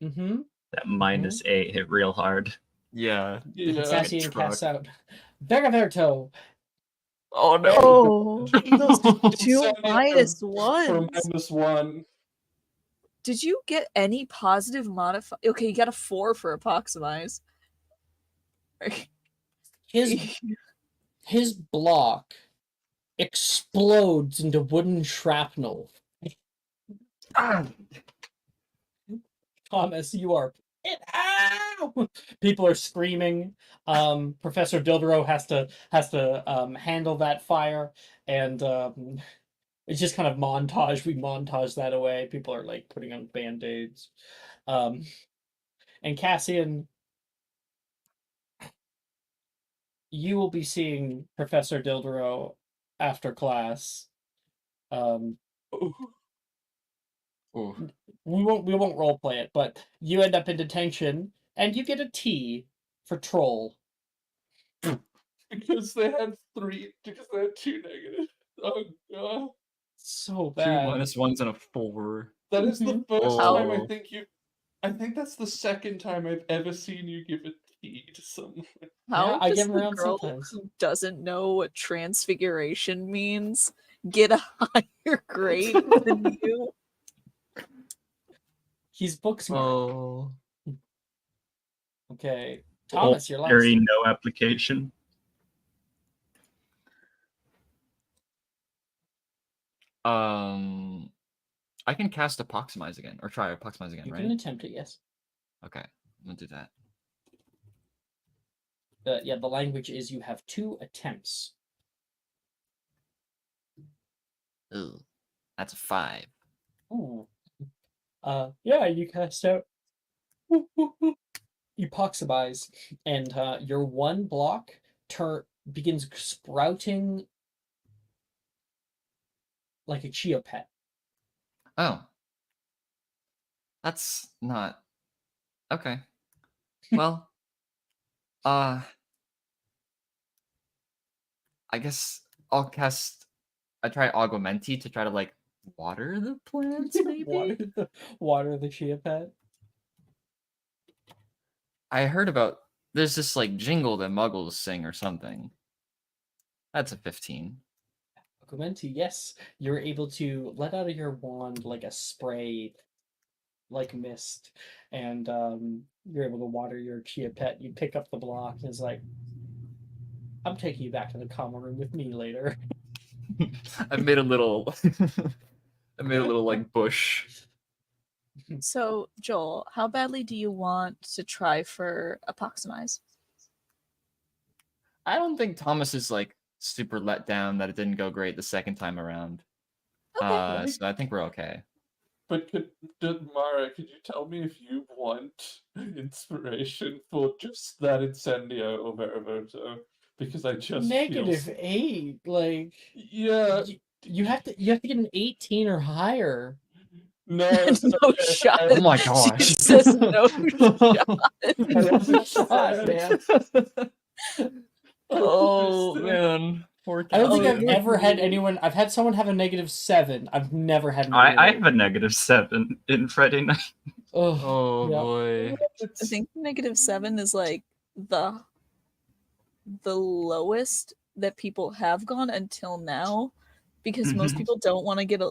Mm-hmm. That -8 hit real hard. Yeah. Yeah. Cassian truck. casts out Veraverto. Oh no. Oh, those two So, minus For ones. -1. Did you get any positive modify? Okay, you got a 4 for Apoximize. His block explodes into wooden shrapnel. Thomas, you are ow! People are screaming. Professor Dildero has to handle that fire, and it's just kind of montage. We montage that away. People are like putting on band-aids. And Cassian, you will be seeing Professor Dildero after class. Ooh. We won't role play it, but you end up in detention and you get a T for troll. Because they had two negatives. Oh god. So 2 bad. minus 1's and a 4. That is the Mhm. first time Oh. I think that's the second time I've ever seen you give a T to someone. How Yeah, I does give 'em the around girl sometimes. who doesn't know what transfiguration means get a higher grade than you? He's book smart. Oh. Okay. All Thomas, your last. theory, no application. I can cast Apoximize again, or try Apoximize again, You right? can attempt it, yes. Okay, I'm gonna do that. Yeah, the language is you have 2 attempts. Ooh, that's a 5. Ooh. Yeah, you cast out Epoximize, and your one block begins sprouting like a chia pet. Oh. That's not... Okay. Well, I guess I'll cast... I try Augmenti to try to, like, water the plants, maybe? water the chia pet. I heard about... There's this, like, jingle that muggles sing or something. That's a 15. Augmenti, yes. You're able to let out of your wand like a spray, like mist, and you're able to water your chia pet. You pick up the block, and it's like, I'm taking you back to the common room with me later. I made a little... I made a little, like, bush. So, Joel, how badly do you want to try for Apoximize? I don't think Thomas is, like, super let down that it didn't go great the second time around. Okay. So I think we're okay. But Mara, could you tell me if you want inspiration for just that Incendio or Verivoto? Because I just -8, like yeah. you have to get an 18 or higher. No, No shot. Oh my gosh. She says no shot. No shot, man. Oh man. Poor I don't think Oh, I've you're ever had greedy. anyone. I've had someone have a -7. I've never had. I have a -7 in Friday night. Oh yeah. boy. I think -7 is like the lowest that people have gone until now, because most people don't want to get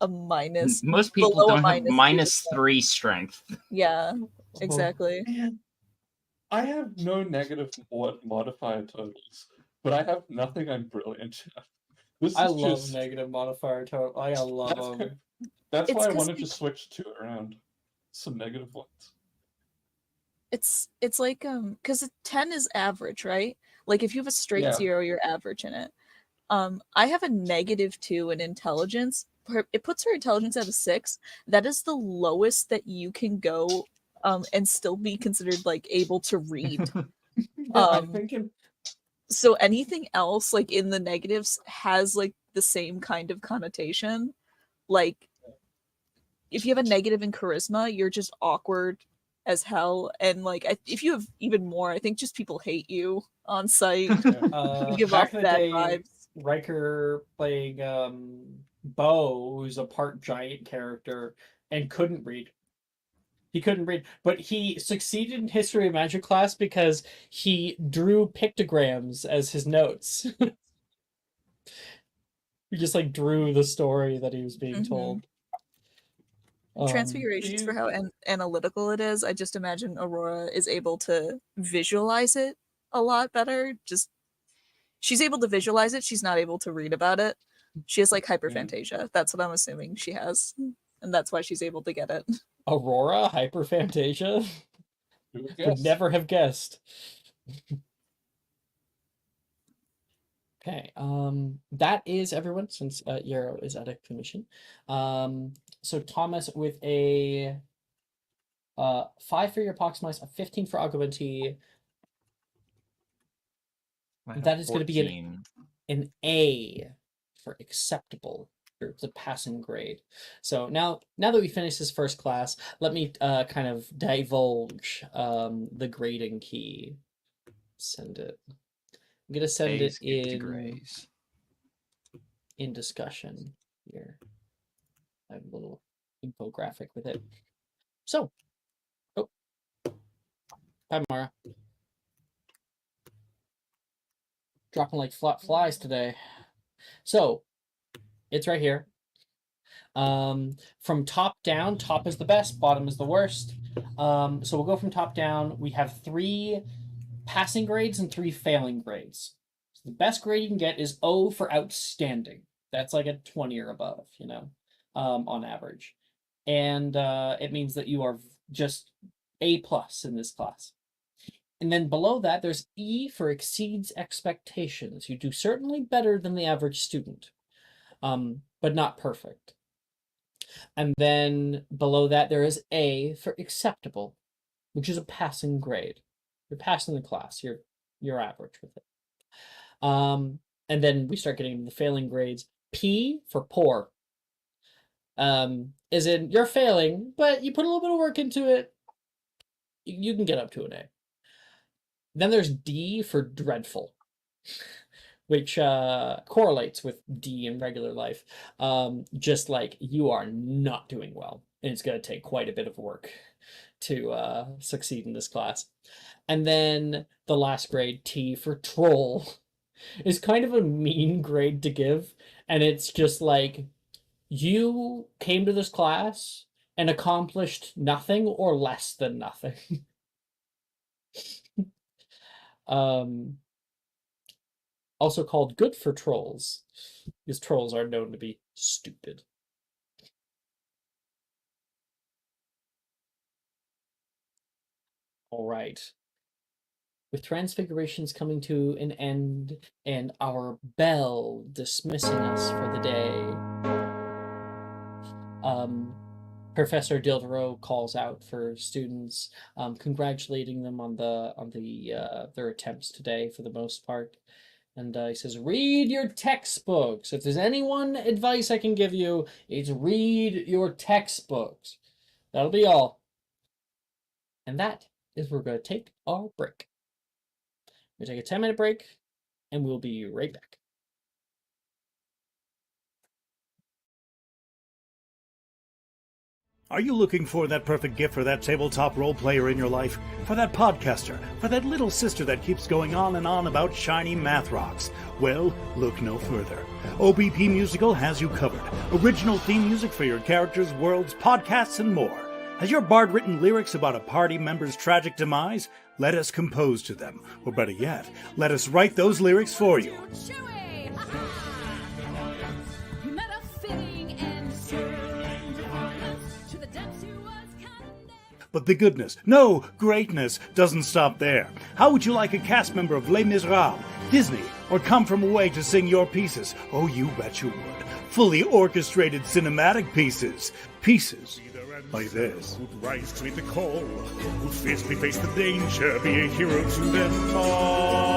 a minus. Most people below a don't have minus -3 strength. Yeah, exactly. Man, I have no negative modifier totals, but I have nothing I'm brilliant at. This I is love just negative modifier total. I love That's them. that's It's why I 'cause wanted to people- switch 2 around. Some negative ones. It's like because 10 is average, right? Like if you have a straight Yeah. 0, you're average in it. I have a -2 in intelligence. It puts her intelligence at a 6. That is the lowest that you can go, and still be considered like able to read. Yeah, I think So anything else like in the negatives has like the same kind of connotation. Like if you have a negative in charisma, you're just awkward as hell, and like if you have even more, I think just people hate you on site. You give Back off in the bad day, vibes. Riker playing Bo, who's a part giant character, and couldn't read. He couldn't read, but he succeeded in History of Magic class because he drew pictograms as his notes. He just like drew the story that he was being told. Transfigurations for how analytical it is. I just imagine Aurora is able to visualize it a lot better. Just she's able to visualize it. She's not able to read about it. She has like hyperphantasia. That's what I'm assuming she has, and that's why she's able to get it. Aurora hyperphantasia. Would never have guessed. Okay. That is everyone since Yarrow is out of commission. So Thomas with a 5 for your pox mice, a 15 for Agaventi. I have That is going to be 14. an A for acceptable. Or it's a passing grade. So now that we finished this first class, let me kind of divulge the grading key. Send it. I'm gonna send A's it give to in grays. discussion here. I have a little infographic with it. So, oh, hi Mara. Dropping like flies today. So, it's right here. From top down, top is the best, bottom is the worst. So we'll go from top down. We have 3 passing grades and 3 failing grades. So the best grade you can get is O for outstanding. That's like a 20 or above, on average. And it means that you are just A plus in this class. And then below that, there's E for exceeds expectations. You do certainly better than the average student, but not perfect. And then below that, there is A for acceptable, which is a passing grade. You're passing the class. You're average with it. And then we start getting the failing grades. P for poor. Is in you're failing, but you put a little bit of work into it. You can get up to an A. Then there's D for dreadful, which correlates with D in regular life. Just like you are not doing well, and it's going to take quite a bit of work to succeed in this class. And then the last grade, T for troll, is kind of a mean grade to give, and it's just like you came to this class and accomplished nothing or less than nothing. Also called good for trolls, because trolls are known to be stupid. All right. With transfigurations coming to an end and our bell dismissing us for the day, Professor Dilderow calls out for students, congratulating them on their attempts today for the most part. And he says, read your textbooks. If there's any one advice I can give you, it's read your textbooks. That'll be all. And that is where we're going to take our break. We're going to take a 10-minute break, and we'll be right back. Are you looking for that perfect gift for that tabletop role player in your life? For that podcaster? For that little sister that keeps going on and on about shiny math rocks? Well, look no further. OBP Musical has you covered. Original theme music for your characters, worlds, podcasts, and more. Has your bard written lyrics about a party member's tragic demise? Let us compose to them. Or better yet, let us write those lyrics for you. But the goodness, no, greatness, doesn't stop there. How would you like a cast member of Les Miserables, Disney, or Come From Away to sing your pieces? Oh, you bet you would. Fully orchestrated cinematic pieces. Pieces like this. Who'd rise to meet the call, who'd fiercely face the danger, be a hero to them all.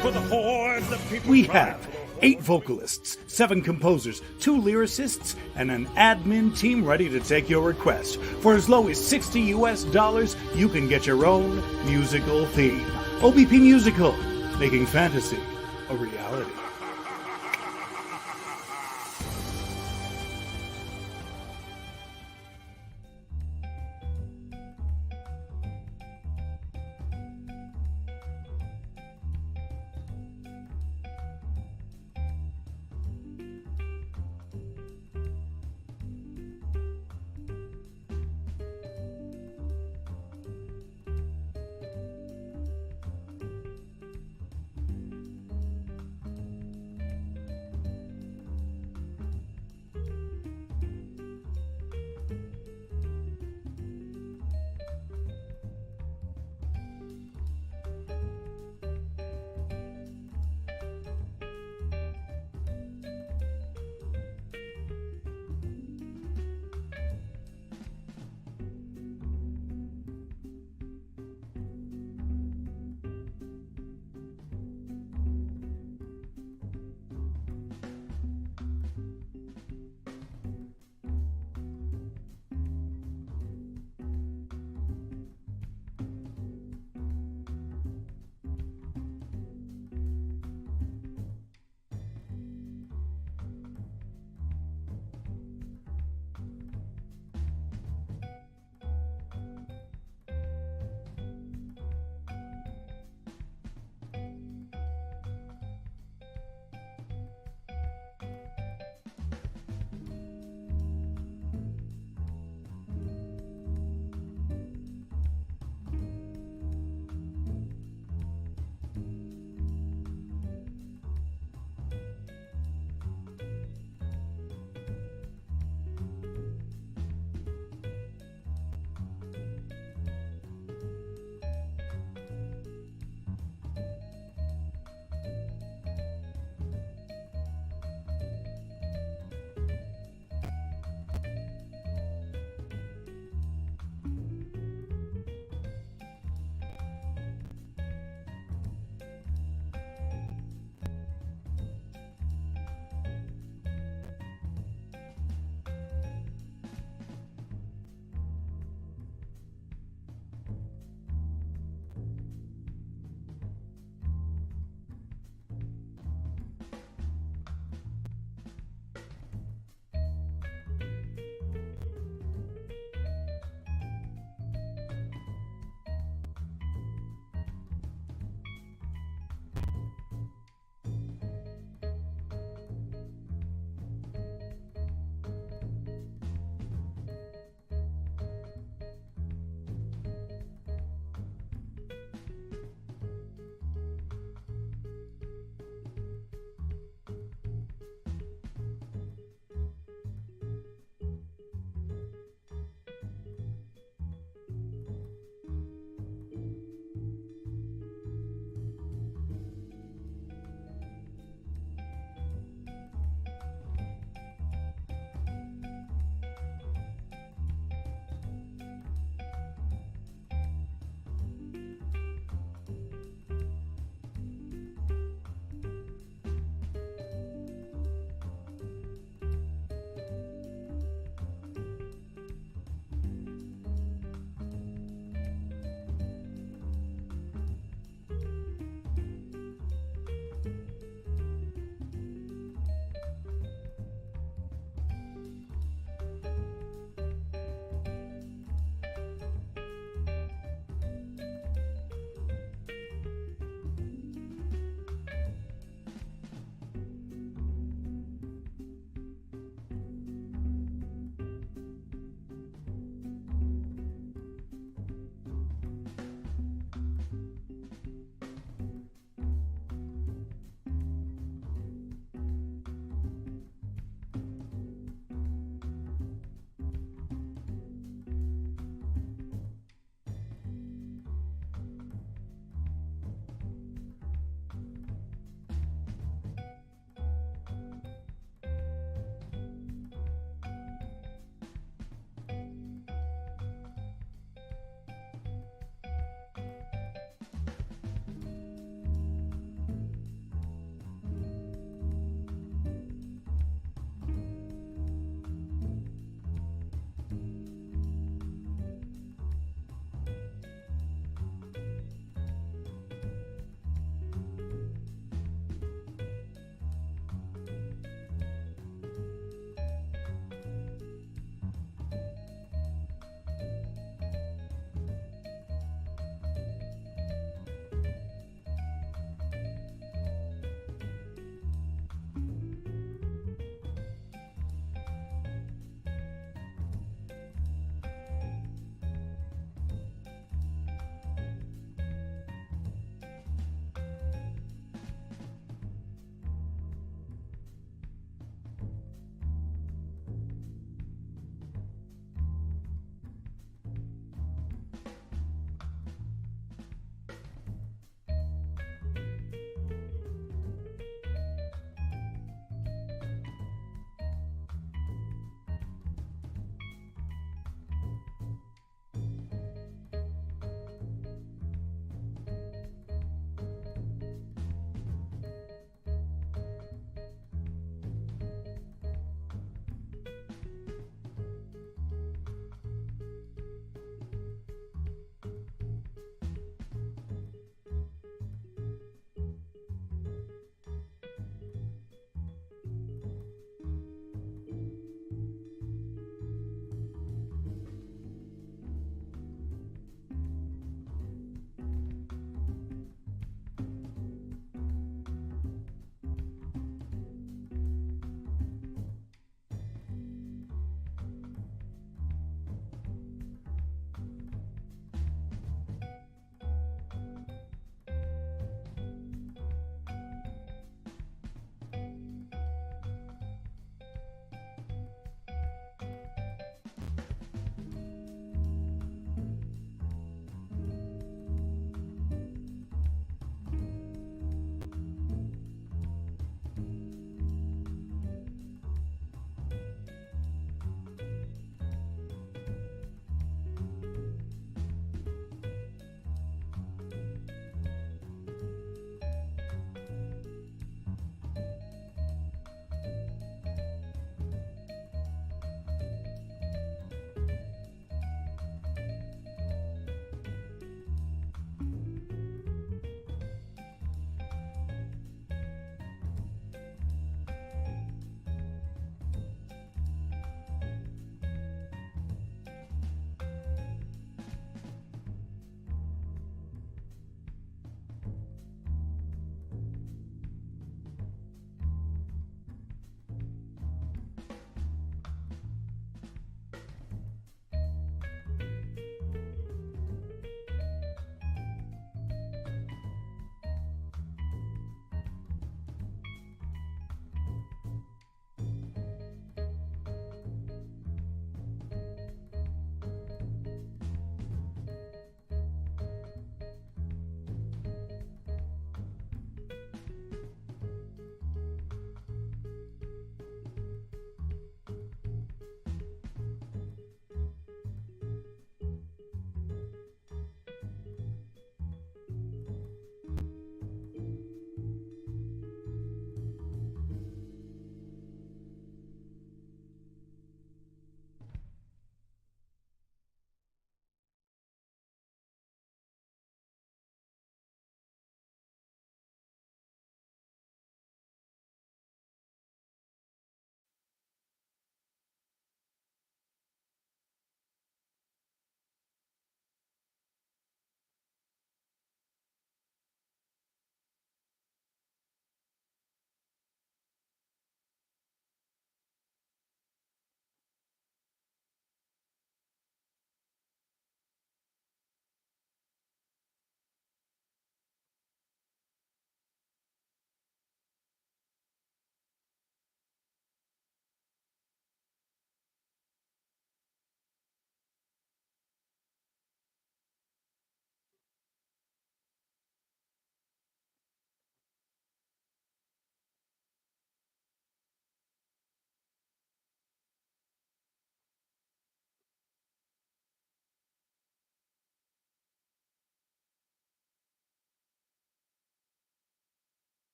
For the hordes of people we have 8 vocalists, 7 composers, 2 lyricists, and an admin team ready to take your request. For as low as $60 US, you can get your own musical theme. OBP Musical, making fantasy a reality.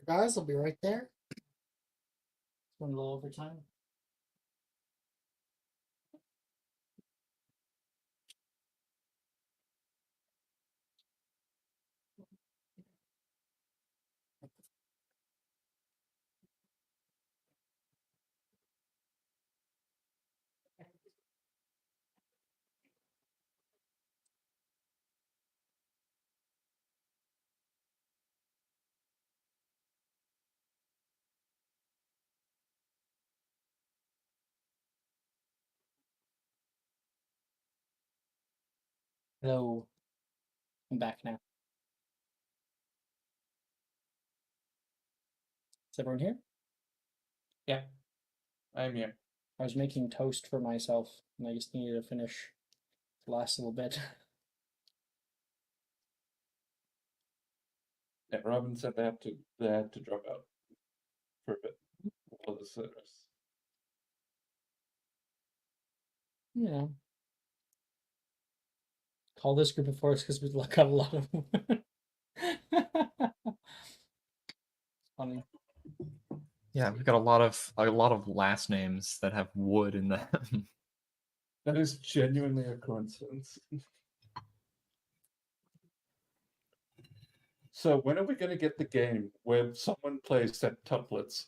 Guys, I'll be right there. Went a little overtime. Hello. I'm back now. Is everyone here? Yeah, I'm here. I was making toast for myself, and I just needed to finish the last little bit. Yeah, Robin said they had to drop out for a bit for the service. You know, call this group of force because we got a lot of. Funny. Yeah, we've got a lot of last names that have wood in them. That is genuinely a coincidence. So when are we going to get the game where someone plays septuplets?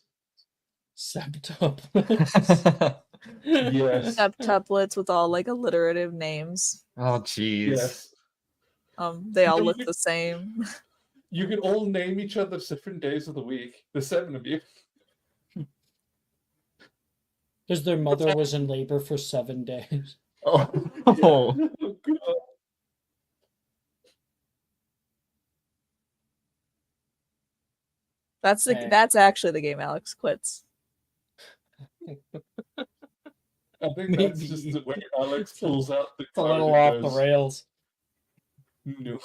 Septuplets. Yes. Septuplets with all like alliterative names. Oh, jeez. Yes. They all You look could- the same. You can all name each other different days of the week. The 7 of you. Because their mother was in labor for 7 days. Oh. Oh, God. Hey. That's actually the game Alex quits. I think that's Maybe. just the way Alex pulls out the It's a card little and off the goes, rails. no.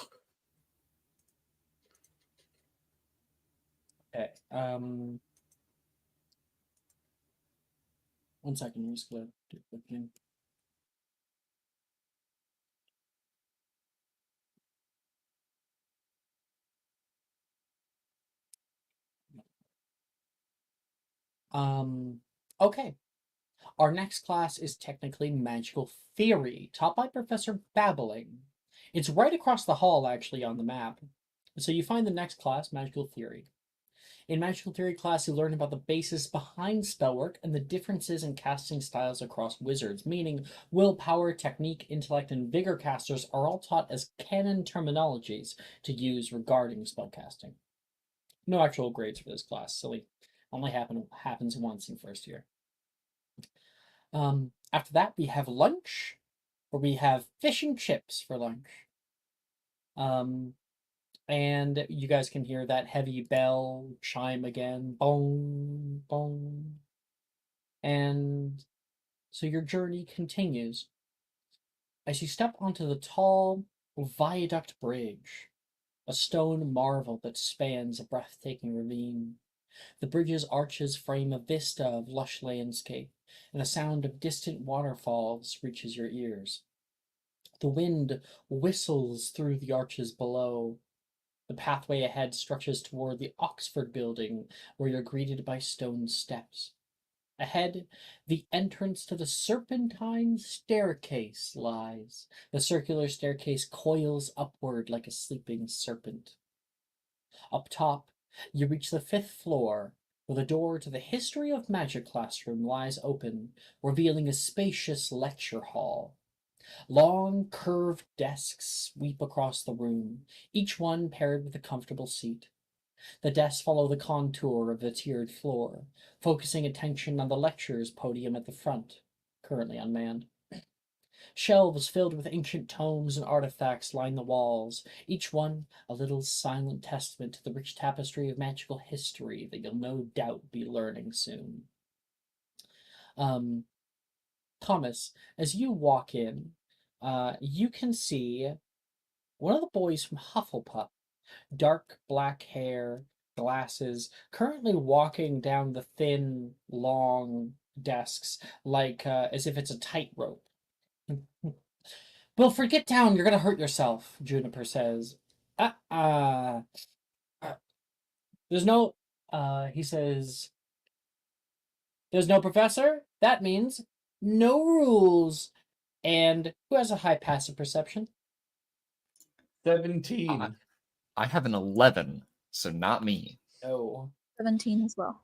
Okay. 1 second. I'm just gonna do a quick thing. Okay. Our next class is technically Magical Theory, taught by Professor Babbling. It's right across the hall, actually, on the map. So you find the next class, Magical Theory. In Magical Theory class, you learn about the basis behind spellwork and the differences in casting styles across wizards, meaning willpower, technique, intellect, and vigor casters are all taught as canon terminologies to use regarding spellcasting. No actual grades for this class, silly. Only happens once in first year. After that, we have lunch, where we have fish and chips for lunch. And you guys can hear that heavy bell chime again. Boom, boom. And so your journey continues as you step onto the tall viaduct bridge, a stone marvel that spans a breathtaking ravine. The bridge's arches frame a vista of lush landscape, and the sound of distant waterfalls reaches your ears. The wind whistles through the arches below. The pathway ahead stretches toward the Oxford Building, where you're greeted by stone steps. Ahead, the entrance to the Serpentine Staircase lies. The circular staircase coils upward like a sleeping serpent. Up top, you reach the 5th floor, where the door to the History of Magic classroom lies open, revealing a spacious lecture hall. Long, curved desks sweep across the room, each one paired with a comfortable seat. The desks follow the contour of the tiered floor, focusing attention on the lecturer's podium at the front, currently unmanned. Shelves filled with ancient tomes and artifacts line the walls, each one a little silent testament to the rich tapestry of magical history that you'll no doubt be learning soon. Thomas, as you walk in, you can see one of the boys from Hufflepuff, dark black hair, glasses, currently walking down the thin, long desks like as if it's a tightrope. Wilfred, get down! You're gonna hurt yourself, Juniper says. Uh, uh, there's no He says, "There's no professor. That means no rules." And who has a high passive perception? 17. I have an 11, so not me. No. 17 as well.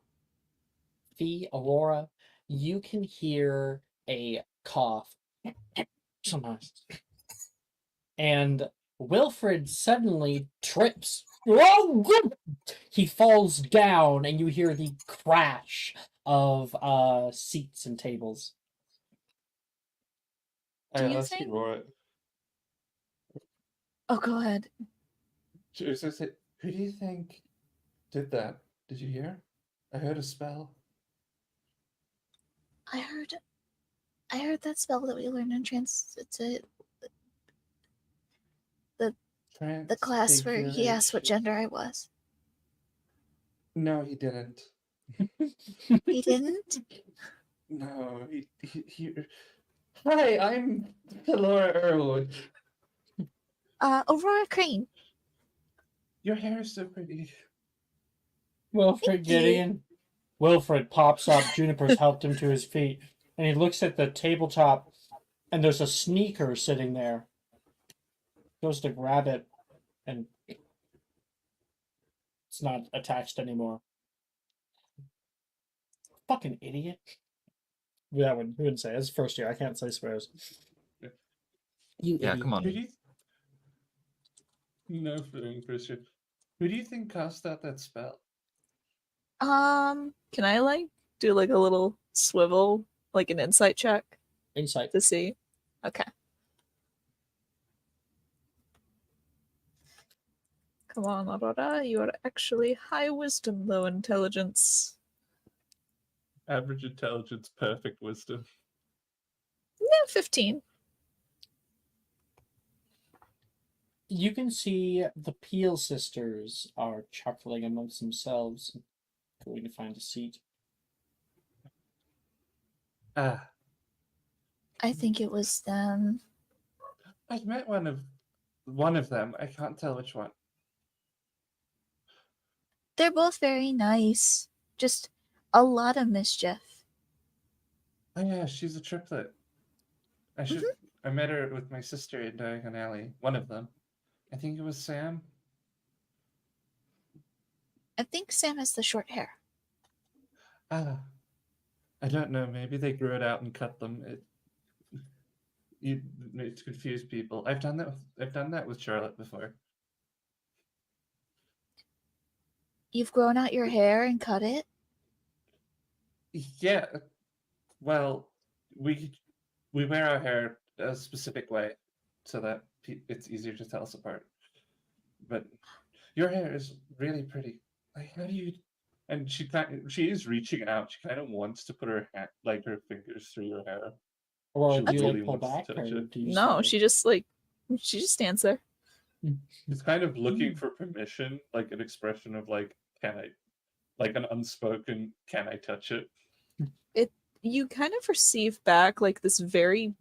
Fee, Aurora, you can hear a cough. So nice. And Wilfred suddenly trips. He falls down, and you hear the crash of seats and tables. Do I you asked think- Aurora. Oh, go ahead. She was just like, who do you think did that? Did you hear? I heard a spell. I heard that spell that we learned in the class where he asked what Transfiguration. gender I was. No, he didn't. He didn't? No, he. Hi, I'm Laura Earlwood. Aurora Crane. Your hair is so pretty. Wilfred Thank you. Gideon. Wilfred pops up. Juniper's helped him to his feet. And he looks at the tabletop, and there's a sneaker sitting there. Goes to grab it, and it's not attached anymore. Fucking idiot. That one, who wouldn't say? It's first year. I can't say swears. You Yeah, idiot. come on. Who do you? No, Christian. Who do you think cast out that spell? Can I like do like a little swivel, like an insight check Insight. to see? Okay. Come on, Aurora. You are actually high wisdom, low intelligence. Average intelligence, perfect wisdom. Yeah, 15. You can see the Peel sisters are chuckling amongst themselves, going to find a seat. Ah, I think it was them. I've met one of them. I can't tell which one. They're both very nice. Just a lot of mischief. Oh yeah, she's a triplet. I should. I met her with my sister in Diagon Alley. One of them. I think it was Sam. I think Sam has the short hair. Ah, I don't know. Maybe they grew it out and cut them. It confused people. I've done that with Charlotte before. You've grown out your hair and cut it? Yeah. Well, we wear our hair a specific way so that it's easier to tell us apart. But your hair is really pretty. Like, how do you? And she is reaching out. She kind of wants to put her her fingers through your hair. Or She do you really like pull wants to back, touch or it. do you No, say- she just stands there. It's kind of looking for permission, like an expression of like, can I, like an unspoken, can I touch it? You kind of receive back like this very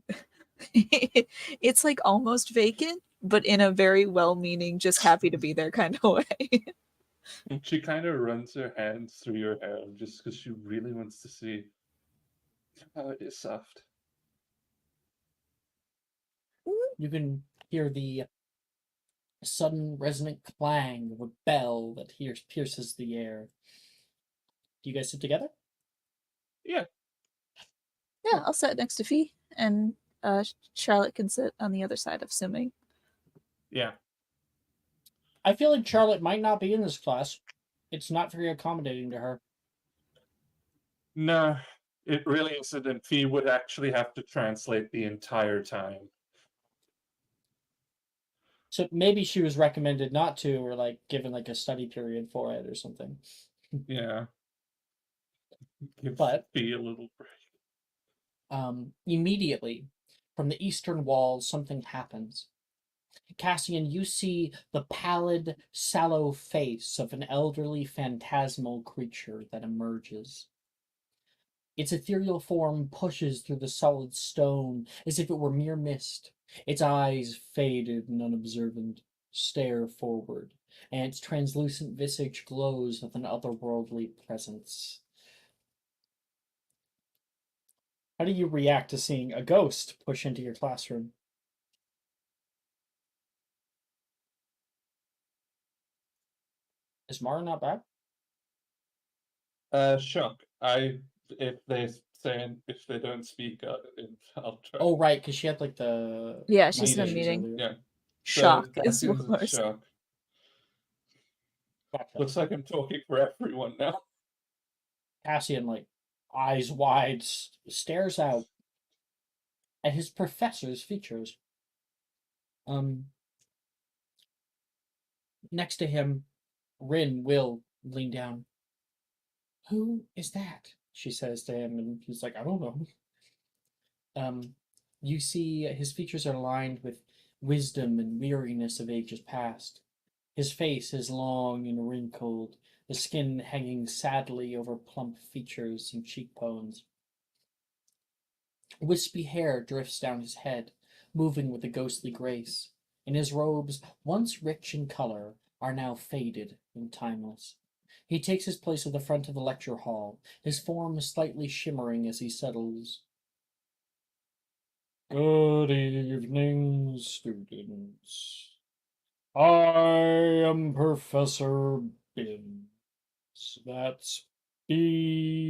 it's like almost vacant, but in a very well-meaning, just happy to be there kind of way. She kind of runs her hands through your hair just because she really wants to see how it is soft. You can hear the sudden resonant clang of a bell that pierces the air. Do you guys sit together? Yeah. Yeah, I'll sit next to Fee, and Charlotte can sit on the other side of Sumi. Yeah. I feel like Charlotte might not be in this class. It's not very accommodating to her. No, it really isn't. And Fee would actually have to translate the entire time. So maybe she was recommended not to, or like given like a study period for it or something. Yeah. Give But Fee a little break. immediately from the eastern wall, something happens. Cassian, you see the pallid, sallow face of an elderly, phantasmal creature that emerges. Its ethereal form pushes through the solid stone as if it were mere mist, its eyes faded and unobservant. stare forward, and its translucent visage glows with an otherworldly presence. How do you react to seeing a ghost push into your classroom? Is Mara not back? Shock. If they don't speak, I'll try. Oh, right, because she had like the Yeah, she's in a issues meeting. earlier. Yeah. Shock So is Cassian's worse. shock. Gotcha. Looks like I'm talking for everyone now. Cassian, like, eyes wide, stares out at his professor's features. Next to him, Rin will lean down. Who is that? She says to him, and he's like, I don't know. You see his features are lined with wisdom and weariness of ages past. His face is long and wrinkled, the skin hanging sadly over plump features and cheekbones. Wispy hair drifts down his head, moving with a ghostly grace, and his robes, once rich in color, are now faded and timeless. He takes his place at the front of the lecture hall, his form slightly shimmering as he settles. Good evening, students. I am Professor Binns. That's Binns.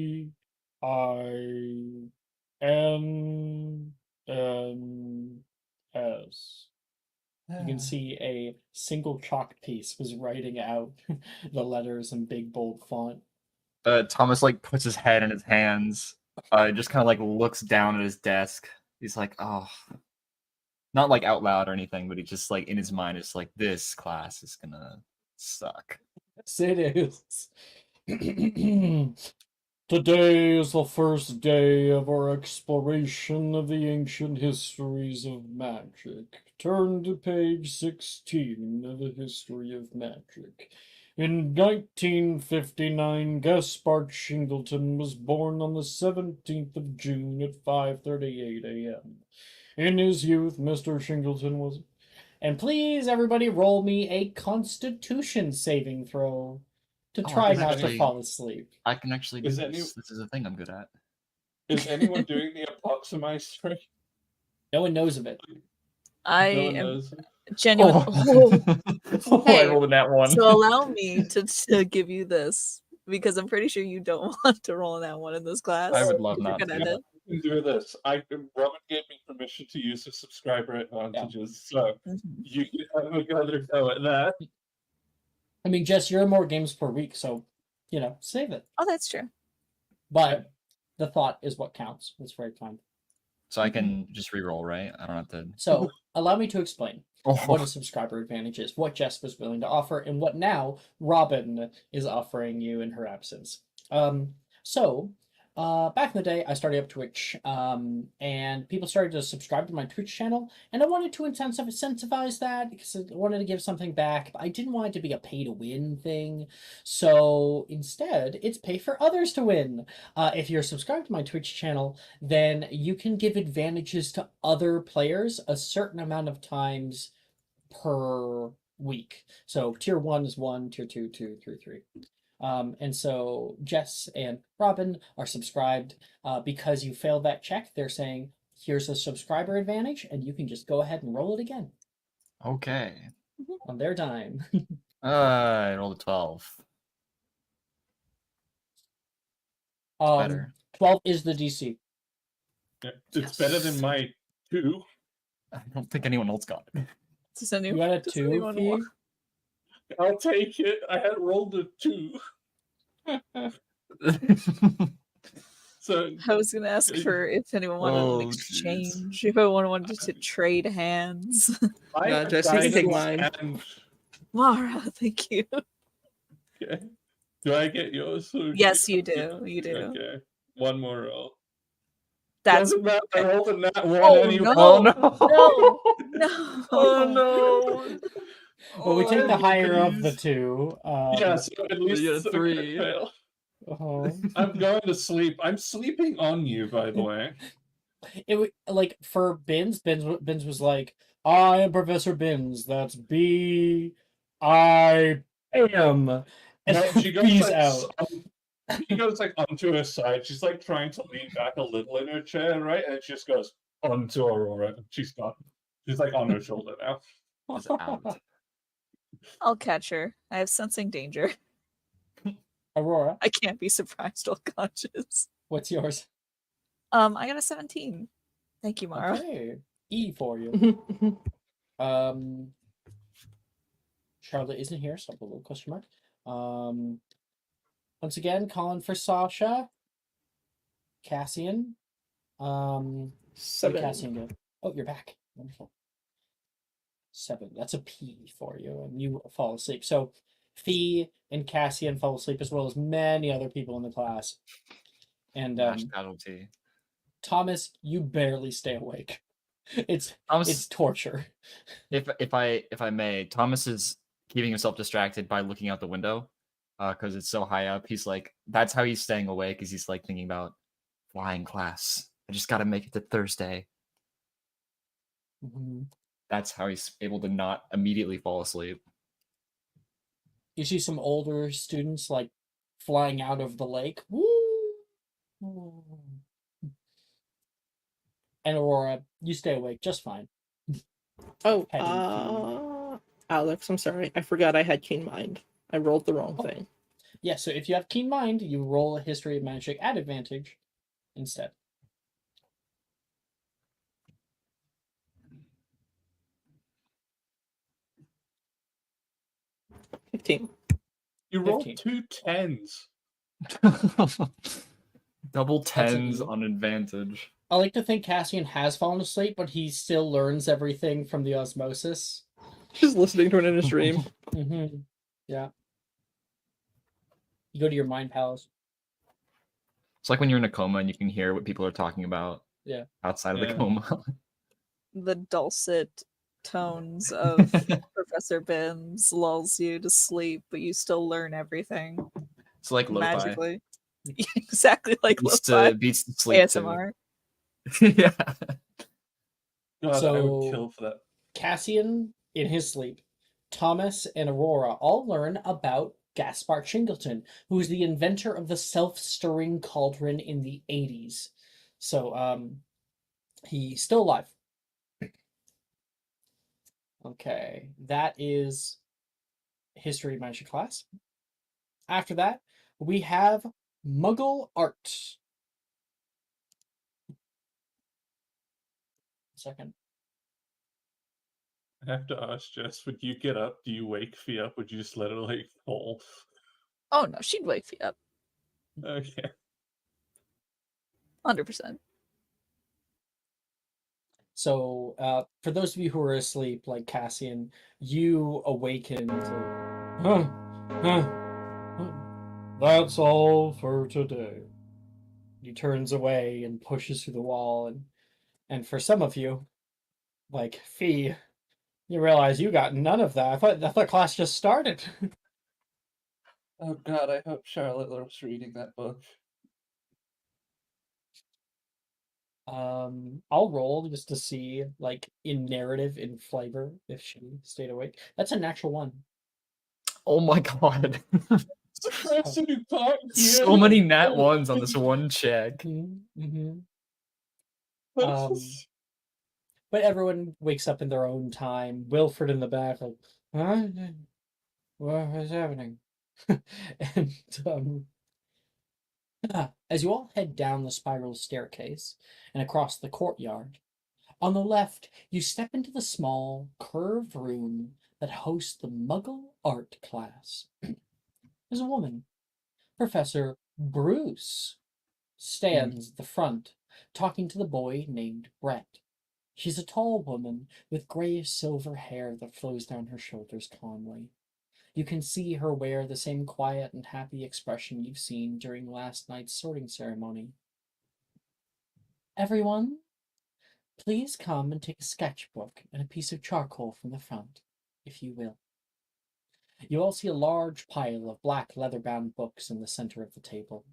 You can see a single chalk piece was writing out the letters in big bold font. Thomas like puts his head in his hands, just kind of like looks down at his desk. He's like, oh, not like out loud or anything, but he just like in his mind is like, this class is gonna suck. Yes, it is. Today is the first day of our exploration of the ancient histories of magic. Turn to page 16 of the History of Magic. In 1959, Gaspard Shingleton was born on the 17th of June at 5:38 a.m. In his youth, Mr. Shingleton was... And please, everybody, roll me a Constitution saving throw to Oh, I try can not to actually- fall asleep. I can actually do Is this. any- This is a thing I'm good at. Is anyone doing the approximate trick? No one knows of it. I No one am knows. genuine. Oh, Hey, I rolled in that one. So allow me to give you this because I'm pretty sure you don't want to roll in that one in this class. I would love You're not good at to. it. I can do this. Robin gave me permission to use the subscriber advantages, so Mhm. you can have another go at that. I mean, Jess, you're in more games per week, so, save it. Oh, that's true. But the thought is what counts. It's very kind. So I can just re-roll, right? I don't have to. So, allow me to explain what Oh, a subscriber advantage is, what Jess was willing to offer, and what now Robin is offering you in her absence. Back in the day, I started up Twitch, and people started to subscribe to my Twitch channel, and I wanted to incentivize that because I wanted to give something back, but I didn't want it to be a pay-to-win thing. So instead, it's pay for others to win. If you're subscribed to my Twitch channel, then you can give advantages to other players a certain amount of times per week. So tier 1 is 1, tier 2, 2, 3, 3. And so Jess and Robin are subscribed because you failed that check. They're saying, here's a subscriber advantage, and you can just go ahead and roll it again okay. on their dime. I rolled a 12. Better. 12 is the DC. Yeah, it's better than my 2. I don't think anyone else got it. Does You got a does 2, anyone Fee? want- I'll take it. I had rolled a 2. So I was gonna ask for if anyone wanted an Oh, jeez. exchange, if anyone wanted to trade hands. I Yeah, have Jess, you can dice take mine. and- Mara, thank you. Okay. Do I get yours? Or Yes, you do. You do. Okay. One more roll. That's Doesn't matter. I rolled a nat 1 Oh, anyway. no. Oh no! no. Oh no! Well, we take the Oh, higher of the please. two. Yeah, so at least you got a it's 3. fail. uh-huh. I'm going to sleep. I'm sleeping on you, by the way. It like for Binns was like, I am Professor Bims. That's B-I-M. And No, she goes B's like out. she goes like onto her side. She's like trying to lean back a little in her chair, right? And it just goes onto Aurora. She's gone. She's like on her shoulder now. Is out. I'll catch her. I have sensing danger. Aurora, I can't be surprised while conscious. what's yours? I got a 17. Thank you, Mara. Okay. E for you. Charlotte isn't here, so I'll put a little question mark. Once again, calling for Sasha. Cassian. What did 7. Cassian get? Oh, you're back. Wonderful. 7. That's a P for you, and you fall asleep. So Fee and Cassian fall asleep, as well as many other people in the class. And Last casualty. Thomas, you barely stay awake. It's Thomas, torture. if I may, Thomas is keeping himself distracted by looking out the window, because it's so high up. He's like, that's how he's staying awake, because he's like thinking about flying class. I just got to make it to Thursday. Mhm. That's how he's able to not immediately fall asleep. You see some older students like flying out of the lake. Woo! And Aurora, you stay awake just fine. Oh, Alex, I'm sorry. I forgot I had keen mind. I rolled the wrong thing. Yeah, so if you have keen mind, you roll a history of magic at advantage instead. $15. You rolled 15. 2 10s. Double That's an 10s E. on advantage. I like to think Cassian has fallen asleep, but he still learns everything from the osmosis. Just listening to it in his dream. Mm-hmm. Yeah. You go to your mind palace. It's like when you're in a coma and you can hear what people are talking about. Yeah. Outside of the Yeah. coma. The dulcet tones of Professor Bims lulls you to sleep, but you still learn everything It's like lo-fi. magically. Exactly like Beats lo-fi. beats the sleep too. ASMR. Yeah. God, I So- would kill for that. Cassian, in his sleep, Thomas and Aurora all learn about Gaspar Chingleton, who is the inventor of the self-stirring cauldron in the 80s. So, he's still alive. Okay, that is History of Magic class. After that, we have Muggle Art. Second. I have to ask Jess, when you get up, do you wake Fee up? Would you just let her like fall? Oh no, she'd wake you up. Okay. 100%. So, for those of you who are asleep, like Cassian, you awaken to, that's all for today. He turns away and pushes through the wall, and for some of you, like Fee, you realize you got none of that. I thought class just started. Oh God, I hope Charlotte loves reading that book. I'll roll just to see, like, in narrative, in flavor, if she stayed awake. That's a natural 1. Oh my god. Suppressing you thought So many nat ones on this one check. Mm-hmm. That's just- But everyone wakes up in their own time. Wilfred in the back, like, huh? What is happening? And as you all head down the spiral staircase and across the courtyard, on the left, you step into the small, curved room that hosts the Muggle Art class. There's a woman. Professor Bruce stands at the front, talking to the boy named Brett. She's a tall woman with grayish-silver hair that flows down her shoulders calmly. You can see her wear the same quiet and happy expression you've seen during last night's sorting ceremony. Everyone, please come and take a sketchbook and a piece of charcoal from the front, if you will. You all see a large pile of black leather-bound books in the center of the table.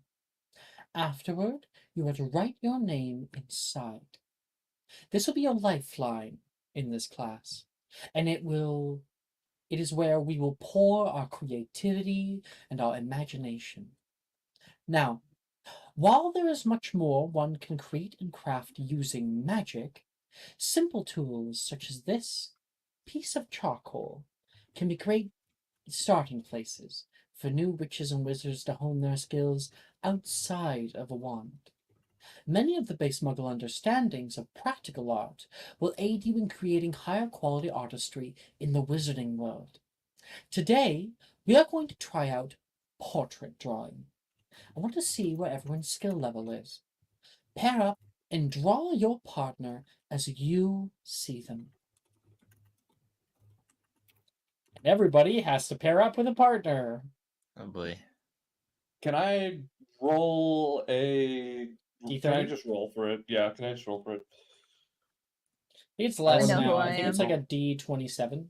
Afterward, you are to write your name inside. This will be your lifeline in this class, and it is where we will pour our creativity and our imagination. Now, while there is much more one can create and craft using magic, simple tools such as this piece of charcoal can be great starting places for new witches and wizards to hone their skills outside of a wand. Many of the base Muggle understandings of practical art will aid you in creating higher quality artistry in the wizarding world. Today, we are going to try out portrait drawing. I want to see where everyone's skill level is. Pair up and draw your partner as you see them. And everybody has to pair up with a partner. Oh boy. Can I roll a? D30? Can I just roll for it? Yeah, can I just roll for it? I think it's less know who now. I I think it's am. like a D27.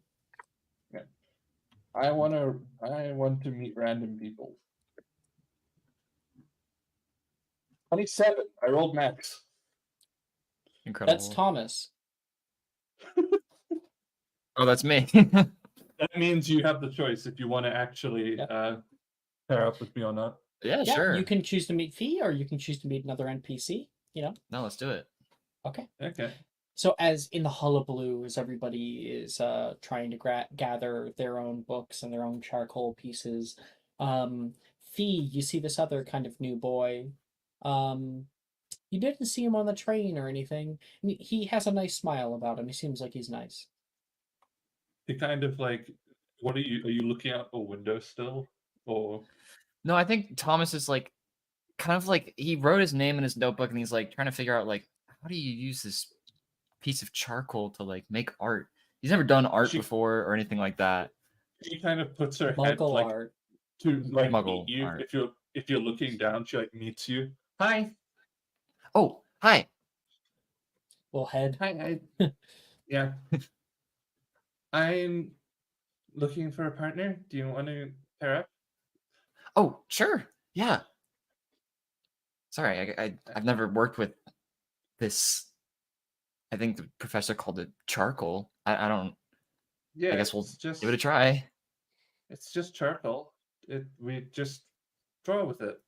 I want to meet random people. 27. I rolled max. Incredible. That's Thomas. Oh, that's me. That means you have the choice if you want to actually pair up with me or not. Yeah, Yeah, sure. you can choose to meet Fee, or you can choose to meet another NPC. No, let's do it. Okay. Okay. So as in the hullabaloo, as everybody is trying to gather their own books and their own charcoal pieces, Fee, you see this other kind of new boy. You didn't see him on the train or anything. He has a nice smile about him. He seems like he's nice. He kind of like, what are you looking out the window still? Or No, I think Thomas is like kind of like he wrote his name in his notebook and he's like trying to figure out like how do you use this piece of charcoal to like make art. He's never done art before or anything like that. she kind of puts her head Muggle like art. to like Muggle meet you. art. If you're looking down, she like meets you. Hi. Oh, hi. Little head. Hi. Yeah. I'm looking for a partner. Do you want to pair up? Oh, sure. Yeah. Sorry, I've never worked with this. I think the professor called it charcoal. I don't. Yeah. I guess we'll just give it a try. It's just charcoal. We just draw with it.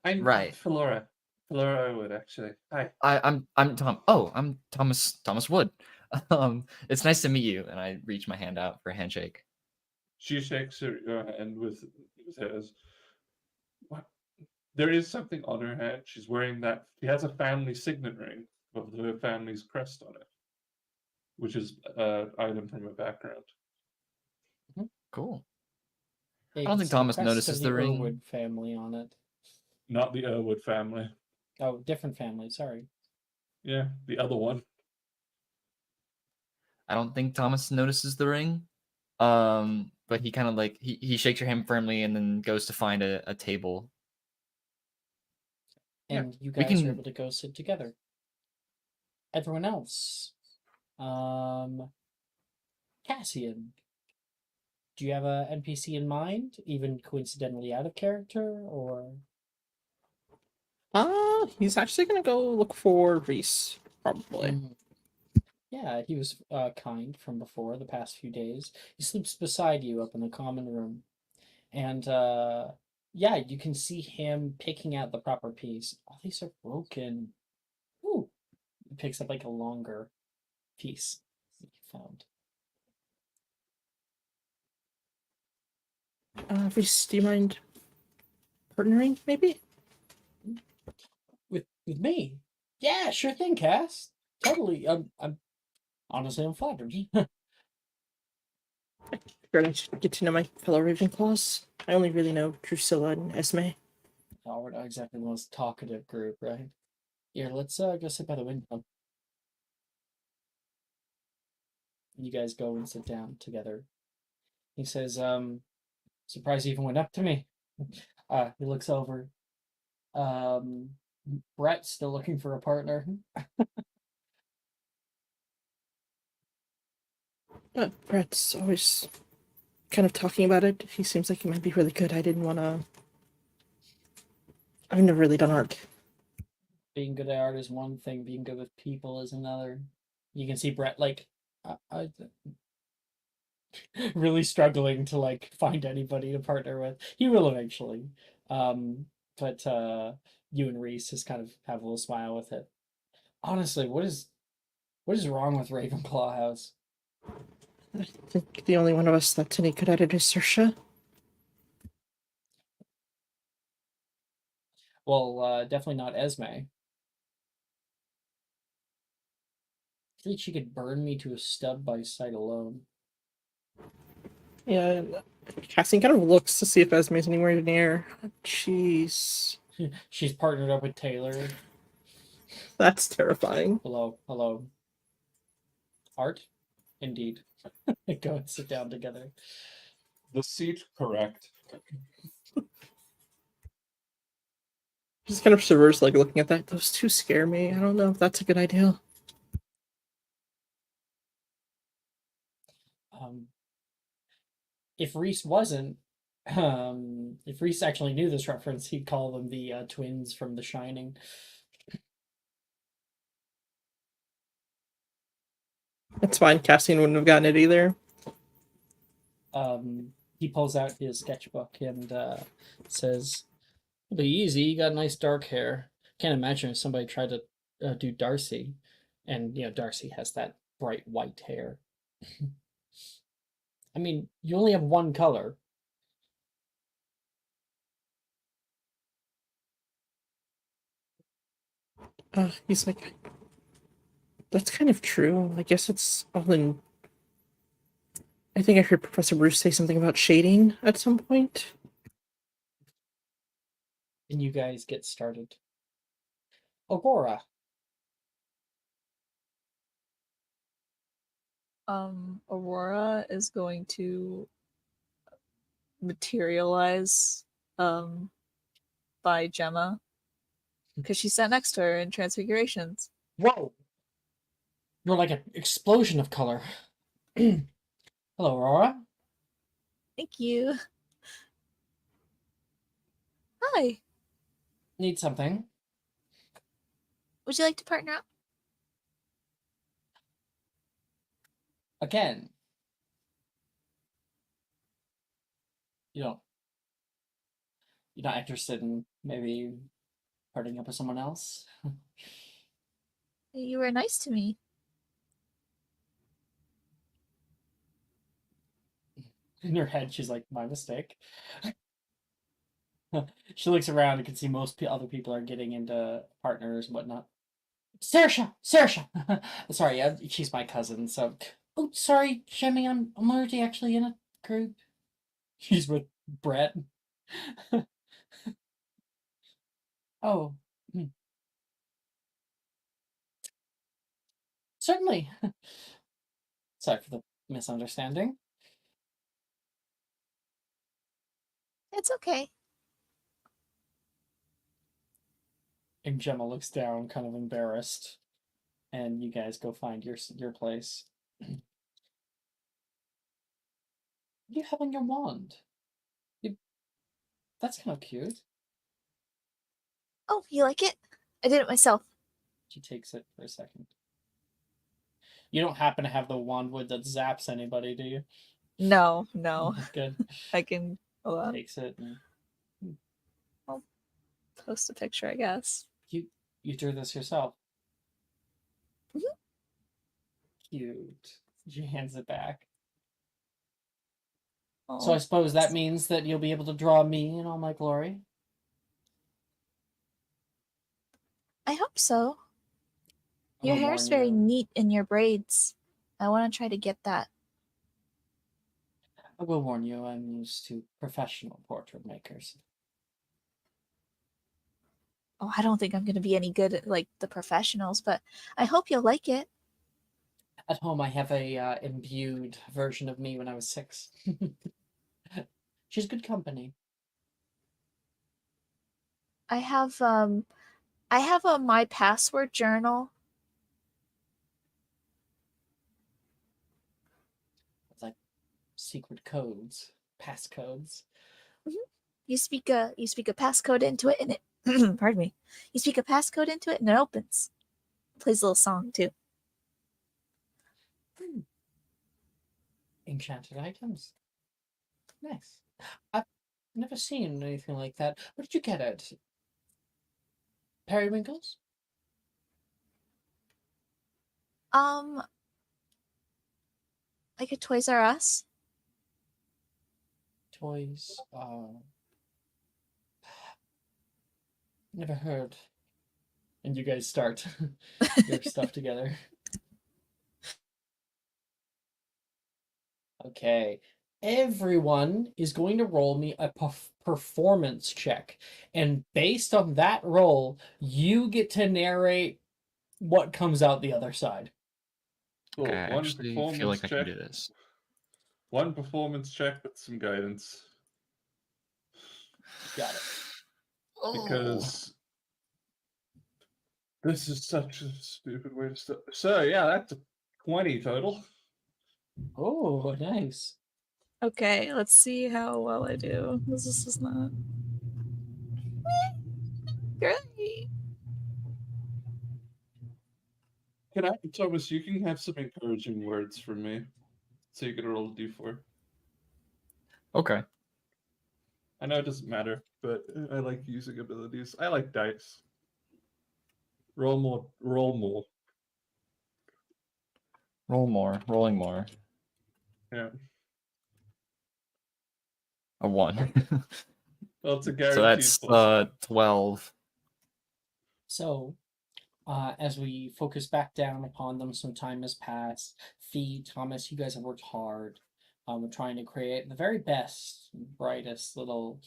I'm Right. Flora. Flora Wood, actually. Hi. I'm Tom. Oh, I'm Thomas Wood. It's nice to meet you. And I reach my hand out for a handshake. She shakes her hand with hers. What? There is something on her hand. She's wearing that. She has a family signet ring with her family's crest on it, which is an item from her background. Cool. Yeah, I you don't can think see the Thomas crest notices of the ring. Irwood family on it. Not the Irwood family. Oh, different family. Sorry. Yeah, the other one. I don't think Thomas notices the ring. But he kind of like he shakes your hand firmly and then goes to find a table. And you we guys can- are able to go sit together. Everyone else. Cassian. Do you have a NPC in mind, even coincidentally out of character, or? He's actually gonna go look for Reese, probably. Yeah, he was kind from before, the past few days. He sleeps beside you up in the common room. And yeah, you can see him picking out the proper piece. All these are broken. Ooh. He picks up like a longer piece that he found. Reese, do you mind partnering, maybe? With me? Yeah, sure thing, Cass. Totally. I'm honestly I'm flattered. Figured I should get to know my fellow Ravenclaws. I only really know Drusilla and Esme. Oh, we're not exactly the most talkative group, right? Here, let's go sit by the window. And you guys go and sit down together. He says, surprised he even went up to me. He looks over. Brett's still looking for a partner. Brett's always kind of talking about it. He seems like he might be really good. I didn't want to. I've never really done art. Being good at art is one thing, being good with people is another. You can see Brett like really struggling to like find anybody to partner with. He will eventually. But you and Reese just kind of have a little smile with it. Honestly, what is wrong with Ravenclaw House? I think the only one of us that's any good at it is Saoirse. Well, definitely not Esme. I think she could burn me to a stub by sight alone. Yeah, Cassian kind of looks to see if Esme's anywhere near. She's She's partnered up with Taylor. that's terrifying. Hello, hello. Art? Indeed. Go and sit down together. The seat correct. Just kind of shivers, like looking at that. Those two scare me. I don't know if that's a good idea. If Reese wasn't, if Reese actually knew this reference, he'd call them the twins from The Shining. It's fine. Cassian wouldn't have gotten it either. He pulls out his sketchbook and says, "It'll be easy. You got nice dark hair. Can't imagine if somebody tried to do Darcy, and Darcy has that bright white hair. I mean, you only have one color." He's like, that's kind of true. I guess it's all in. I think I heard Professor Bruce say something about shading at some point. And you guys get started. Aurora. Aurora is going to materialize by Gemma because she sat next to her in Transfigurations. Whoa! You're like an explosion of color. Hello, Aurora. Thank you. Hi. Need something? Would you like to partner up? Again. You're not interested in maybe partnering up with someone else? You were nice to me. In her head, she's like, my mistake. She looks around and can see most other people are getting into partners and whatnot. Saoirse! Sorry, she's my cousin, so... Oh, sorry, Shemi, I'm already actually in a group. She's with Brett. Oh. Certainly. Sorry for the misunderstanding. It's okay. And Gemma looks down, kind of embarrassed. And you guys go find your place. What do you have on your wand? That's kind of cute. Oh, you like it? I did it myself. She takes it for a second. You don't happen to have the wand wood that zaps anybody, do you? No. Good. I can Takes it and post a picture, I guess. you drew this yourself. Mhm. Cute. She hands it back. Oh, So I suppose that means that you'll be able to draw me in all my glory. I hope so. I Your will hair's warn very you. neat in your braids. I want to try to get that. I will warn you, I'm used to professional portrait makers. Oh, I don't think I'm going to be any good at like the professionals, but I hope you'll like it. At home, I have a imbued version of me when I was 6. She's good company. I have a my password journal. It's like secret codes, passcodes. You speak a passcode into it and it pardon me. You speak a passcode into it and it opens. It plays a little song too. Enchanted items. Nice. I've never seen anything like that. What did you get it? Periwinkles? Like a Toys R Us. Toys, never heard. And you guys start your stuff together. Okay. Everyone is going to roll me a performance check. And based on that roll, you get to narrate what comes out the other side. Cool. Okay, I One actually feel performance like I can check. do this. One performance check with some guidance. Got it. Because this is such a stupid way to start. So yeah, that's a 20 total. Oh, nice. Okay, let's see how well I do. This is not great. Can I, Thomas? You can have some encouraging words from me, so you can roll a d4. Okay. I know it doesn't matter, but I like using abilities. I like dice. Roll more. Roll more. Roll more. Rolling more. Yeah. A 1. Well, it's a So guaranteed that's plus 12. So, as we focus back down upon them, some time has passed. Fee, Thomas, you guys have worked hard. We're trying to create the very best, brightest little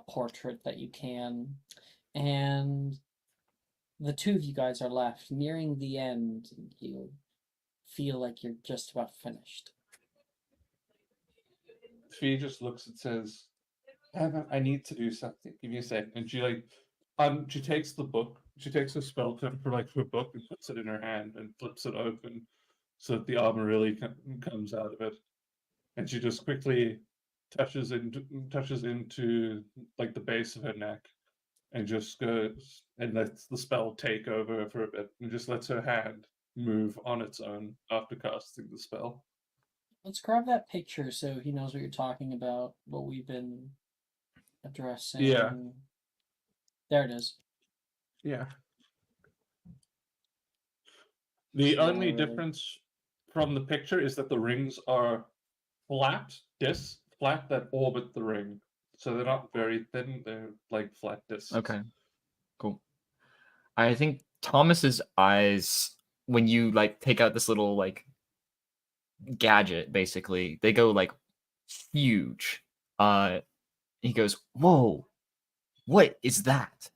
portrait that you can. And the two of you guys are left nearing the end. You feel like you're just about finished. Fee just looks and says, I need to do something. Give me a second. And she takes the book. She takes a spell tip for like her book and puts it in her hand and flips it open so that the armor really comes out of it. And she just quickly touches into like the base of her neck and just goes and lets the spell take over for a bit and just lets her hand move on its own after casting the spell. Let's grab that picture so he knows what you're talking about, what we've been addressing. Yeah. There it is. Yeah. The So only difference from the picture is that the rings are flat discs, flat that orbit the ring. So they're not very thin, they're like flat discs. Okay. Cool. I think Thomas's eyes, when you like take out this little like gadget, basically, they go like huge. He goes, "Whoa, what is that?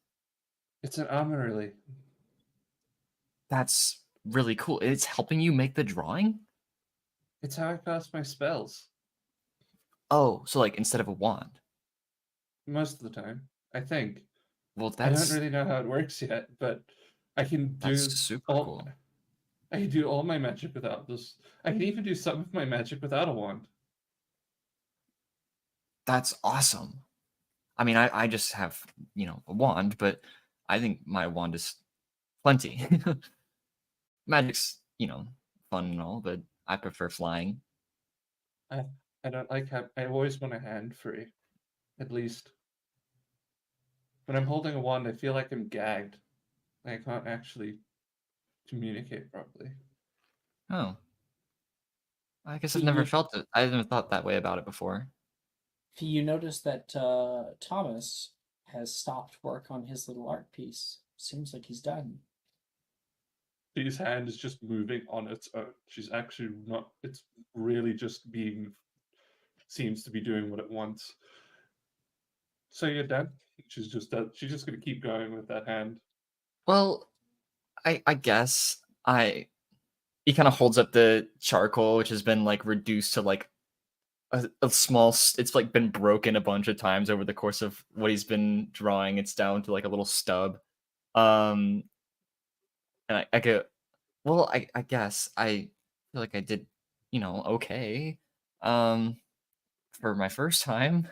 It's an armor really. That's really cool. It's helping you make the drawing." It's how I cast my spells. Oh, so like instead of a wand. Most of the time, I think. Well, I don't that's really know how it works yet, but I can do super all cool. I can do all my magic without this. I can even do some of my magic without a wand. That's awesome. I mean, I just have, a wand, but I think my wand is plenty. Magic's, fun and all, but I prefer flying. I don't like I always want a hand free. At least. When I'm holding a wand, I feel like I'm gagged. I can't actually communicate properly. Oh. I guess So I've never you- felt it. I haven't thought that way about it before. You notice that Thomas has stopped work on his little art piece. Seems like he's done. She's hand is just moving on its own. She's actually not. It's really just seems to be doing what it wants. So you're done. She's just gonna keep going with that hand. Well, I guess he kind of holds up the charcoal, which has been like reduced to like a small. It's like been broken a bunch of times over the course of what he's been drawing. It's down to like a little stub. And I go, well, I guess I feel like I did, okay. For my first time.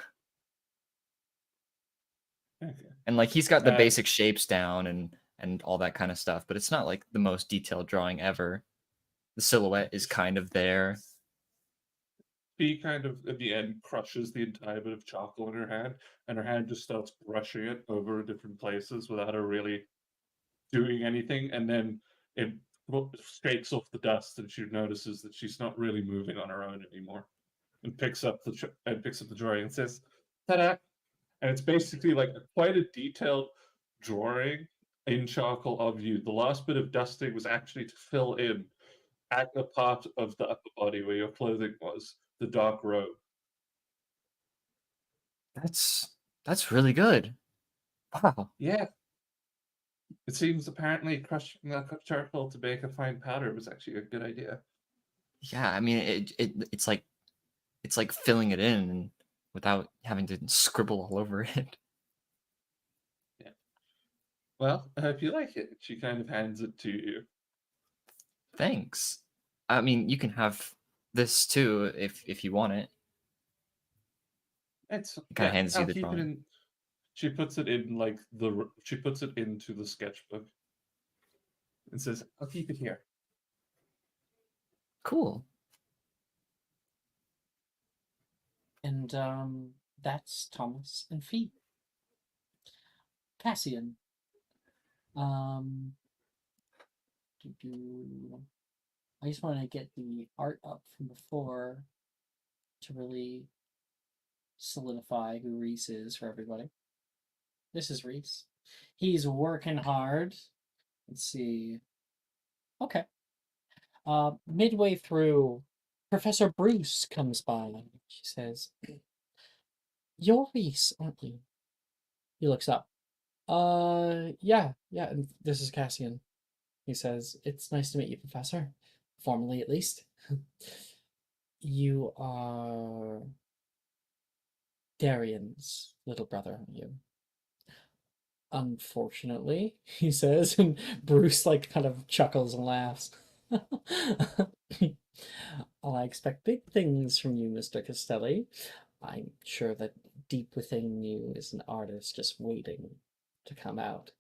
Okay. And like he's got the basic shapes down and all that kind of stuff, but it's not like the most detailed drawing ever. the silhouette is kind of there. She kind of, at the end, crushes the entire bit of charcoal in her hand, and her hand just starts brushing it over different places without her really doing anything. And then it shakes off the dust, and she notices that she's not really moving on her own anymore, and picks up the drawing and says, "Ta-da!" And it's basically like quite a detailed drawing in charcoal of you. The last bit of dusting was actually to fill in at the part of the upper body where your clothing was, the dark robe. That's really good. Wow. Yeah. It seems apparently crushing the charcoal to make a fine powder was actually a good idea. Yeah, I mean it's like filling it in and without having to scribble all over it. Yeah. Well, I hope you like it. She kind of hands it to you. Thanks. I mean, you can have this too if you want it. It's Kind of hands you I'll the keep it drawing. in. She puts it in like she puts it into the sketchbook and says, "I'll keep it here." Cool. And that's Thomas and Fee. Cassian. I just want to get the art up from before to really solidify who Reese is for everybody. This is Reese. He's working hard. Let's see. Okay. Midway through, Professor Bruce comes by. She says, "You're Reese, aren't you?" He looks up. Yeah. And this is Cassian." He says, "It's nice to meet you, Professor. Formally, at least." "You are Darian's little brother, aren't you?" "Unfortunately," he says, and Bruce like kind of chuckles and laughs. "Well, I expect big things from you, Mr. Castelli. I'm sure that deep within you is an artist just waiting to come out."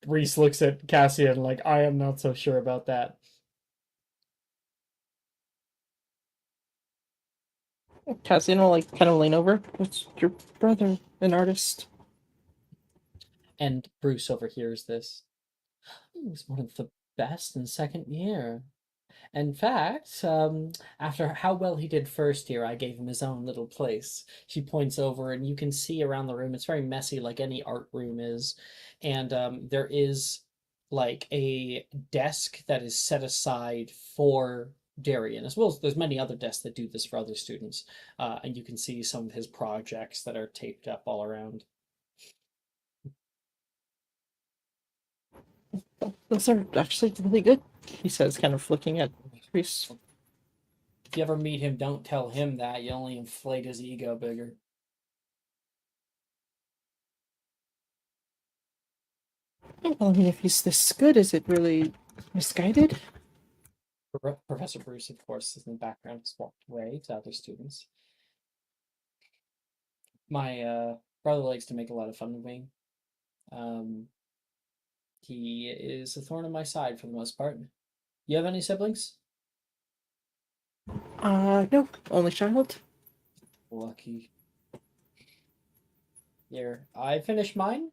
Reese looks at Cassian like, "I am not so sure about that." Cassian will like kind of lean over. What's your brother, an artist? And Bruce overhears this. "He was one of the best in second year. In fact, after how well he did first year, I gave him his own little place." She points over, and you can see around the room. It's very messy, like any art room is. And there is like a desk that is set aside for Darian, as well as there's many other desks that do this for other students. And you can see some of his projects that are taped up all around. Those are actually really good, he says, kind of looking at Reese. If you ever meet him, don't tell him that. You only inflate his ego bigger. Well, I mean, if he's this good, is it really misguided? Professor Bruce, of course, is in the background, has walked away to other students. My brother likes to make a lot of fun of me. He is a thorn in my side for the most part. You have any siblings? No, only child. Lucky. Here, I finished mine.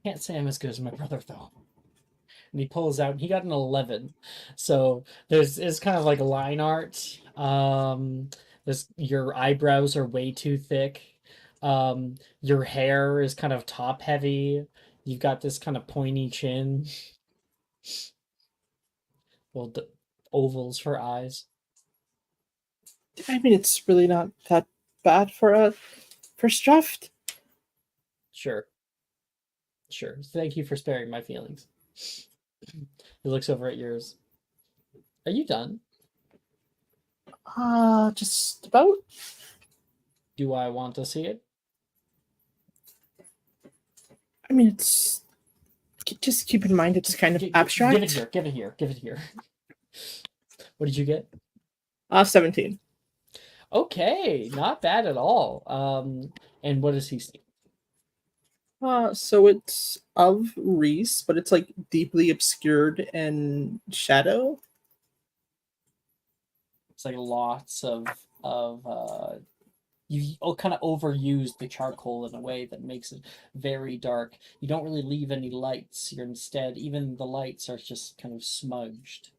Can't say I'm as good as my brother though. And he pulls out. He got an 11, so it's kind of like line art. Your eyebrows are way too thick. Your hair is kind of top heavy. You've got this kind of pointy chin. Little ovals for eyes. I mean, it's really not that bad for a first draft. Sure. Thank you for sparing my feelings. He looks over at yours. Are you done? Just about. Do I want to see it? I mean, it's just keep in mind it's kind of abstract. Give it here. What did you get? 17. Okay, not bad at all. And what does he see? So it's of Reese, but it's like deeply obscured in shadow. It's like lots of you kind of overuse the charcoal in a way that makes it very dark. You don't really leave any lights. You're instead, even the lights are just kind of smudged.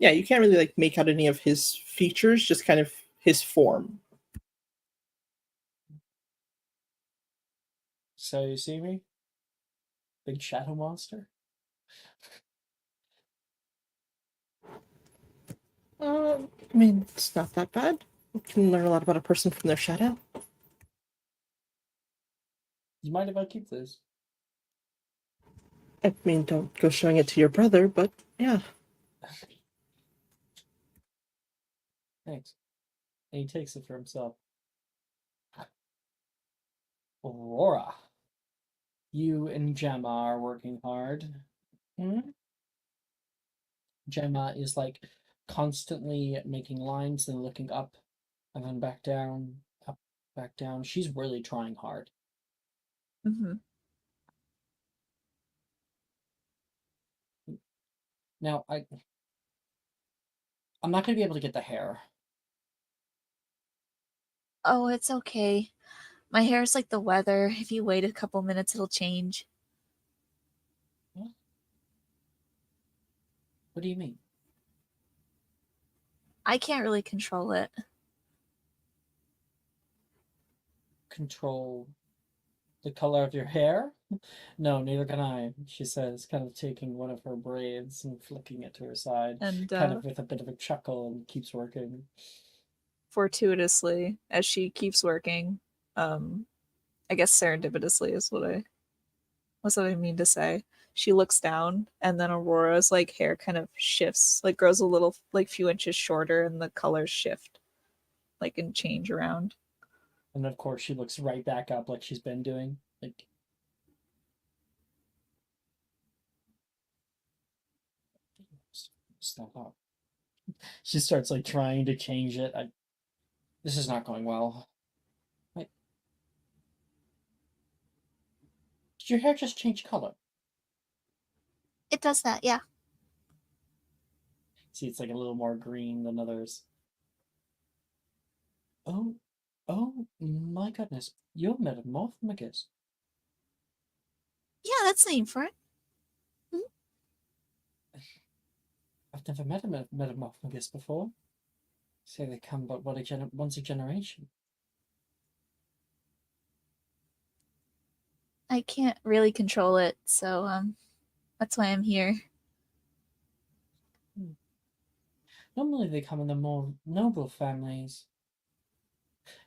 Yeah, you can't really like make out any of his features, just kind of his form. So you see me? Big shadow monster? I mean, it's not that bad. You can learn a lot about a person from their shadow. You mind if I keep this? I mean, don't go showing it to your brother, but yeah. Thanks. And he takes it for himself. Aurora, you and Gemma are working hard. Hmm? Gemma is like constantly making lines and looking up and then back down, up, back down. She's really trying hard. Mm-hmm. Now, I'm not gonna be able to get the hair. Oh, it's okay. My hair's like the weather. If you wait a couple minutes, it'll change. What do you mean? I can't really control it. Control the color of your hair? No, neither can I, she says, kind of taking one of her braids and flicking it to her side, And kind of with a bit of a chuckle, and keeps working. fortuitously, as she keeps working, I guess serendipitously is what I mean to say. She looks down, and then Aurora's like hair kind of shifts, like grows a little, like few inches shorter, and the colors shift, like and change around. And of course, she looks right back up like she's been doing. Like, stop up. She starts like trying to change it. This is not going well. Wait, did your hair just change color? It does that, yeah. See, it's like a little more green than others. Oh, oh my goodness. You're metamorphomagus. Yeah, that's the name for it. I've never met a metamorphomagus before. Say they come but once a generation. I can't really control it, so that's why I'm here. Normally they come in the more noble families.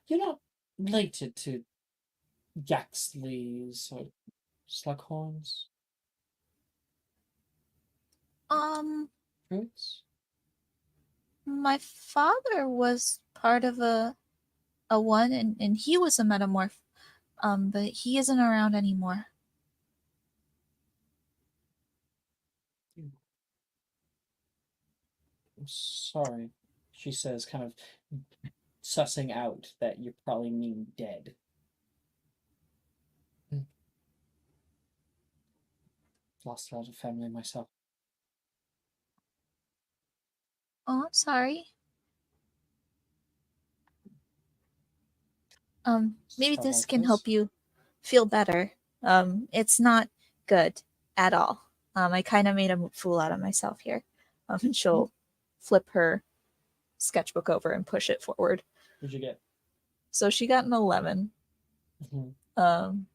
You're not related to Yaxleys or Slughorns? Um, Fruits? my father was part of a one, and he was a metamorph. But he isn't around anymore. I'm sorry, she says, kind of sussing out that you probably mean dead. Lost a lot of family myself. Oh, I'm sorry. Maybe Start this like can this. help you feel better. It's not good at all. I kind of made a fool out of myself here. And she'll flip her sketchbook over and push it forward. What'd you get? So she got an 11. Mhm.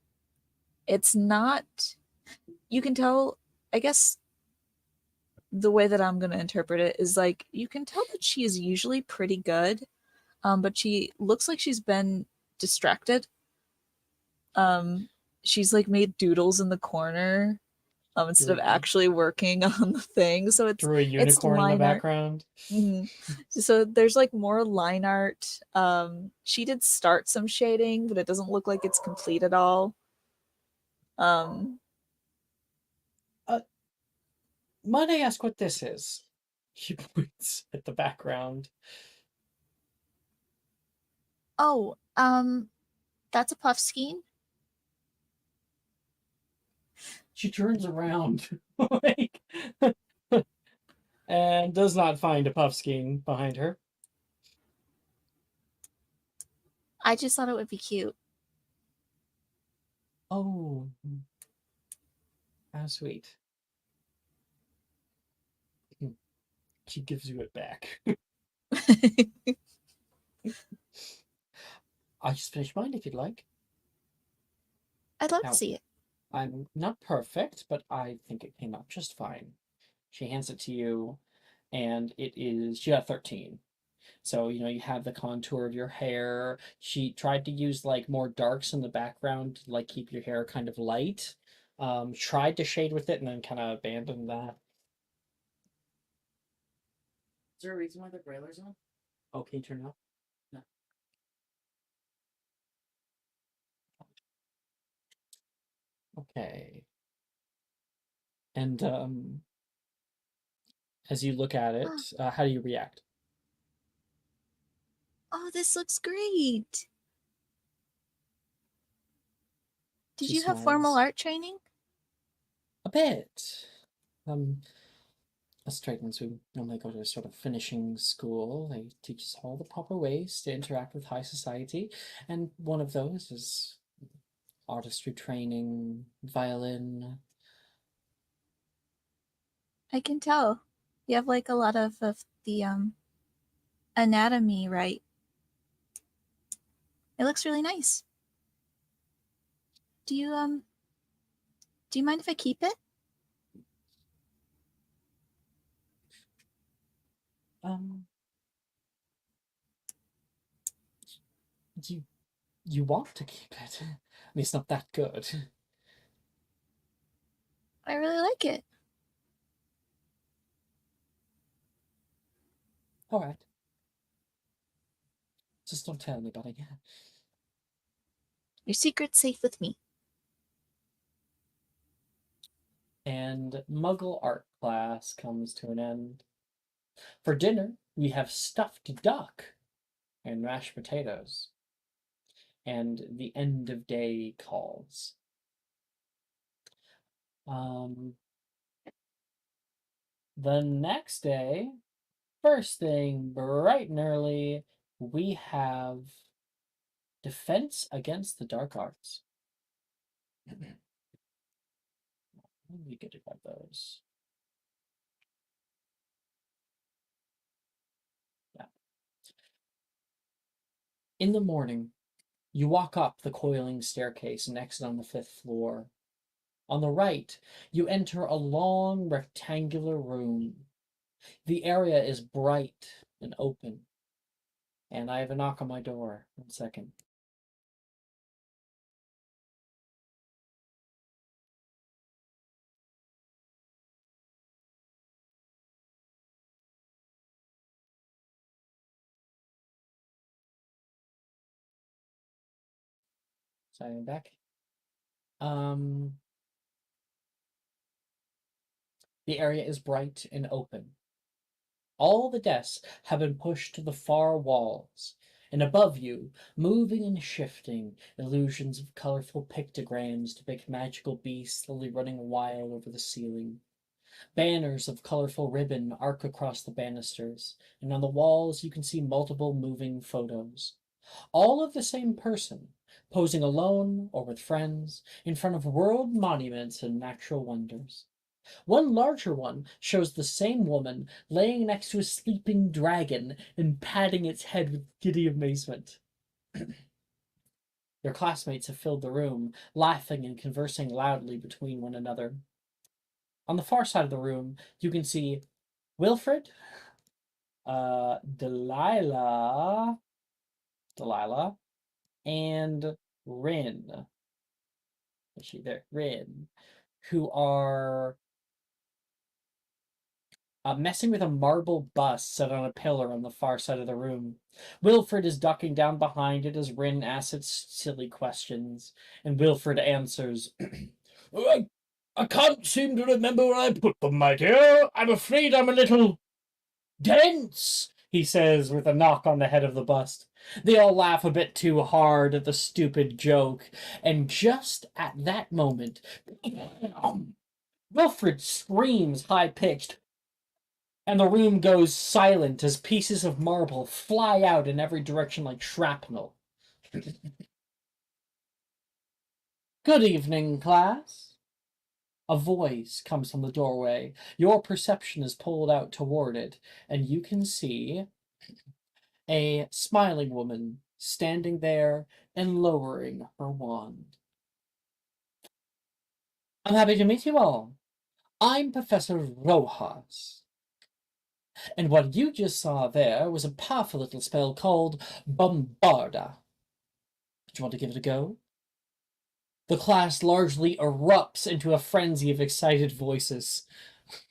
It's not. You can tell. I guess the way that I'm gonna interpret it is like you can tell that she is usually pretty good, but she looks like she's been distracted. She's like made doodles in the corner instead of actually working on the thing. So Drew a it's unicorn in the line art. background. So there's like more line art. She did start some shading, but it doesn't look like it's complete at all. Might I ask what this is? She points at the background. Oh, that's a puff skein. She turns around like, and does not find a puffskein behind her. I just thought it would be cute. Oh, how sweet. She gives you it back. I just finished mine if you'd like. I'd love Now, to see it. I'm not perfect, but I think it came out just fine. She hands it to you, and she got 13. So, you have the contour of your hair. She tried to use like more darks in the background to like keep your hair kind of light. Tried to shade with it and then kind of abandoned that. Is there a reason why the broiler's on? Oh, can you turn it off? No. Okay. And as you look at it, how do you react? Oh, this looks great. Did She you have formal smiles. art training? A bit. Us Tritons who normally go to sort of finishing school, they teach us all the proper ways to interact with high society, and one of those is artistry training, violin. I can tell. You have like a lot of the anatomy right. It looks really nice. Do you mind if I keep it? You want to keep it. I mean, it's not that good. I really like it. All right. Just don't tell anybody. Your secret's safe with me. And Muggle art class comes to an end. For dinner, we have stuffed duck and mashed potatoes. And the end of day calls. The next day, first thing, bright and early, we have defense against the dark arts. Let me get about those. Yeah. In the morning, you walk up the coiling staircase and exit on the 5th floor. On the right, you enter a long rectangular room. The area is bright and open. And I have a knock on my door. 1 second. So I'm back. The area is bright and open. All the desks have been pushed to the far walls, and above you, moving and shifting, illusions of colorful pictograms depict magical beasts slowly running wild over the ceiling. Banners of colorful ribbon arc across the banisters, and on the walls you can see multiple moving photos. All of the same person, posing alone or with friends, in front of world monuments and natural wonders. One larger one shows the same woman laying next to a sleeping dragon and patting its head with giddy amazement. Your classmates have filled the room, laughing and conversing loudly between one another. On the far side of the room, you can see Wilfred, Delilah, and Rin. Is she there? Rin, who are messing with a marble bust set on a pillar on the far side of the room. Wilfred is ducking down behind it as Rin asks it silly questions, and Wilfred answers, I can't remember where I put them, my dear. I'm afraid I'm a little dense. he says with a knock on the head of the bust. They all laugh a bit too hard at the stupid joke, and just at that moment, Wilfred screams high-pitched, and the room goes silent as pieces of marble fly out in every direction like shrapnel. Good evening, class. A voice comes from the doorway. Your perception is pulled out toward it, and you can see a smiling woman standing there and lowering her wand. I'm happy to meet you all. I'm Professor Rojas. And what you just saw there was a powerful little spell called Bombarda. Do you want to give it a go? The class largely erupts into a frenzy of excited voices.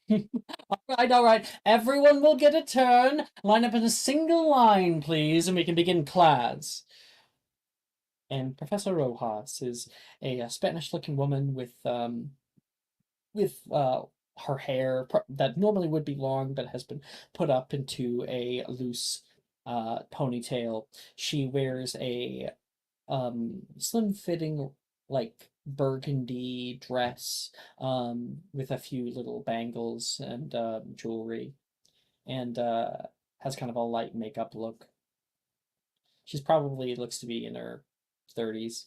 All right. Everyone will get a turn. Line up in a single line, please, and we can begin class. And Professor Rojas is a Spanish-looking woman with her hair that normally would be long but has been put up into a loose ponytail. She wears a slim-fitting, like, burgundy dress with a few little bangles and jewelry, and has kind of a light makeup look. She's probably looks to be in her 30s.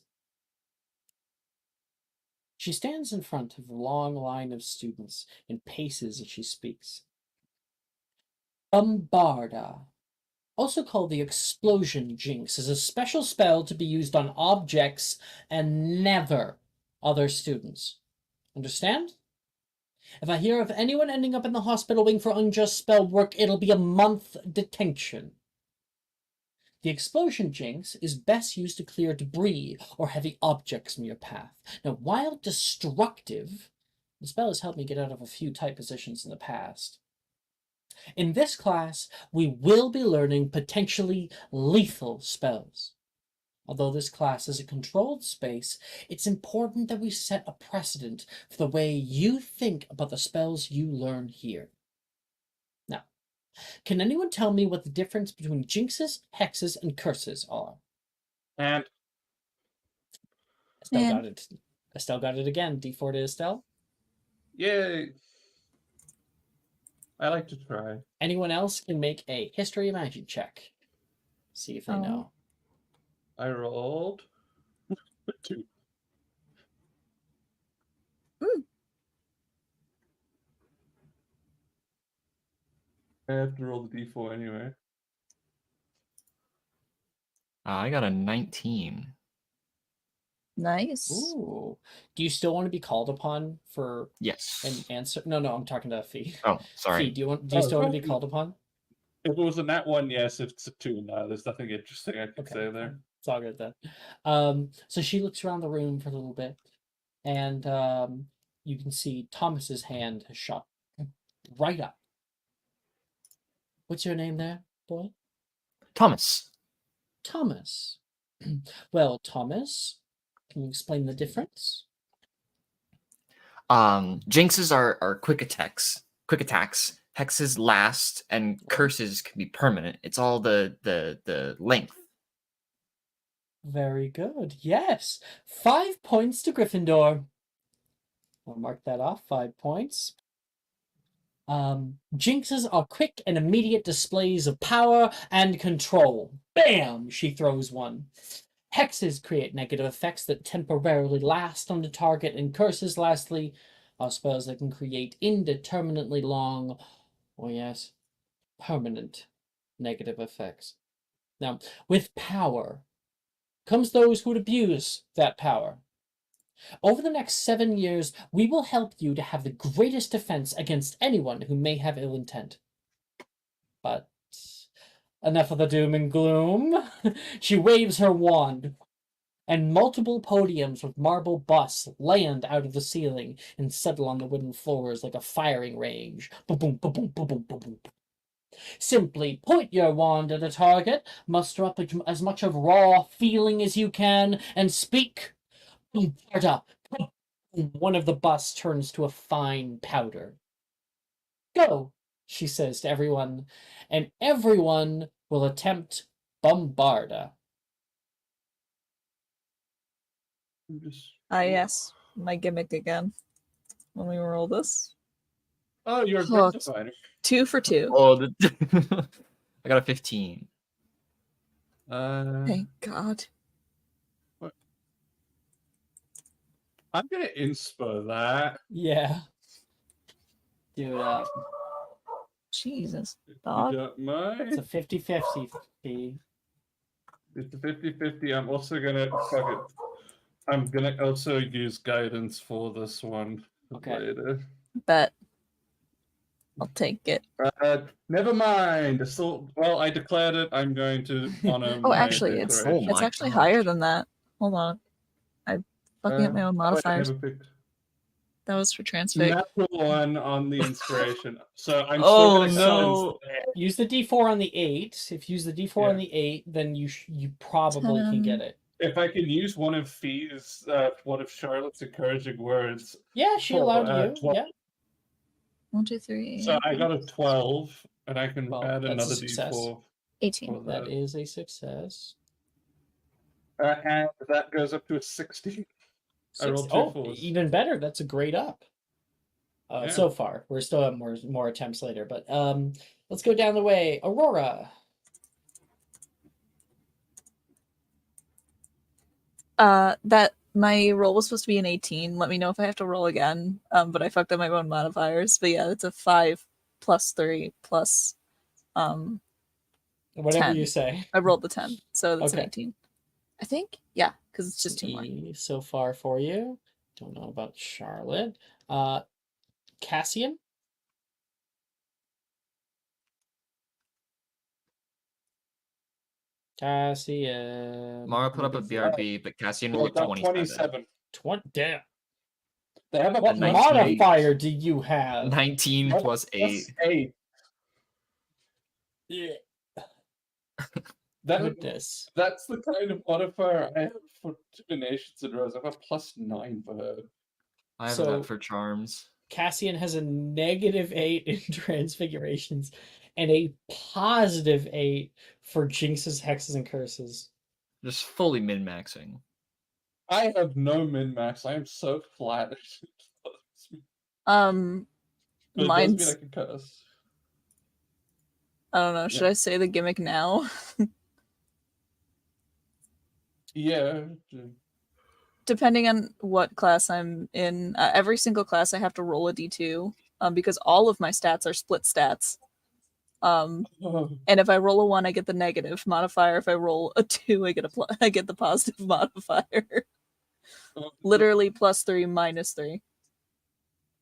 She stands in front of a long line of students and paces as she speaks. Bombarda, also called the Explosion Jinx, is a special spell to be used on objects and never other students. Understand? If I hear of anyone ending up in the hospital wing for unjust spell work, it'll be a month detention. The Explosion Jinx is best used to clear debris or heavy objects from your path. Now, while destructive, the spell has helped me get out of a few tight positions in the past. In this class, we will be learning potentially lethal spells. Although this class is a controlled space, it's important that we set a precedent for the way you think about the spells you learn here. Now, can anyone tell me what the difference between jinxes, hexes, and curses are? And Estelle got it. Estelle got it again. D4 to Estelle. yay! I like to try. Anyone else can make a history of magic check. See if they know. I rolled 2. I have to roll the d4 anyway. I got a 19. Nice. Ooh. Do you still want to be called upon for Yes. an answer? No, I'm talking to Fee. Oh, sorry. Fee, do you still want to be called upon? If it was a nat 1, yes. If it's a 2, no. There's nothing interesting I can say there. Fine. It's all good then. So she looks around the room for a little bit, and you can see Thomas's hand has shot right up. What's your name there, boy? Thomas. Thomas. Well, Thomas, can you explain the difference? Jinxes are quick attacks. Hexes last, and curses can be permanent. It's all the length. Very good. Yes. 5 points to Gryffindor. I'll mark that off. 5 points. Jinxes are quick and immediate displays of power and control. Bam! She throws one. Hexes create negative effects that temporarily last on the target, and curses, lastly, are spells that can create indeterminately long, or yes, permanent negative effects. Now, with power comes those who would abuse that power. Over the next 7 years, we will help you to have the greatest defense against anyone who may have ill intent. But enough of the doom and gloom. She waves her wand, and multiple podiums with marble busts land out of the ceiling and settle on the wooden floors like a firing range. Boom, boom, boom, boom, boom, boom, boom, boom. Simply point your wand at a target, muster up as much of raw feeling as you can, and speak. One of the busts turns to a fine powder. Go. she says to everyone, and everyone will attempt Bombarda. Yes, my gimmick again. Let me roll this. Oh, you're a Oh, great diviner. 2 for 2. Oh, I got a 15. Thank God. I'm gonna inspo that. Yeah. Do it up. Jesus. If you Dog. don't mind. It's a 50-50 fee. It's a 50-50. I'm also gonna fuck it. I'm gonna also use guidance for this one Okay. later. Bet. I'll take it. Never mind. So, well, I declared it. I'm going to honor Oh, my actually, it's declaration. Oh it's my actually gosh. higher than that. Hold on. I fucking up my own Oh, I modifiers. never picked. That was for transfig. Natural one on the inspiration. So I'm still Oh gonna no. Use the D4 on the 8. If you use the D4 on Yeah. the 8, then you probably can get it. If I can use one of Charlotte's encouraging words. Yeah, she for, allowed you. 12. Yeah. 1, 2, 3. So I got a 12, and I can Well, add that's a another success. D4 18. for That that. is a success. And that goes up to a 16. I rolled 2 Oh, fours. even better. That's a great up. Yeah. So far, we're still have more attempts later, but let's go down the way. Aurora. That my roll was supposed to be an 18. Let me know if I have to roll again. But I fucked up my own modifiers. But yeah, it's a 5 plus 3 plus Whatever 10. you say. I rolled the 10, so that's an Okay. 18. I think, yeah, because it's just 2 more. E so far for you. Don't know about Charlotte. Cassian. Cassian. Mara put up a BRB, but Cassian rolled got 27. 27. 20. Damn. They have a What 19. modifier do you have? 19 plus 8. Plus 8. Yeah. That, Goodness. that's the kind of modifier I have for divinations and rows. I have a plus 9 for her. I have So- that for charms. Cassian has a -8 in transfigurations and a +8 for jinxes, hexes, and curses. Just fully min-maxing. I have no min-max. I am so flat. Um, But it does mine's. mean I can curse. I don't know. Should I say the gimmick now? Yeah. Depending on what class I'm in, every single class I have to roll a d2 because all of my stats are split stats. And if I roll a 1, I get the negative modifier. If I roll a 2, I get the positive modifier. Literally +3, -3.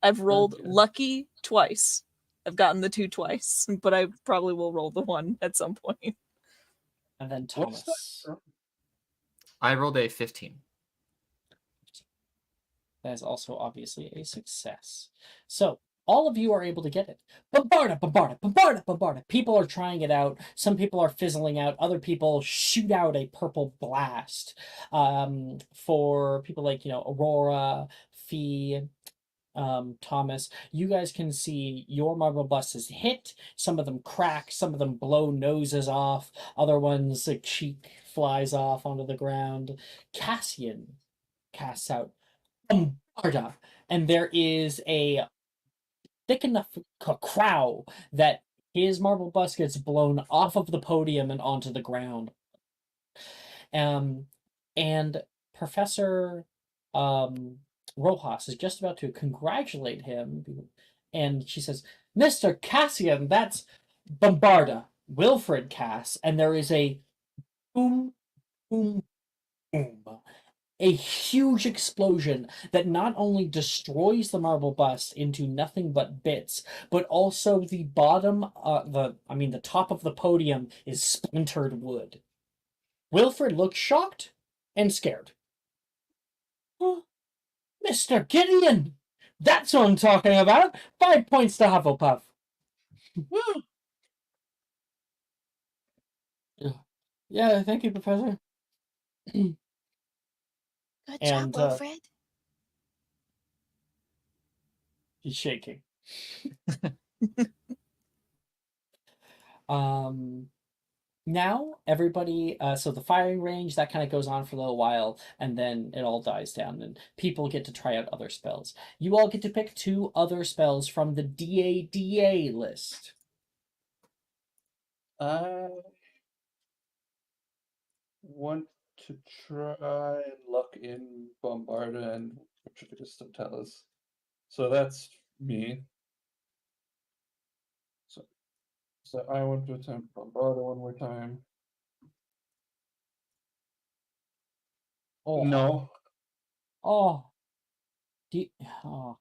I've rolled Okay. lucky twice. I've gotten the 2 twice, but I probably will roll the 1 at some point. And then What's Thomas. that? I rolled a 15. That is also obviously a success. So all of you are able to get it. Bombarda, bombarda, bombarda, bombarda. People are trying it out. Some people are fizzling out. Other people shoot out a purple blast. For people like, Aurora, Fee, Thomas, you guys can see your marble buses hit. Some of them crack. Some of them blow noses off. Other ones, a cheek flies off onto the ground. Cassian casts out Bombarda, and there is a thick enough crow that his marble bus gets blown off of the podium and onto the ground. And Professor Rojas is just about to congratulate him, and she says, "Mr. Cassian, that's Bombarda, Wilfred Cass," and there is a boom, boom, boom. A huge explosion that not only destroys the marble bust into nothing but bits, but also the bottom, the top of the podium is splintered wood. Wilfred looks shocked and scared. Oh, Mr. Gideon! That's what I'm talking about! 5 points to Hufflepuff. Yeah, thank you, Professor. Good And, job, Wilfred. He's shaking. Now everybody, so the firing range, that kind of goes on for a little while, and then it all dies down, and people get to try out other spells. You all get to pick 2 other spells from the DADA list. I want to try and lock in Bombarda and Petrificus Totalis. So that's me. So I want to attempt Bombarda one more time. Oh, No, oh, oh,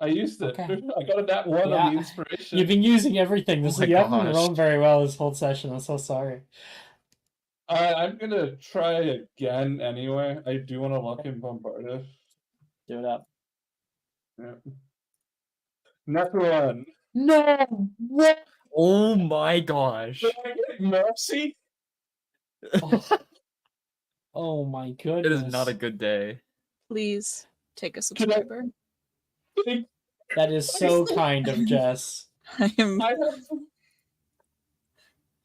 I used it. okay. I got a nat 1 on Yeah. the inspiration. You've been using everything. Oh my You haven't been gosh. rolling very well this whole session. I'm so sorry. I'm gonna try again anyway. I do want to lock in Bombarda. Do it up. Yeah. Nat 1. No! What? Oh my gosh. Did I get Mercy? Oh, oh my It goodness. is not a good day. Please take a Can I- subscriber. That is so kind of Jess. I am.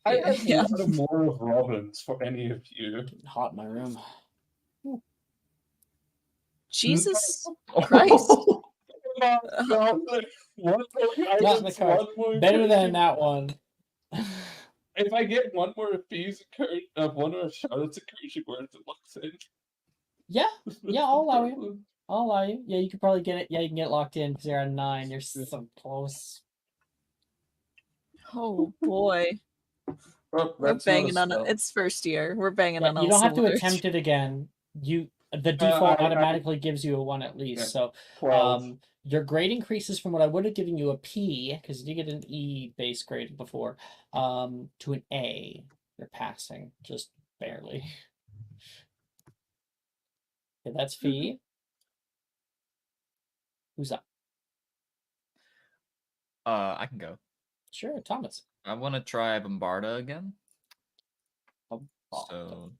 I have Yeah. a lot more of Robins for any of you. Getting hot in my room. Jesus Christ. No, one more Not in the guidance, cards. one more Better than encouraging- that one. If I get one more of Fee's one more of Charlotte's encouraging words, it locks in. Yeah, yeah, I'll allow you. I'll allow you. Yeah, you could probably get it. Yeah, you can get it locked in because you're at 9. You're so close. Oh boy. Oh, We're that's not a banging on it. spell. It's first year. We're banging Yeah, on you all don't have to cylinders. attempt it again. The default I- automatically gives you a 1 at least. Yeah, So 12. your grade increases from what I would have given you a P, because you did get an E base grade before, to an A. You're passing, just barely. Okay, that's Fee. Who's up? I can go. Sure, Thomas. I want to try Bombarda again. Oh, So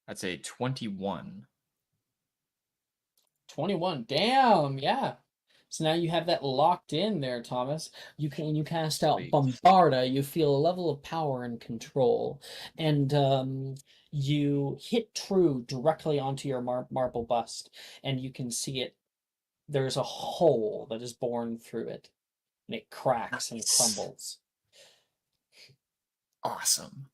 that's a 21. 21. Damn, yeah. So now you have that locked in there, Thomas. You cast out Sweet. Bombarda, you feel a level of power and control. And you hit true directly onto your marble bust, and you can see it. There's a hole that is born through it, and it cracks and Nice. crumbles. Awesome.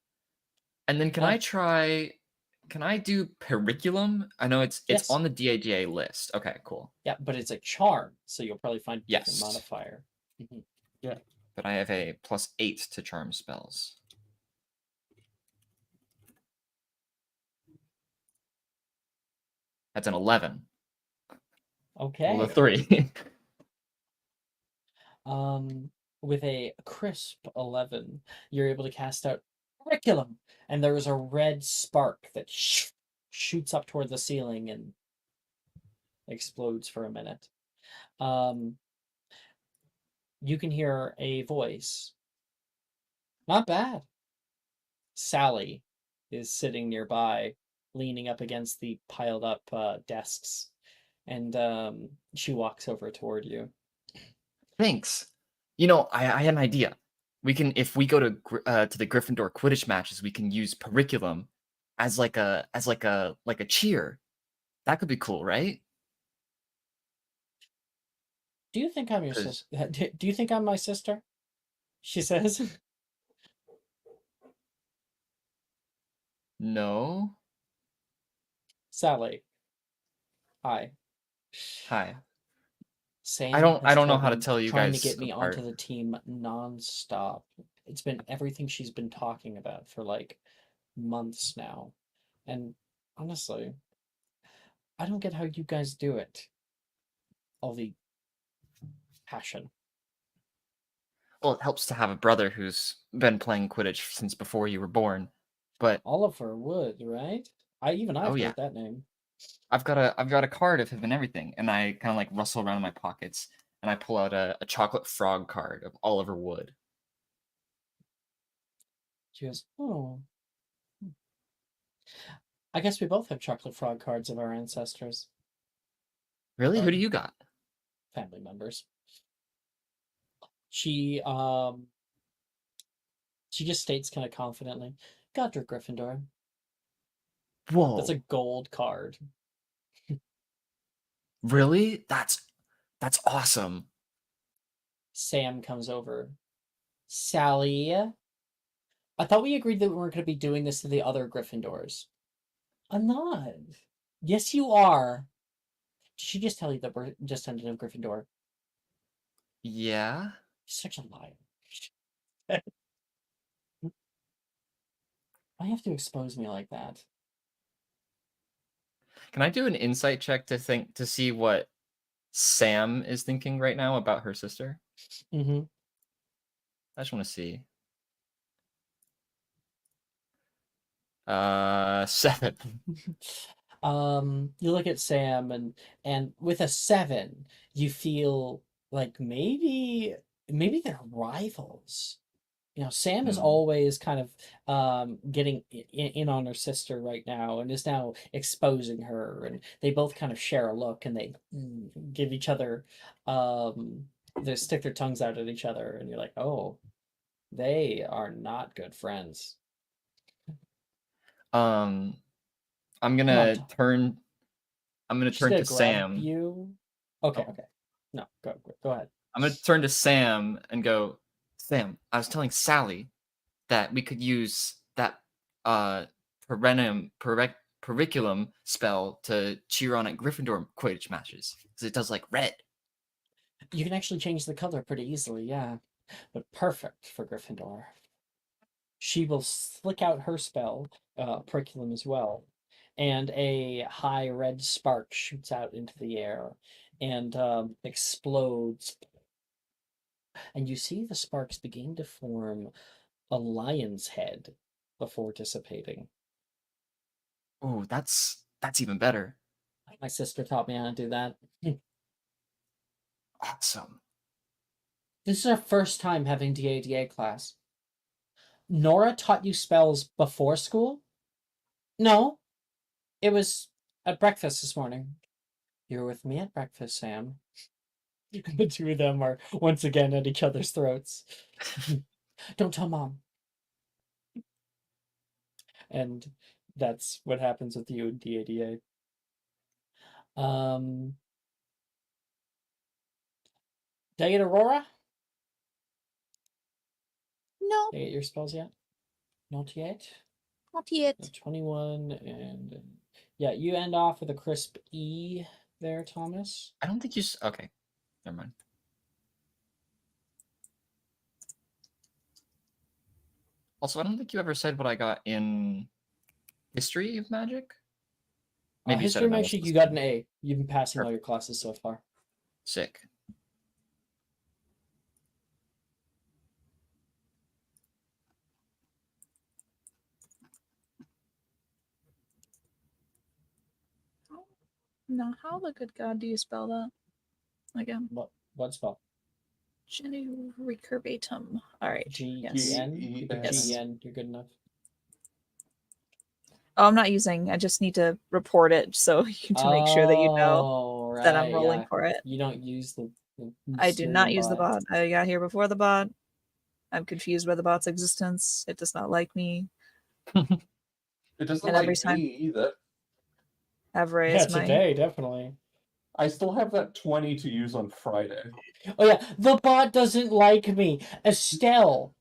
And then can Uh, I do Periculum? I know it's Yes. on the DAGA list. Okay, cool. Yeah, but it's a charm, so you'll probably find a different Yes. modifier. Mhm. But I have a +8 to charm spells. That's an 11. Okay. Well, the 3. With a crisp 11, you're able to cast out curriculum, and there is a red spark that shoots up toward the ceiling and explodes for a minute. You can hear a voice. Not bad. Sally is sitting nearby, leaning up against the piled up desks, and she walks over toward you. Thanks. You know, I had an idea. We can, if we go to the Gryffindor Quidditch matches, we can use Periculum as like a cheer. That could be cool, right? Do you think I'm your 'Cause- sister? Do you think I'm my sister? She says. No. Sally. Hi. Hi. Sam I don't has know told how to me- tell you trying guys to get me apart. onto the team nonstop. It's been everything she's been talking about for like months now. And honestly, I don't get how you guys do it. All the passion. Well, it helps to have a brother who's been playing Quidditch since before you were born. But Oliver Wood, right? I've Oh, heard yeah. that name. I've got a card of him and everything, and I kind of like rustle around in my pockets, and I pull out a chocolate frog card of Oliver Wood. She goes, oh. I guess we both have chocolate frog cards of our ancestors. Really? Who do you got? family members. She just states kind of confidently, Godric Gryffindor. Whoa. That's a gold card. Really? That's awesome. Sam comes over. Sally, I thought we agreed that we weren't going to be doing this to the other Gryffindors. I'm not. Yes, you are. Did she just tell you that we're descendant of Gryffindor? Yeah. You're such a liar. Why have to expose me like that? Can I do an insight check to see what Sam is thinking right now about her sister? Mm-hmm. I just want to see. 7. You look at Sam and with a 7, you feel like maybe they're rivals. You know, Sam is always kind of getting in on her sister right now and is now exposing her, and they both kind of share a look and they give each other they stick their tongues out at each other, and you're like, oh, they are not good friends. I'm Come gonna on, turn. I'm gonna she's turn gonna to grab Sam. you. Okay, Oh. okay. No, go ahead. I'm gonna turn to Sam and go, Sam, I was telling Sally that we could use that periculum spell to cheer on at Gryffindor Quidditch matches because it does like red. You can actually change the color pretty easily, yeah. But perfect for Gryffindor. She will slick out her spell, Periculum as well, and a high red spark shoots out into the air and explodes. And you see the sparks begin to form a lion's head before dissipating. Oh, that's even better. My sister taught me how to do that. Awesome. This is our first time having DADA class. Nora taught you spells before school? No, it was at breakfast this morning. You were with me at breakfast, Sam. The two of them are once again at each other's throats. Don't tell Mom. And that's what happens with you and DADA. Did I get Aurora? No, Did I get your spells yet? Not yet. not yet. 21 and yeah, you end off with a crisp E there, Thomas. I don't think you. Okay, never mind. Also, I don't think you ever said what I got in History of Magic. Maybe you said History it, and I Magic, wasn't you got an listening. A. You've been passing all Perfect. your classes so far. Sick. Now, how the good God do you spell that? Again. What spell? Jenny recurvatum. All right. Yes. G-E-N? You could Yes. G-E-N. You're good enough. Oh, I'm not using. I just need to report it so to make sure that you know that I'm rolling for it. You don't use the I do not Mysterium use the bot. I got here before the bot. I'm confused by the bot's existence. It does not like me. It doesn't And like every time- me either. Ever Yeah, is my today, definitely. I still have that 20 to use on Friday. Oh yeah, the bot doesn't like me. Estelle,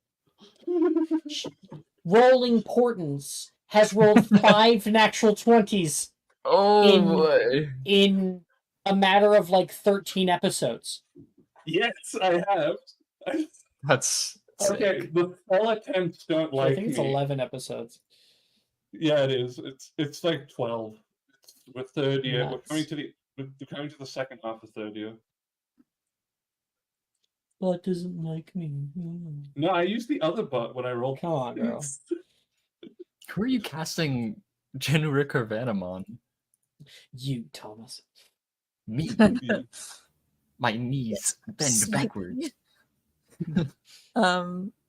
rolling portents, has rolled 5 natural 20s Oh boy. in a matter of like 13 episodes. Yes, I have. That's Okay, sick. the fall attempts don't like I think it's me. 11 episodes. Yeah, it is. It's like 12. We're third year. Nuts. We're coming to the second half of third year. Bot doesn't like me. No, I used the other bot when I rolled. Come on, girl. Who are you casting Generic or Venom on? You, Thomas. Me. My knees bend Sneaky. backwards.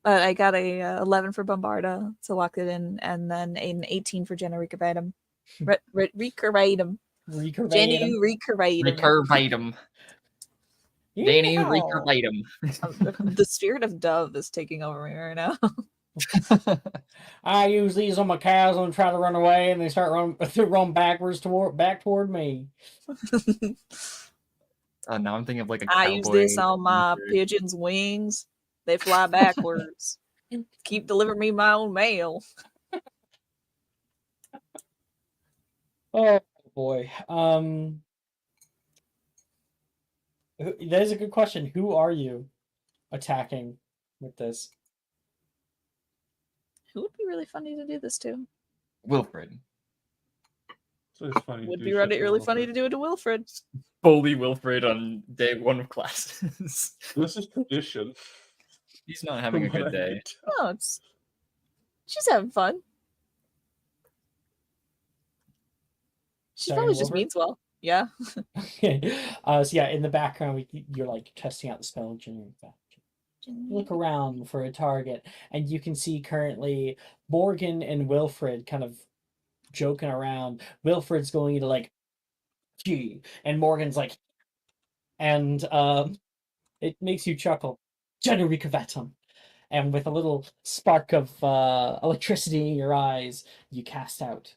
But I got a 11 for Bombarda to lock it in, and then an 18 for Jenna Recurvatum. Recurvatum. Jenny Recurvatum. Recurvatum. Danny, read Yeehaw! verbatim. The spirit of Dove is taking over me right now. I use these on my cows and try to run away, and they start run backwards toward me. Now I'm thinking of like a I cowboy. use this on my t-shirt. pigeons' wings. They fly backwards. Keep delivering me my own mail. Oh boy. That is a good question. Who are you attacking with this? Who would be really funny to do this to? Wilfred. So it's funny. Would to be do shit to really funny to Wilfred. do it to Wilfred. Bully Wilfred on day 1 of classes. This is tradition. He's not having a from what good I day. could tell. Oh, she's having fun. She Sorry, probably just Wilfred? means well. Yeah. Okay. So yeah, in the background, you're like testing out the spell generic effect. Look around for a target, and you can see currently Morgan and Wilfred kind of joking around. Wilfred's going to like, gee, and Morgan's like, and it makes you chuckle. Generic vetum. And with a little spark of electricity in your eyes, you cast out.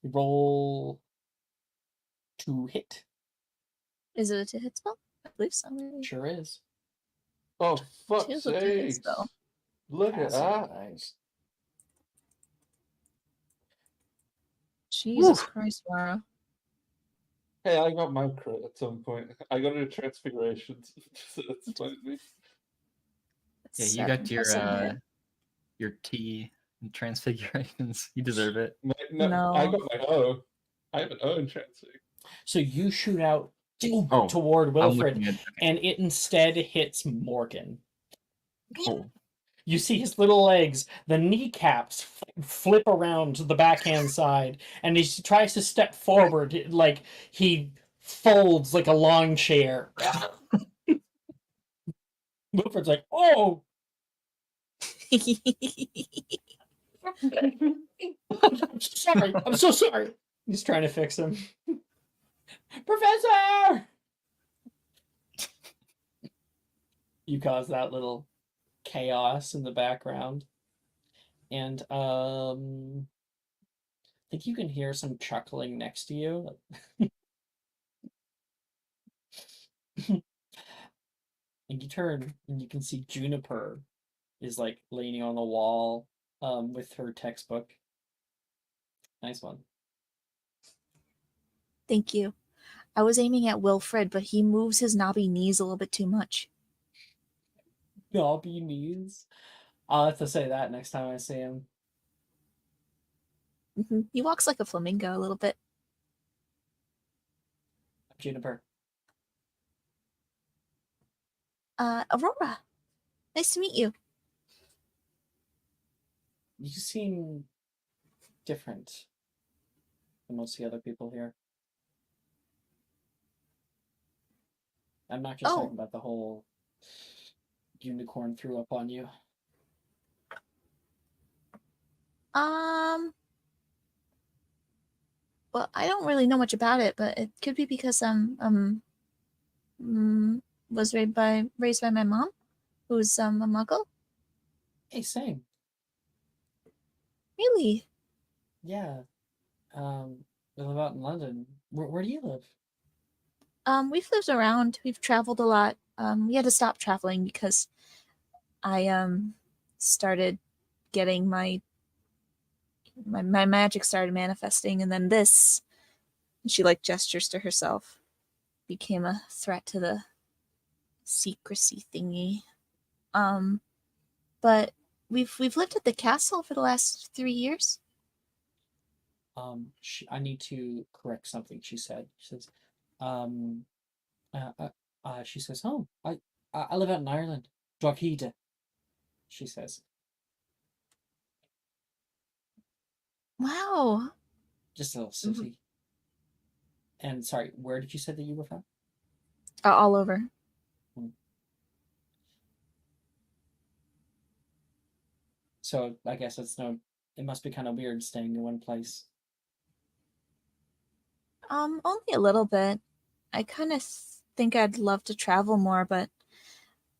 Roll to hit. Is it a hit spell? I believe so. Maybe. Sure is. Oh, fuck's Tis with the hit sake. spell. Look at Passive that. dice. Jesus Woo. Christ, Mara. Hey, I got my crit at some point. I got a transfiguration, so that's fine with me. Yeah, you Seven got plus a hit. your T and transfigurations. You deserve it. No. I got my O. I have an O in transfig. So you shoot out Oh, toward I'm Wilfred, looking at. and it instead hits Morgan. Oh, You see his little legs, the kneecaps flip around to the backhand side, and he tries to step forward like he folds like a lawn chair. Wilfred's like, oh! I'm sorry. I'm so sorry. He's trying to fix him. Professor! You cause that little chaos in the background. And I think you can hear some chuckling next to you. And you turn and you can see Juniper is like leaning on the wall with her textbook. Nice one. Thank you. I was aiming at Wilfred, but he moves his knobby knees a little bit too much. Knobby knees. I'll have to say that next time I see him. He walks like a flamingo a little bit. Juniper. Aurora, nice to meet you. You seem different than most of the other people here. I'm not just talking about the whole unicorn threw up on you. Well, I don't really know much about it, but it could be because was raised by my mom, who's a muggle. Hey, same. Really? Yeah. We live out in London. Where do you live? We've lived around. We've traveled a lot. We had to stop traveling because I started getting my magic started manifesting, and then this, and she like gestures to herself, became a threat to the secrecy thingy. But we've lived at the castle for the last 3 years. I need to correct something she said. She says, she says, oh, I live out in Ireland. Drogheda, she says. Wow. Just a little city. And sorry, where did you say that you were from? All over. So I guess it must be kind of weird staying in one place. Only a little bit. I kind of think I'd love to travel more, but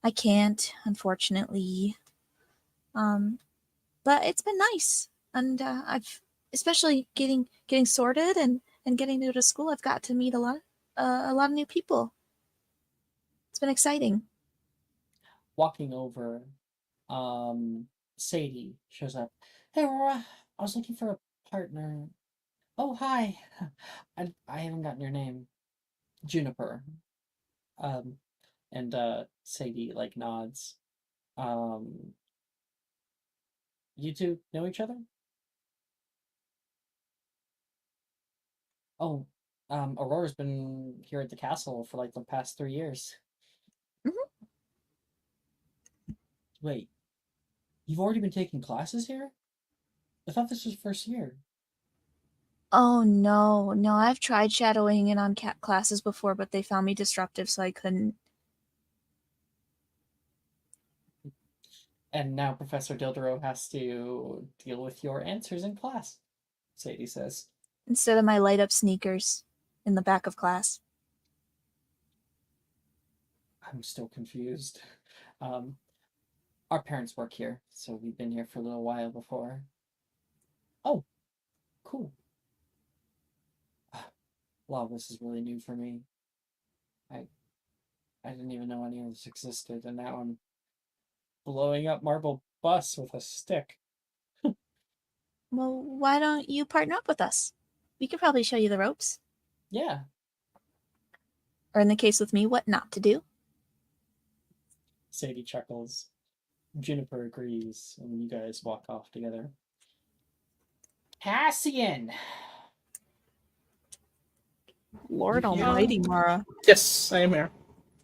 I can't, unfortunately. But it's been nice, and I've especially getting sorted and getting to go to school. I've got to meet a lot of new people. It's been exciting. Walking over, Sadie shows up. Hey, Aurora, I was looking for a partner. Oh, hi. I haven't gotten your name. Juniper. Um, and Sadie like nods. Um, you two know each other? Oh, Aurora's been here at the castle for like the past 3 years. Mhm. Wait, you've already been taking classes here? I thought this was first year. Oh no, I've tried shadowing in on cat classes before, but they found me disruptive, so I couldn't. And now Professor Dildero has to deal with your answers in class, Sadie says. Instead of my light up sneakers in the back of class. I'm still confused. Um, our parents work here, so we've been here for a little while before. Oh, cool. A lot of this is really new for me. I I didn't even know any of this existed, and now I'm blowing up marble bus with a stick. Well, why don't you partner up with us? We could probably show you the ropes. Yeah, Or in the case with me, what not to do. Sadie chuckles. Juniper agrees, and you guys walk off together. Cassian! Lord You here? almighty, Mara. Yes, I am here.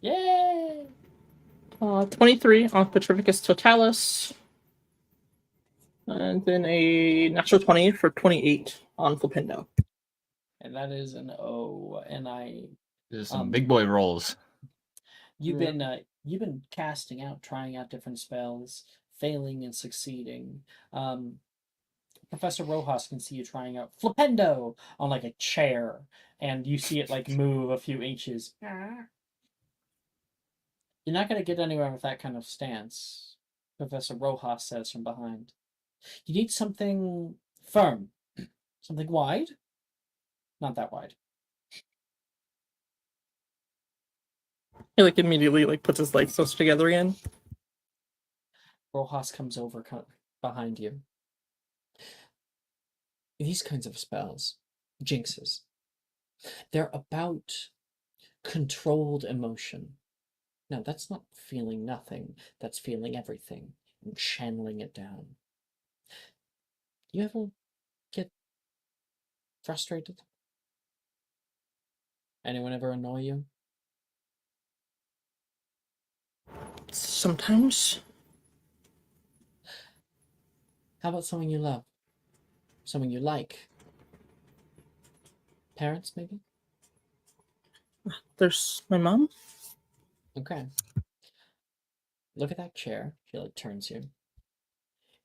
Yay! 23 on Petrificus Totalis. And then a natural 20 for 28 on Flipendo. And that is an O, and There's some big boy rolls. You've been casting out, trying out different spells, failing and succeeding. Professor Rojas can see you trying out Flipendo on like a chair, and you see it like move a few inches. You're not gonna get anywhere with that kind of stance, Professor Rojas says from behind. You need something firm, something wide. Not that wide. He like immediately like puts his legs close together again. Rojas comes over behind you. These kinds of spells, jinxes, they're about controlled emotion. Now, that's not feeling nothing, that's feeling everything and channeling it down. You ever get frustrated? Anyone ever annoy you? Sometimes. How about someone you love? Someone you like? Parents, maybe? There's my mom. Okay. Look at that chair. She like turns you.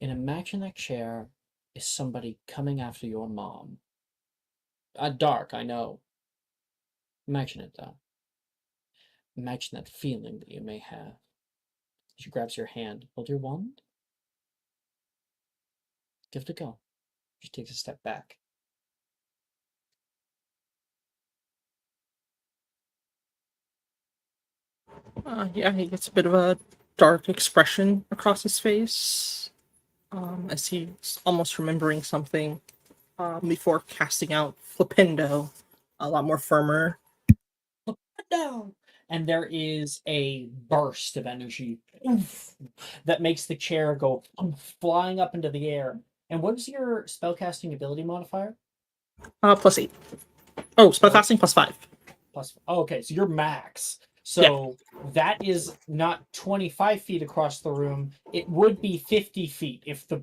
And imagine that chair is somebody coming after your mom. Dark, I know. Imagine it though. Imagine that feeling that you may have. She grabs your hand. Hold your wand. Give it a go. She takes a step back. Yeah, he gets a bit of a dark expression across his face as he's almost remembering something before casting out Flipendo, a lot more firmer. No! And there is a burst of energy that makes the chair go flying up into the air. And what is your spellcasting ability modifier? +8. Oh, spellcasting +5. Oh, okay, so you're max. So that is not 25 feet across the room. It would be 50 feet if the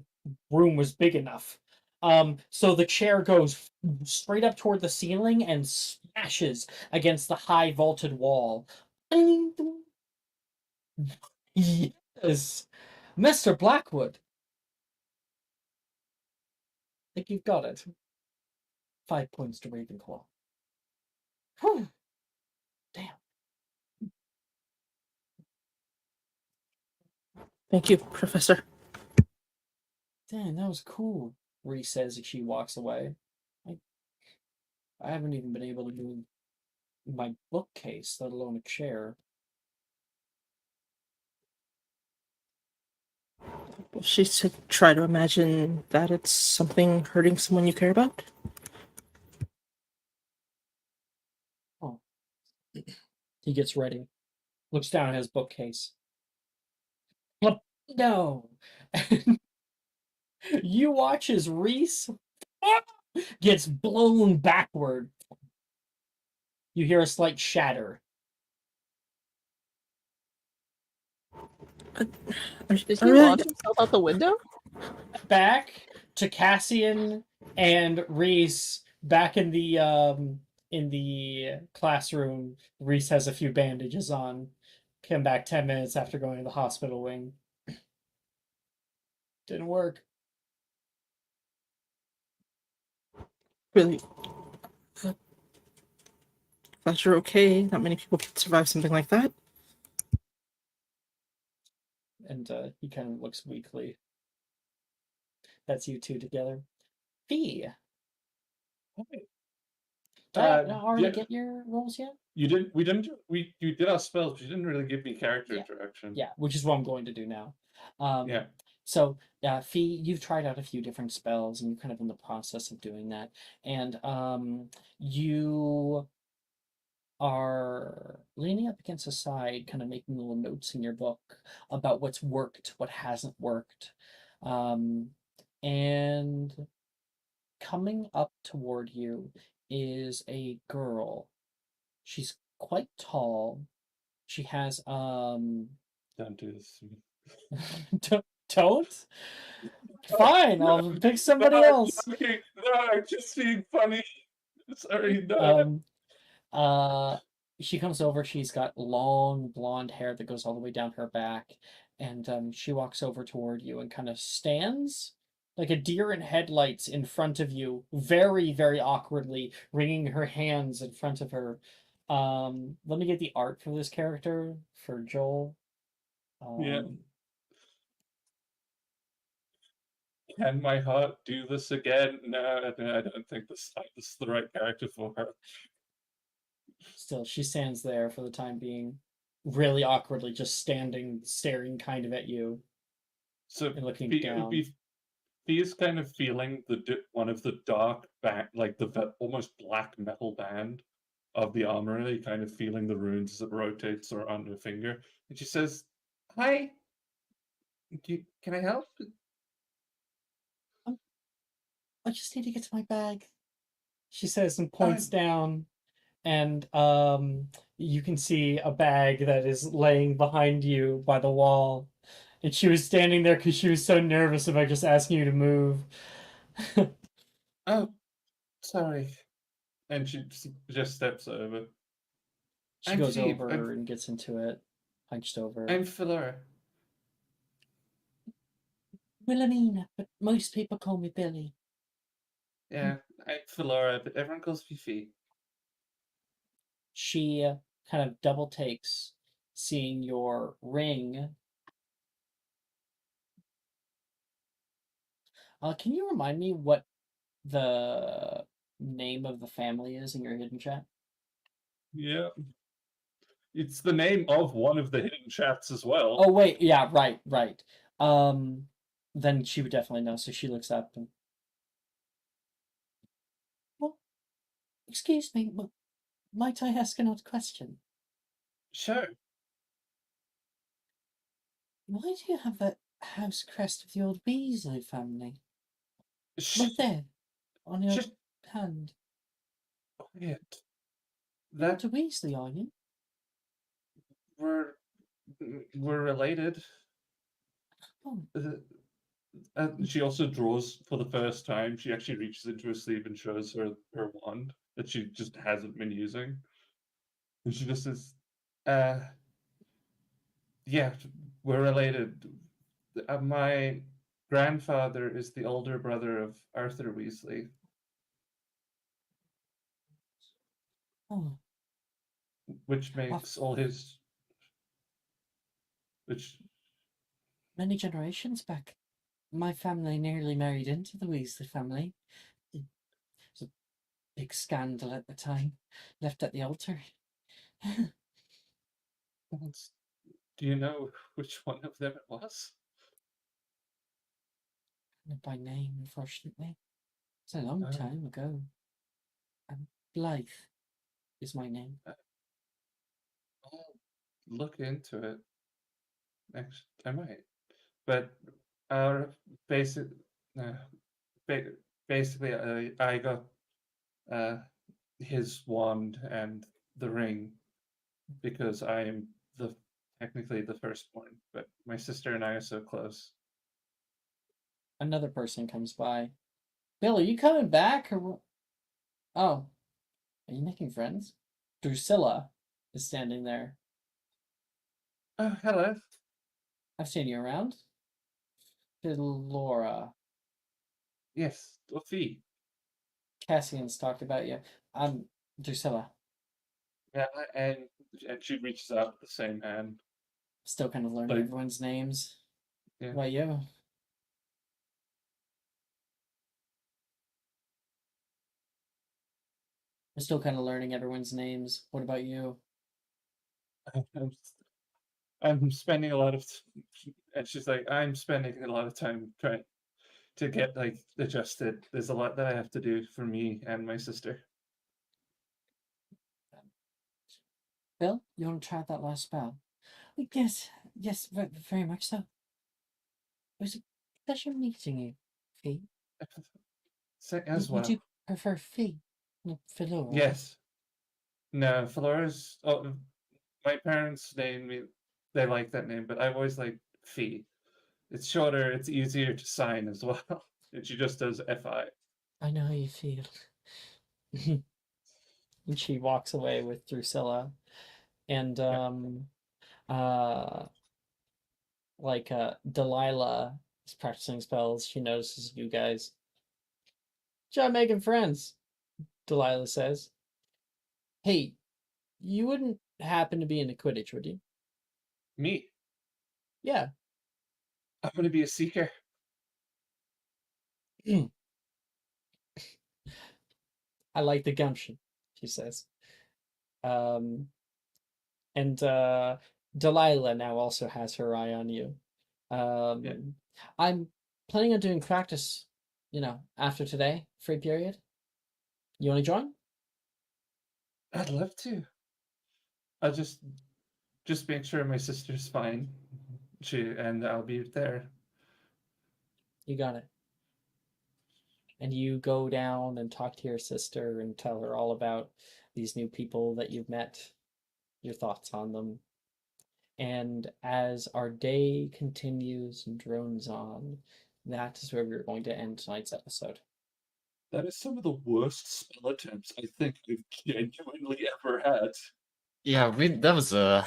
room was big enough. So the chair goes straight up toward the ceiling and smashes against the high vaulted wall. Yes, Mr. Blackwood. I think you've got it. 5 points to Ravenclaw. Whew. Thank you, Professor. Damn, that was cool. Reese says as she walks away. I haven't even been able to move my bookcase, let alone a chair. She said, try to imagine that it's something hurting someone you care about. Oh. He gets ready, looks down at his bookcase. No. You watch as Reese gets blown backward. You hear a slight shatter. Did he launch himself out the window? Back to Cassian and Reese back in the classroom. Reese has a few bandages on. Came back 10 minutes after going to the hospital wing. Didn't work. Really? Glad you're okay. Not many people can survive something like that. And he kind of looks weakly. That's you two together. Fee. Did I already get your rolls yet? You didn't. You did our spells, but you didn't really give me character interaction. Yeah, which is what I'm going to do now. Yeah. So, Fee, you've tried out a few different spells, and you're kind of in the process of doing that. And you are leaning up against the side, kind of making little notes in your book about what's worked, what hasn't worked. And coming up toward you is a girl. She's quite tall. She has Don't do this to me. don't? Fine, I'll pick somebody else. Okay, no, I'm just being funny. Sorry, no. She comes over. She's got long blonde hair that goes all the way down her back, and she walks over toward you and kind of stands like a deer in headlights in front of you, very, very awkwardly, wringing her hands in front of her. Let me get the art for this character for Joel. Yeah. Can my heart do this again? No, I don't think this is the right character for her. Still, she stands there for the time being, really awkwardly, just standing, staring kind of at you. So and looking down. He's kind of feeling one of the dark back, like the almost black metal band of the armory, kind of feeling the runes as it rotates around her finger. And she says, "Hi, can I help?" I just need to get to my bag, she says, and points down, and you can see a bag that is laying behind you by the wall. And she was standing there because she was so nervous about just asking you to move. Oh, sorry. And she just steps over. She goes over and gets into it, hunched over. I'm Philora. Wilhelmina, but most people call me Billy. Yeah, I'm Philora, but everyone calls me Fee. She kind of double takes, seeing your ring. Can you remind me what the name of the family is in your hidden chat? Yeah. It's the name of one of the hidden chats as well. Oh wait, yeah, right. Then she would definitely know. So she looks up and, well, excuse me, might I ask an odd question? Sure. Why do you have that house crest of the old Weasley family? Right there, on your hand. Quiet. You're not a Weasley, are you? We're related. Oh. She also draws for the first time. She actually reaches into her sleeve and shows her wand that she just hasn't been using. And she just says, yeah, we're related. My grandfather is the older brother of Arthur Weasley. Oh. Which makes all his... Which many generations back. My family nearly married into the Weasley family. It was a big scandal at the time, left at the altar. Do you know which one of them it was? Not by name, unfortunately. It's a long Oh. time ago. Blythe is my name. I'll look into it. Actually, I might. But our basic, uh, ba- basically, I got his wand and the ring because I'm technically the firstborn, but my sister and I are so close. Another person comes by. Bill, are you coming back or what? Oh, are you making friends? Drusilla is standing there. Oh, hello. I've seen you around. Laura. Yes, Fee. Cassian's talked about you. I'm Drusilla. Yeah, and she reaches out with the same hand. Still kind of learning But- everyone's names. Yeah. What about you? I'm still kind of learning everyone's names. What about you? I'm spending a lot of, and she's like, I'm spending a lot of time trying to get like adjusted. There's a lot that I have to do for me and my sister. Bill, you want to try out that last spell? Yes, yes, very much so. It was a pleasure meeting you, Fee. As You well. do prefer Fee, not Philora? Yes. No, Flora's. Oh, my parents named me. They like that name, but I've always liked Fee. It's shorter. It's easier to sign as well. And she just does FI. I know how you feel. And she walks away with Drusilla. And Delilah is practicing spells. She notices you guys. Job making friends, Delilah says. Hey, you wouldn't happen to be into Quidditch, would you? Me. Yeah. I'm gonna be a seeker. I like the gumption, she says. And Delilah now also has her eye on you. Yeah. I'm planning on doing practice, after today, free period. You want to join? I'd love to. I'll just make sure my sister's fine. And I'll be there. You got it. And you go down and talk to your sister and tell her all about these new people that you've met, your thoughts on them. And as our day continues and drones on, that is where we're going to end tonight's episode. That is some of the worst spell attempts I think I've genuinely ever had. Yeah, that was a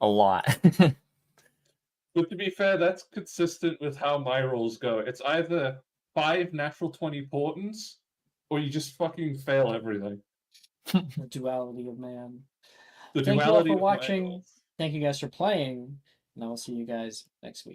lot. But to be fair, that's consistent with how my rolls go. It's either 5 natural 20 portents, or you just fucking fail everything. The duality of man. The Thank you all duality for of my watching. rolls. Thank you guys for playing. And I will see you guys next week.